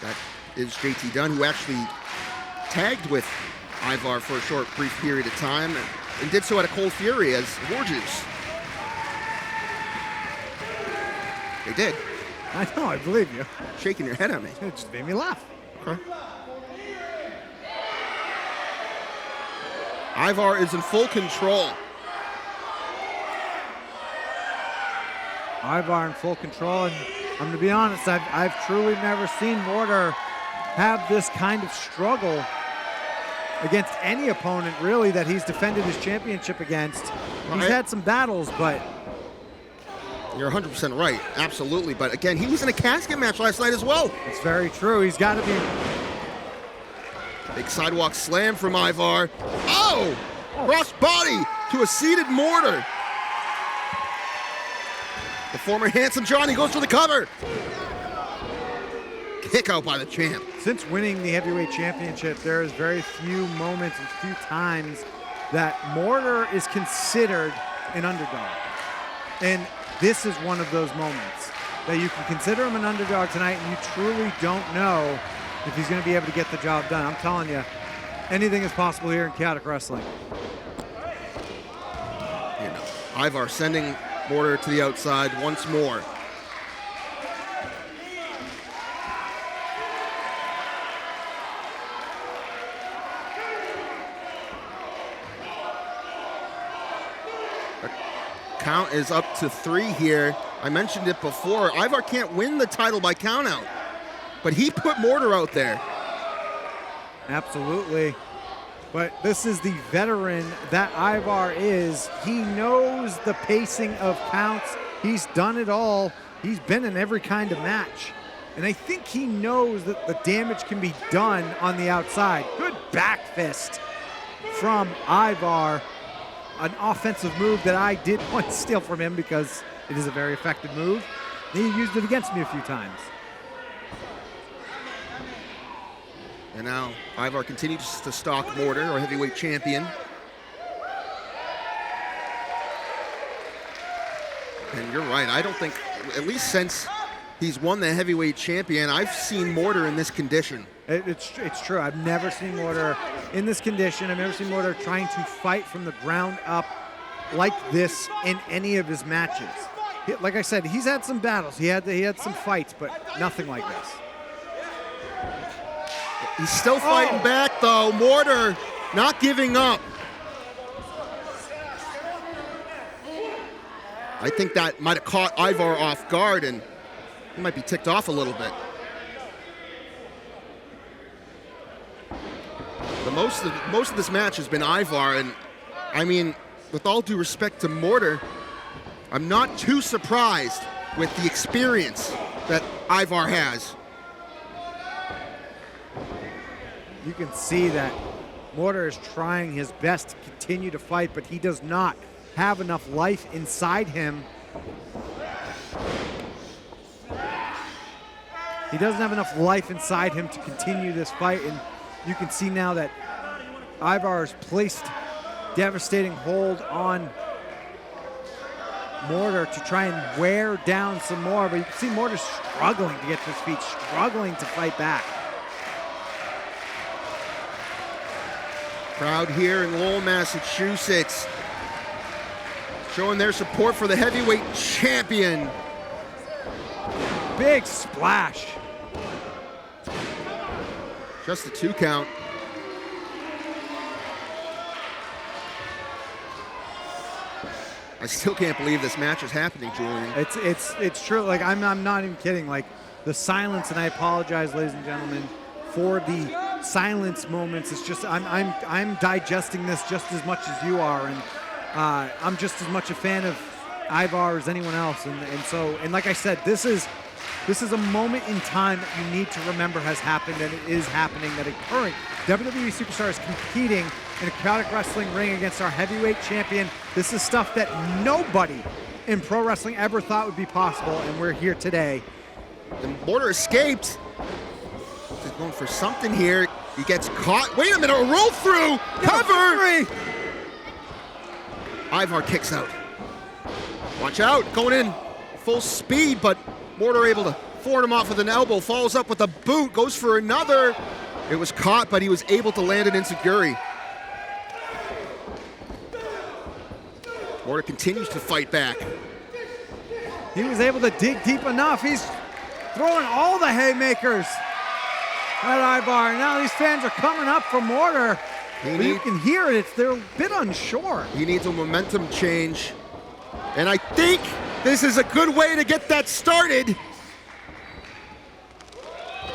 That is JT Dunn, who actually tagged with Ivar for a short, brief period of time and did so at a Cold Fury as Warjuice. They did. I know, I believe you. Shaking your head at me. It just made me laugh. Okay. Ivar is in full control. Ivar in full control, and I'm going to be honest, I've truly never seen Mortar have this kind of struggle against any opponent, really, that he's defended his championship against. He's had some battles, but... You're 100% right, absolutely. But again, he was in a casket match last night as well. It's very true. He's got to be... Big sidewalk slam from Ivar. Oh! Cross body to a seated Mortar. The former Handsome Johnny goes for the cover. Kick out by the champ. Since winning the heavyweight championship, there is very few moments and few times that Mortar is considered an underdog. And this is one of those moments that you can consider him an underdog tonight, and you truly don't know if he's going to be able to get the job done. I'm telling you, anything is possible here in Chaotic Wrestling. You know, Ivar sending Mortar to the outside once more. The count is up to 3 here. I mentioned it before. Ivar can't win the title by countout, but he put Mortar out there. Absolutely. But this is the veteran that Ivar is. He knows the pacing of counts. He's done it all. He's been in every kind of match. And I think he knows that the damage can be done on the outside. Good back fist from Ivar. An offensive move that I did want to steal from him because it is a very effective move. He used it against me a few times. And now Ivar continues to stalk Mortar, our heavyweight champion. And you're right, I don't think, at least since he's won the heavyweight champion, I've seen Mortar in this condition. It's true. I've never seen Mortar in this condition. I've never seen Mortar trying to fight from the ground up like this in any of his matches. Like I said, he's had some battles. He had some fights, but nothing like this. He's still fighting back, though. Mortar not giving up. I think that might have caught Ivar off guard, and he might be ticked off a little bit. The most of this match has been Ivar, and I mean, with all due respect to Mortar, I'm not too surprised with the experience that Ivar has. You can see that Mortar is trying his best to continue to fight, but he does not have enough life inside him. He doesn't have enough life inside him to continue this fight, and you can see now that Ivar has placed devastating hold on Mortar to try and wear down some more, but you can see Mortar struggling to get to his feet, struggling to fight back. Crowd here in Lowell, Massachusetts, showing their support for the heavyweight champion. Big splash. Just a 2 count. I still can't believe this match is happening, Julian. It's true. Like I'm not even kidding. Like the silence, and I apologize, ladies and gentlemen, for the silence moments. It's just I'm digesting this just as much as you are, and I'm just as much a fan of Ivar as anyone else. And like I said, this is a moment in time that you need to remember has happened, and it is happening. That a current WWE superstar is competing in a chaotic wrestling ring against our heavyweight champion. This is stuff that nobody in pro wrestling ever thought would be possible, and we're here today. And Mortar escaped. He's going for something here. He gets caught. Wait a minute, a roll through. Cover. Ivar kicks out. Watch out, going in full speed, but Mortar able to ford him off with an elbow, follows up with a boot, goes for another. It was caught, but he was able to land an enziguri. Mortar continues to fight back. He was able to dig deep enough. He's throwing all the haymakers at Ivar. Now these fans are coming up for Mortar. You can hear it. They're a bit unsure. He needs a momentum change. And I think this is a good way to get that started.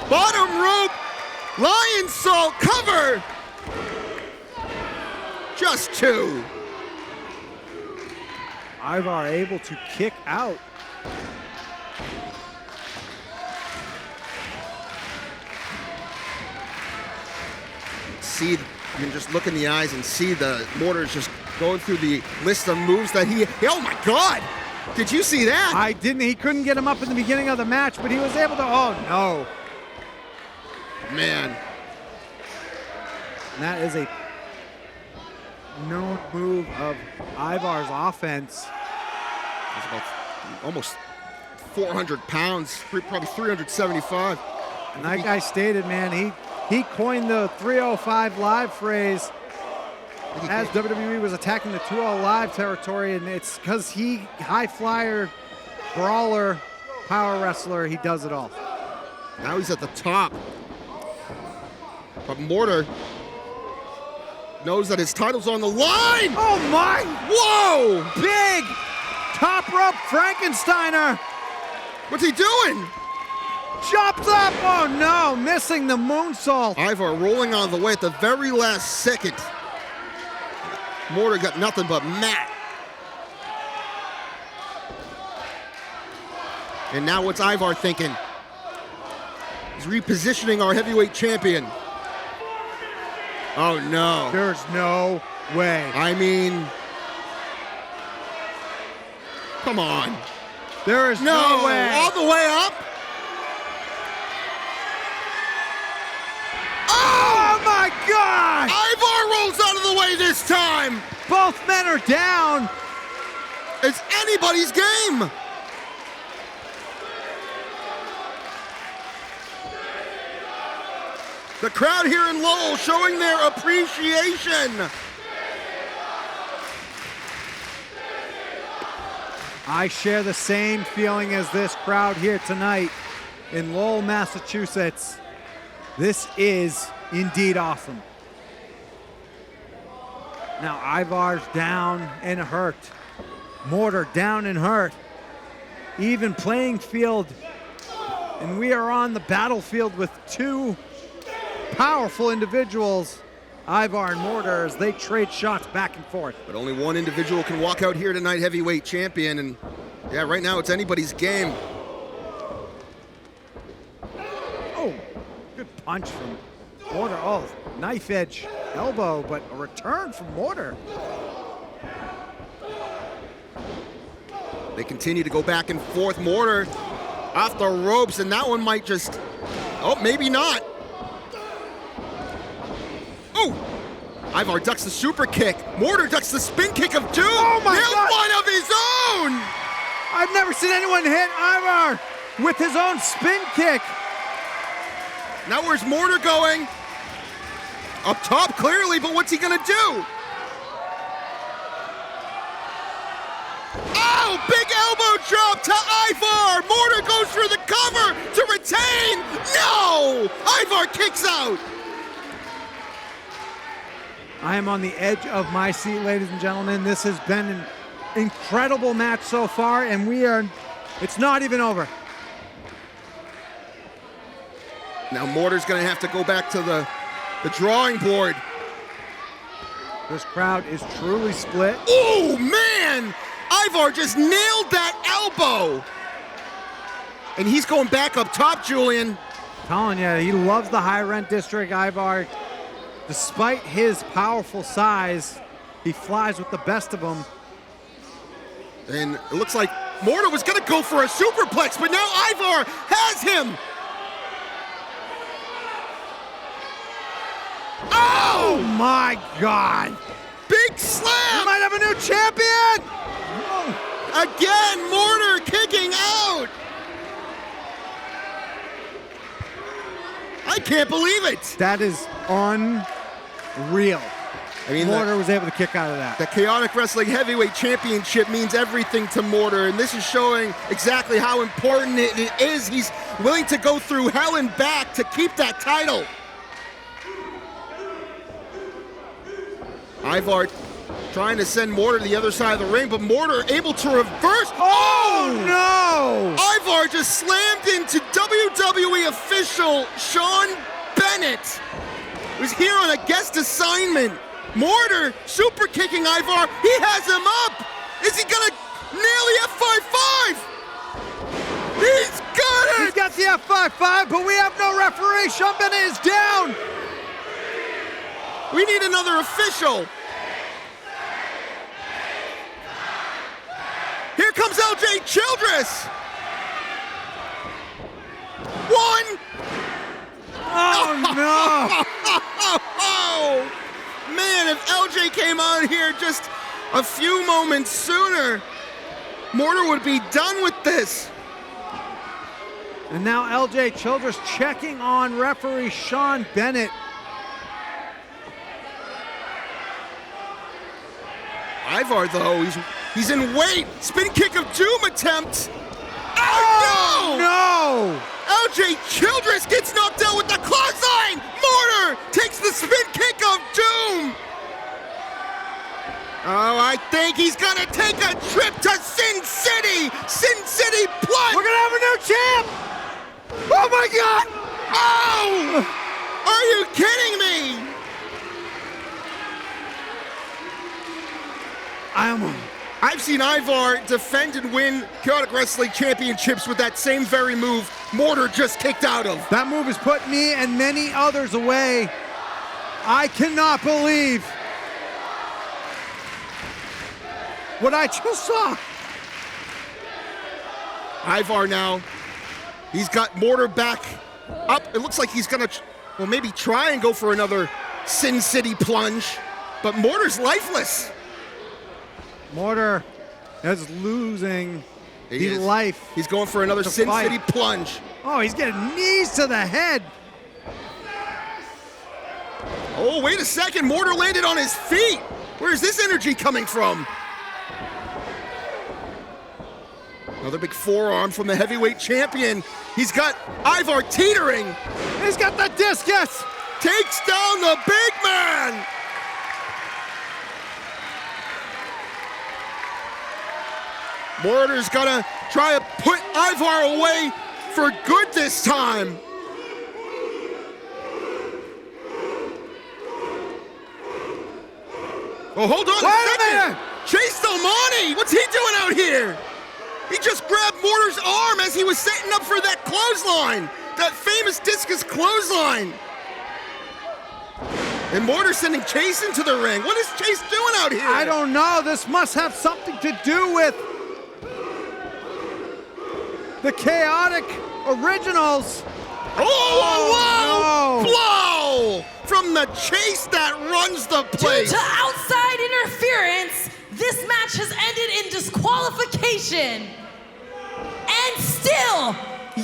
Bottom rope, lion salt, cover. Just 2. Ivar able to kick out. See, you can just look in the eyes and see the Mortar's just going through the list of moves that he, oh my God! Did you see that? I didn't. He couldn't get him up in the beginning of the match, but he was able to, oh no. Man. And that is a known move of Ivar's offense. It's about almost 400 pounds, probably 375. And that guy stated, man, he coined the 305 Live phrase as WWE was attacking the 205 Live territory, and it's because he, high flyer, brawler, power wrestler, he does it all. Now he's at the top. But Mortar knows that his title's on the line. Oh my! Whoa! Big top rope Frankensteiner. What's he doing? Chops up. Oh no, missing the moonsault. Ivar rolling out of the way at the very last second. Mortar got nothing but mat. And now what's Ivar thinking? He's repositioning our heavyweight champion. Oh no. There's no way. I mean, come on. There is no way. All the way up? Oh my God! Ivar rolls out of the way this time. Both men are down. It's anybody's game. The crowd here in Lowell showing their appreciation. I share the same feeling as this crowd here tonight in Lowell, Massachusetts. This is indeed awesome. Now Ivar's down and hurt. Mortar down and hurt. Even playing field. And we are on the battlefield with two powerful individuals, Ivar and Mortar, as they trade shots back and forth. But only one individual can walk out here tonight, heavyweight champion, and yeah, right now it's anybody's game. Oh, good punch from Mortar. Oh, knife edge elbow, but a return from Mortar. They continue to go back and forth. Mortar off the ropes, and that one might just, oh, maybe not. Oh! Ivar ducks the super kick. Mortar ducks the spin kick of doom. Oh my God! One of his own! I've never seen anyone hit Ivar with his own spin kick. Now where's Mortar going? Up top clearly, but what's he gonna do? Oh, big elbow drop to Ivar. Mortar goes for the cover to retain. No! Ivar kicks out. I am on the edge of my seat, ladies and gentlemen. This has been an incredible match so far, and it's not even over. Now Mortar's gonna have to go back to the drawing board. This crowd is truly split. Oh, man! Ivar just nailed that elbow. And he's going back up top, Julian. Telling you, he loves the high rent district, Ivar. Despite his powerful size, he flies with the best of them. And it looks like Mortar was gonna go for a superplex, but now Ivar has him. Oh my God! Big slam! We might have a new champion! Again, Mortar kicking out! I can't believe it! That is unreal. I mean, Mortar was able to kick out of that. The Chaotic Wrestling Heavyweight Championship means everything to Mortar, and this is showing exactly how important it is. He's willing to go through hell and back to keep that title. Ivar trying to send Mortar to the other side of the ring, but Mortar able to reverse. Oh no! Ivar just slammed into WWE official Sean Bennett, who's here on a guest assignment. Mortar super kicking Ivar. He has him up. Is he gonna nail the F5-5? He's got it! He's got the F5-5, but we have no referee. Sean Bennett is down. We need another official. Here comes LJ Childress. One. Oh no! Oh, man, if LJ came out here just a few moments sooner, Mortar would be done with this. And now LJ Childress checking on referee Sean Bennett. Ivar, though, he's in weight. Spin kick of doom attempt. Oh, no! LJ Childress gets knocked out with the clothesline. Mortar takes the spin kick of doom. Oh, I think he's gonna take a trip to Sin City! Sin City Plunge! We're gonna have a new champ! Oh my God! Oh! Are you kidding me? I've seen Ivar defend and win Chaotic Wrestling Championships with that same very move Mortar just kicked out of. That move has put me and many others away. I cannot believe what I just saw. Ivar now, he's got Mortar back up. It looks like he's gonna, well, maybe try and go for another Sin City plunge, but Mortar's lifeless. Mortar is losing life. He's going for another Sin City plunge. Oh, he's getting knees to the head. Oh, wait a second. Mortar landed on his feet. Where's this energy coming from? Another big forearm from the heavyweight champion. He's got Ivar teetering. He's got the discus. Takes down the big man. Mortar's gonna try to put Ivar away for good this time. Oh, hold on a second. Chase Domani, what's he doing out here? He just grabbed Mortar's arm as he was setting up for that clothesline, that famous discus clothesline. And Mortar sending Chase into the ring. What is Chase doing out here? I don't know. This must have something to do with the Chaotic Originals. Oh, no. Blow from the Chase that runs the place. Due to outside interference, this match has ended in disqualification. And still,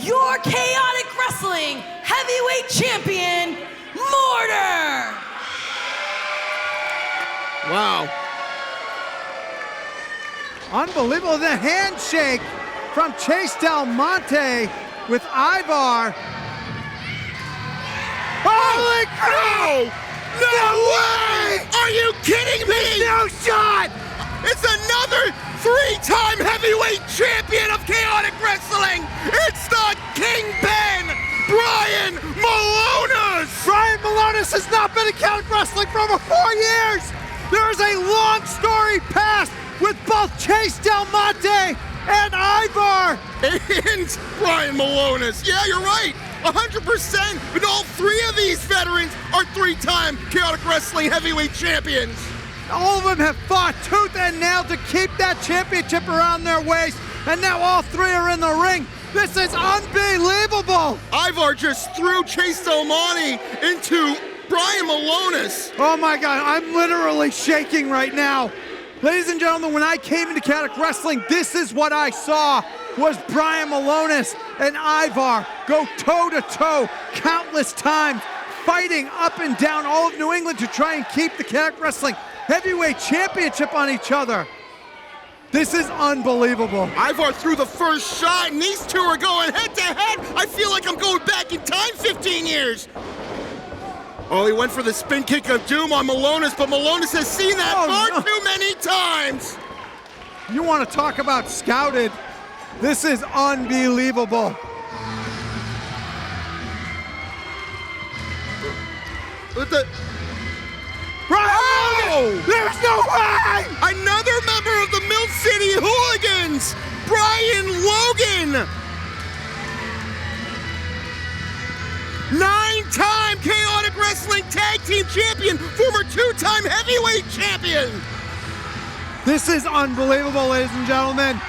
your Chaotic Wrestling Heavyweight Champion, Mortar. Wow. Unbelievable. The handshake from Chase Del Monte with Ivar. Holy cow! No way! Are you kidding me? No shot! It's another three-time heavyweight champion of Chaotic Wrestling! It's the Kingpin, Brian Milonas! Brian Milonas has not been in Chaotic Wrestling for over 4 years! There is a long story past with both Chase Del Monte and Ivar! And Brian Milonas. Yeah, you're right. 100%. But all three of these veterans are three-time Chaotic Wrestling heavyweight champions. All of them have fought tooth and nail to keep that championship around their waist, and now all three are in the ring. This is unbelievable! Ivar just threw Chase Domani into Brian Milonas. Oh my God, I'm literally shaking right now. Ladies and gentlemen, when I came into Chaotic Wrestling, this is what I saw, was Brian Milonas and Ivar go toe-to-toe countless times, fighting up and down all of New England to try and keep the Chaotic Wrestling Heavyweight Championship on each other. This is unbelievable. Ivar threw the first shot, and these two are going head-to-head. I feel like I'm going back in time 15 years. Oh, he went for the spin kick of doom on Milonas, but Milonas has seen that far too many times. You want to talk about scouted? This is unbelievable. With the... Oh! There's no way! Another member of the Mill City Hooligans, Brian Logan. 9-time Chaotic Wrestling Tag Team Champion, former 2-time Heavyweight Champion. This is unbelievable, ladies and gentlemen.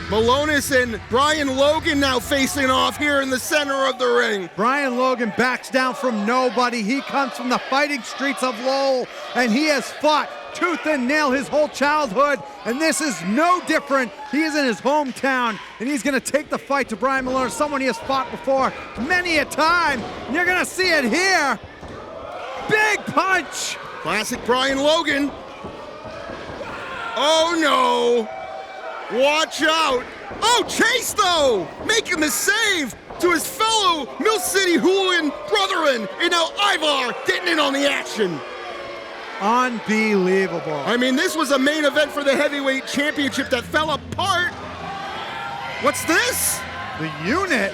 Milonas and Brian Logan now facing off here in the center of the ring. Brian Logan backs down from nobody. He comes from the fighting streets of Lowell, and he has fought tooth and nail his whole childhood, and this is no different. He is in his hometown, and he's gonna take the fight to Brian Milonas, someone he has fought before many a time. And you're gonna see it here. Big punch. Classic Brian Logan. Oh no. Watch out! Oh, Chase, though! Making the save to his fellow Mill City Hooligan brethren. And now Ivar getting in in on the action. Unbelievable. I mean, this was a main event for the heavyweight championship that fell apart. What's this? The unit.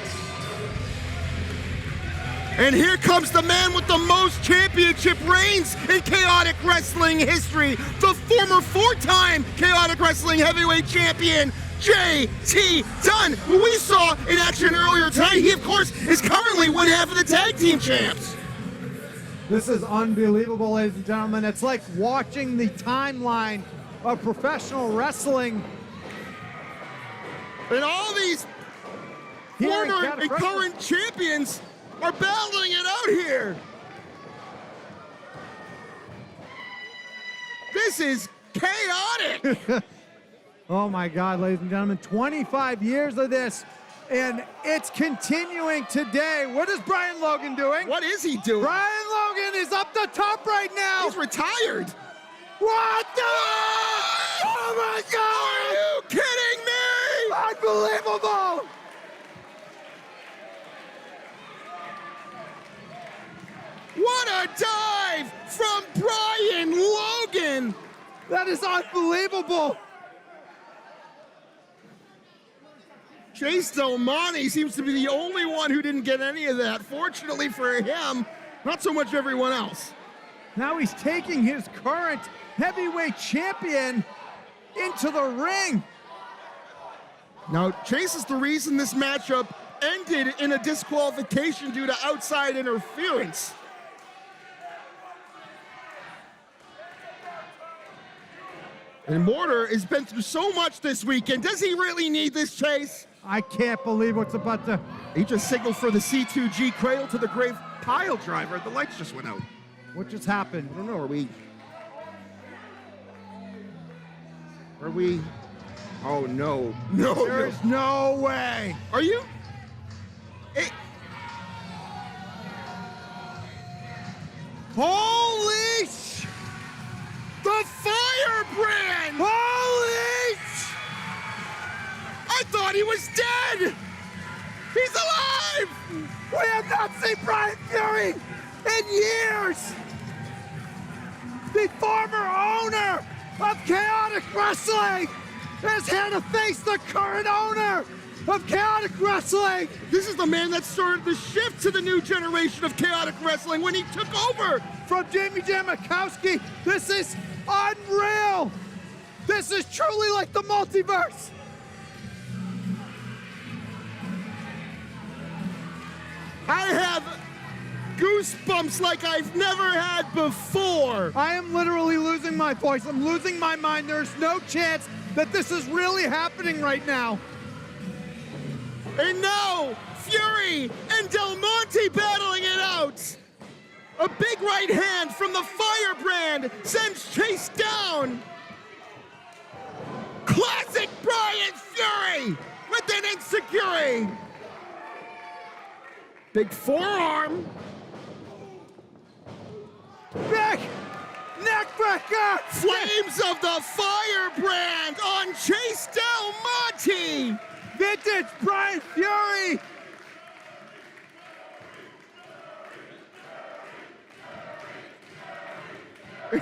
And here comes the man with the most championship reigns in chaotic wrestling history, the former 4-time chaotic wrestling heavyweight champion, J.T. Dunn, who we saw in action earlier tonight. He, of course, is currently one half of the tag team champs. This is unbelievable, ladies and gentlemen. It's like watching the timeline of professional wrestling. And all these former and current champions are battling it out here. This is chaotic. Oh my God, ladies and gentlemen, 25 years of this, and it's continuing today. What is Brian Logan doing? What is he doing? Brian Logan is up the top right now. He's retired. What the? Oh my God! Are you kidding me? Unbelievable! What a dive from Brian Logan! That is unbelievable! Chase Delmonte seems to be the only one who didn't get any of that. Fortunately for him, not so much everyone else. Now he's taking his current heavyweight champion into the ring. Now, Chase is the reason this matchup ended in a disqualification due to outside interference. And Mortar has been through so much this weekend. Does he really need this, Chase? I can't believe what's about to... He just signaled for the C2G cradle to the grave pile driver. The lights just went out. What just happened? I don't know, Are we... Oh, no. No, There's no way. Are you? Holy The Firebrand! Holy I thought he was dead! He's alive! We have not seen Brian Fury in years! The former owner of Chaotic Wrestling is here to face the current owner of Chaotic Wrestling! This is the man that started the shift to the new generation of Chaotic Wrestling when he took over from Jamie Jamakowski. This is unreal! This is truly like the multiverse! I have goosebumps like I've never had before. I am literally losing my voice. I'm losing my mind. There's no chance that this is really happening right now. And now, Fury and Del Monte battling it out. A big right hand from the Firebrand sends Chase down. Classic Brian Fury with an insecurity. Big forearm. Big neckbreaker. Flames of the Firebrand on Chase Del Monte. Vintage Brian Fury.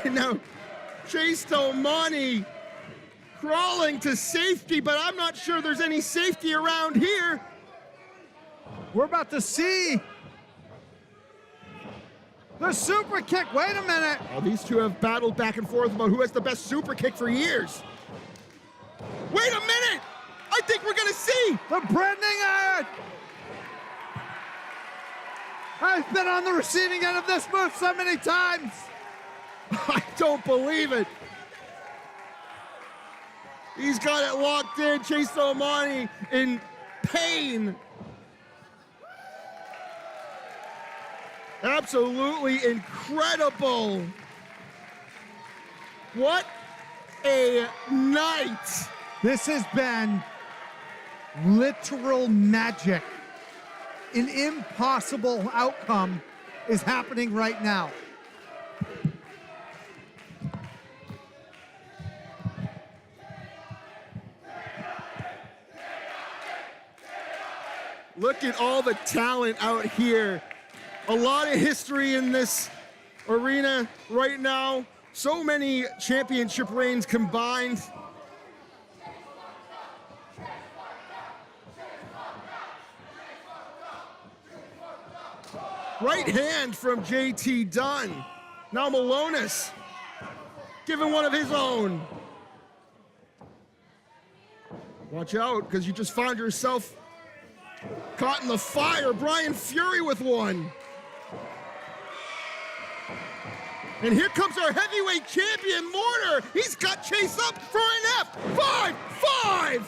Now, Chase Del Monte crawling to safety, but I'm not sure there's any safety around here. We're about to see the super kick. Wait a minute. Oh, these two have battled back and forth about who has the best super kick for years. Wait a minute. I think we're going to see the branding iron. I've been on the receiving end of this move so many times. I don't believe it. He's got it locked in. Chase Del Monte in pain. Absolutely incredible. What a night. This has been literal magic. An impossible outcome is happening right now. Look at all the talent out here. A lot of history in this arena right now. So many championship reigns combined. Right hand from JT Dunn. Now Malonis giving one of his own. Watch out, because you just found yourself caught in the fire. Brian Fury with one. And here comes our heavyweight champion, Mortar. He's got Chase up for an F5-5.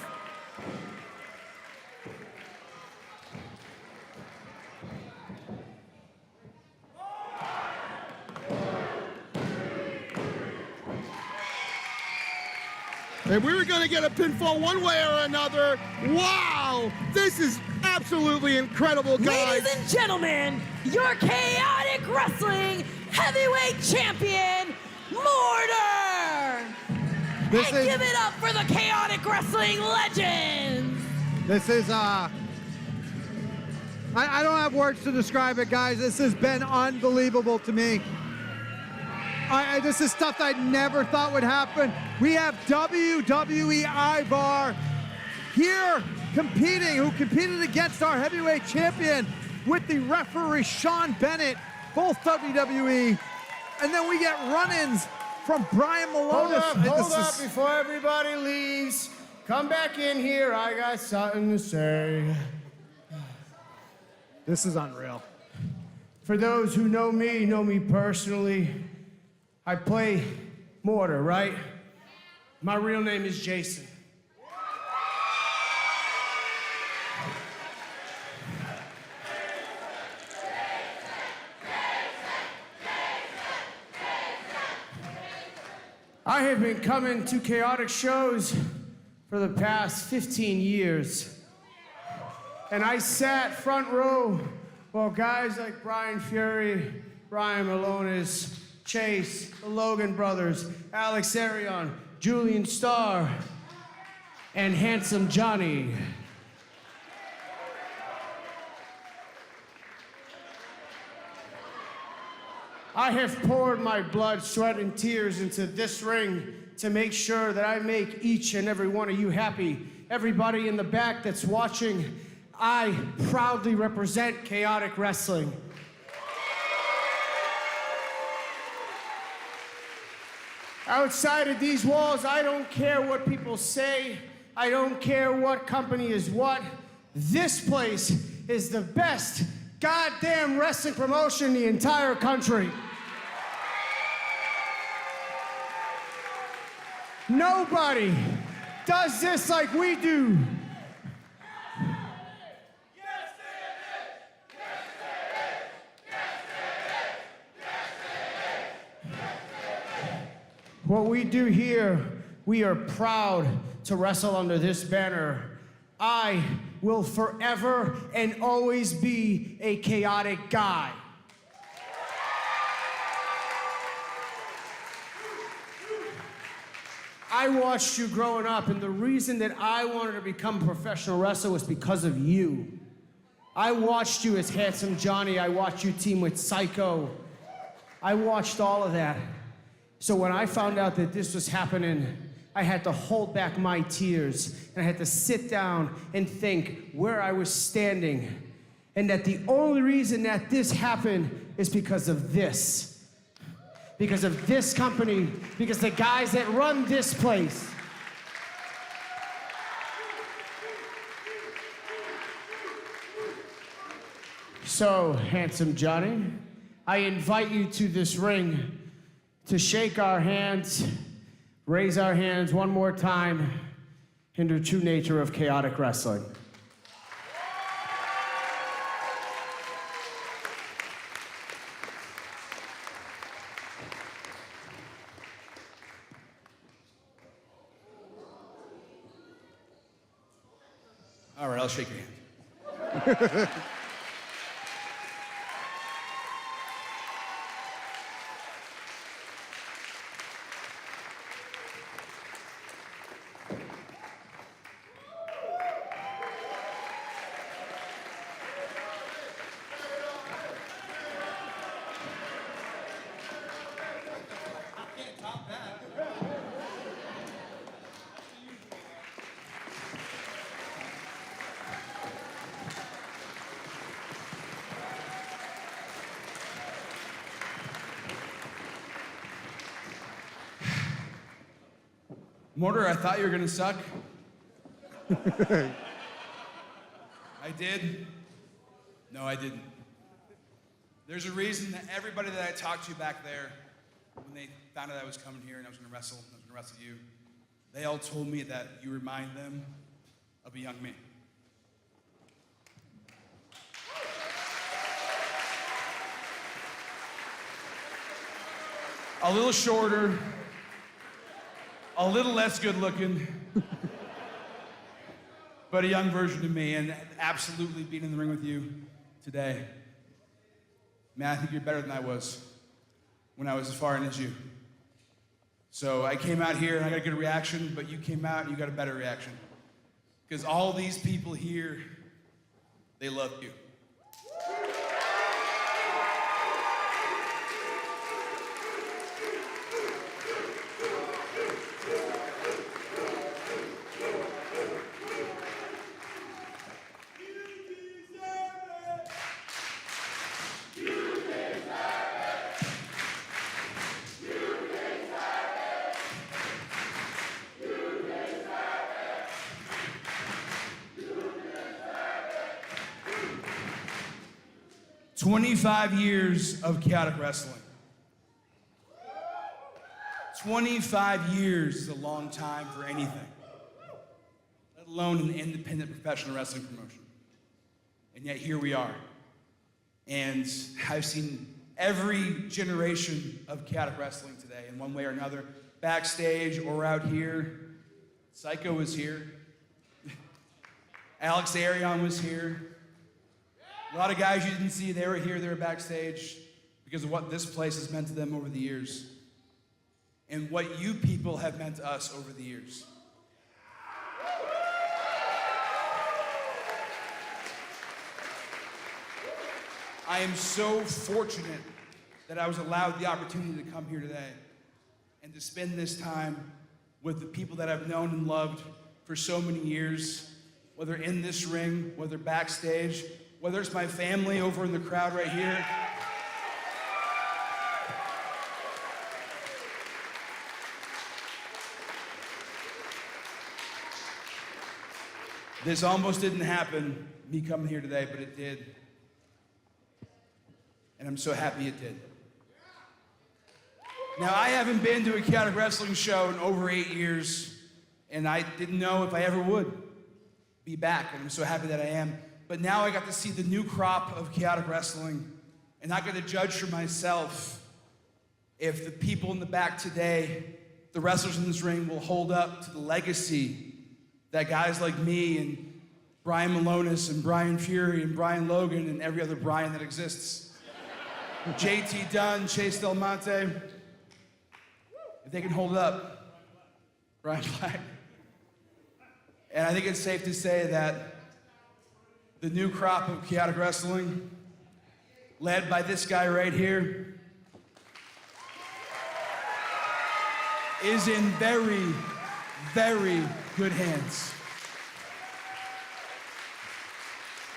And we were going to get a pinfall one way or another. Wow, this is absolutely incredible, guys. Ladies and gentlemen, your Chaotic Wrestling Heavyweight Champion, Mortar! Give it up for the Chaotic Wrestling Legends! This is, I don't have words to describe it, guys. This has been unbelievable to me. This is stuff I never thought would happen. We have WWE Ivar here who competed against our heavyweight champion with the referee Sean Bennett, both WWE. And then we get run-ins from Brian Malonis. Hold up before everybody leaves. Come back in here, I got something to say. This is unreal. For those who know me personally, I play Mortar, right? My real name is Jason. I have been coming to chaotic shows for the past 15 years. And I sat front row while guys like Brian Fury, Brian Malonis, Chase, the Logan brothers, Alex Arion, Julian Starr, and Handsome Johnny. I have poured my blood, sweat, and tears into this ring to make sure that I make each and every one of you happy. Everybody in the back that's watching, I proudly represent Chaotic Wrestling. Outside of these walls, I don't care what people say. I don't care what company is what. This place is the best goddamn wrestling promotion in the entire country. Nobody does this like we do. What we do here, we are proud to wrestle under this banner. I will forever and always be a chaotic guy. I watched you growing up, and the reason that I wanted to become a professional wrestler was because of you. I watched you as Handsome Johnny. I watched you team with Psycho. I watched all of that. So when I found out that this was happening, I had to hold back my tears, and I had to sit down and think where I was standing, and that the only reason that this happened is because of this. Because of this company, because the guys that run this place. So, Handsome Johnny, I invite you to this ring to shake our hands, raise our hands one more time in the true nature of chaotic wrestling. All right, I'll shake your hand. Mortar, I thought you were gonna suck. I did. No, I didn't. There's a reason that everybody that I talked to back there, when they found out I was coming here and I was gonna wrestle you, they all told me that you remind them of a young me. A little shorter, a little less good looking, but a young version of me, and absolutely being in the ring with you today. Man, I think you're better than I was when I was as far in as you. So I came out here and I got a good reaction, but you came out and you got a better reaction. Because all these people here, they love you. "25 years of chaotic wrestling. 25 years is a long time for anything, let alone an independent professional wrestling promotion. And yet here we are. And I've seen every generation of chaotic wrestling today in one way or another, backstage or out here. Psycho was here. Alex Arion was here. A lot of guys you didn't see, they were here, they were backstage because of what this place has meant to them over the years and what you people have meant to us over the years. I am so fortunate that I was allowed the opportunity to come here today and to spend this time with the people that I've known and loved for so many years, whether in this ring, whether backstage, whether it's my family over in the crowd right here. This almost didn't happen, me coming here today, but it did. And I'm so happy it did. Now, I haven't been to a chaotic wrestling show in over 8 years, and I didn't know if I ever would be back, and I'm so happy that I am. But now I got to see the new crop of chaotic wrestling, and I got to judge for myself if the people in the back today, the wrestlers in this ring, will hold up to the legacy that guys like me and Brian Malonis and Brian Fury and Brian Logan and every other Brian that exists, JT Dunn, Chase Del Monte, if they can hold it up, Brian Black. And I think it's safe to say that the new crop of chaotic wrestling, led by this guy right here, is in very, very good hands.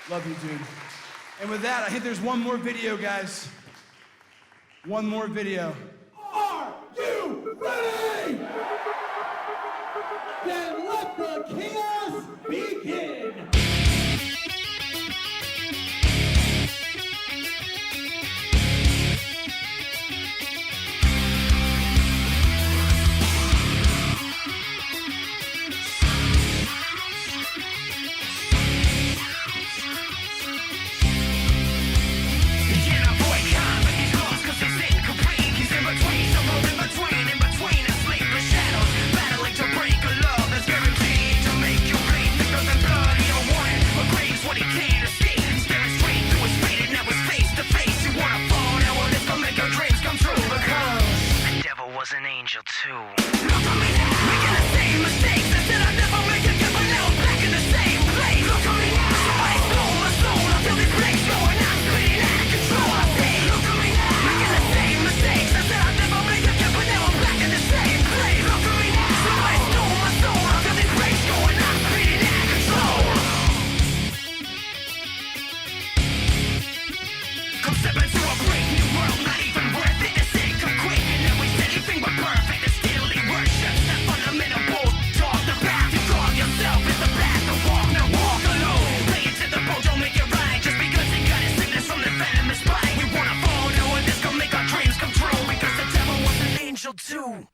Love you, dude. And with that, I think there's one more video, guys. One more video. Are you ready? Then let the chaos begin. An angel too. Look at me now, making the same mistakes. I said I'd never make it, but now I'm back in the same place. Look at me now, somebody stole my soul. I feel this place going on, spinning out of control. I say, look at me now, making the same mistakes. I said I'd never make it, but now I'm back in the same place. Look at me now, somebody stole my soul. I feel this place going on, spinning out of control. Come step into a brave new world, not even worth it to say come quick, and then we said anything but perfect and still leave 2.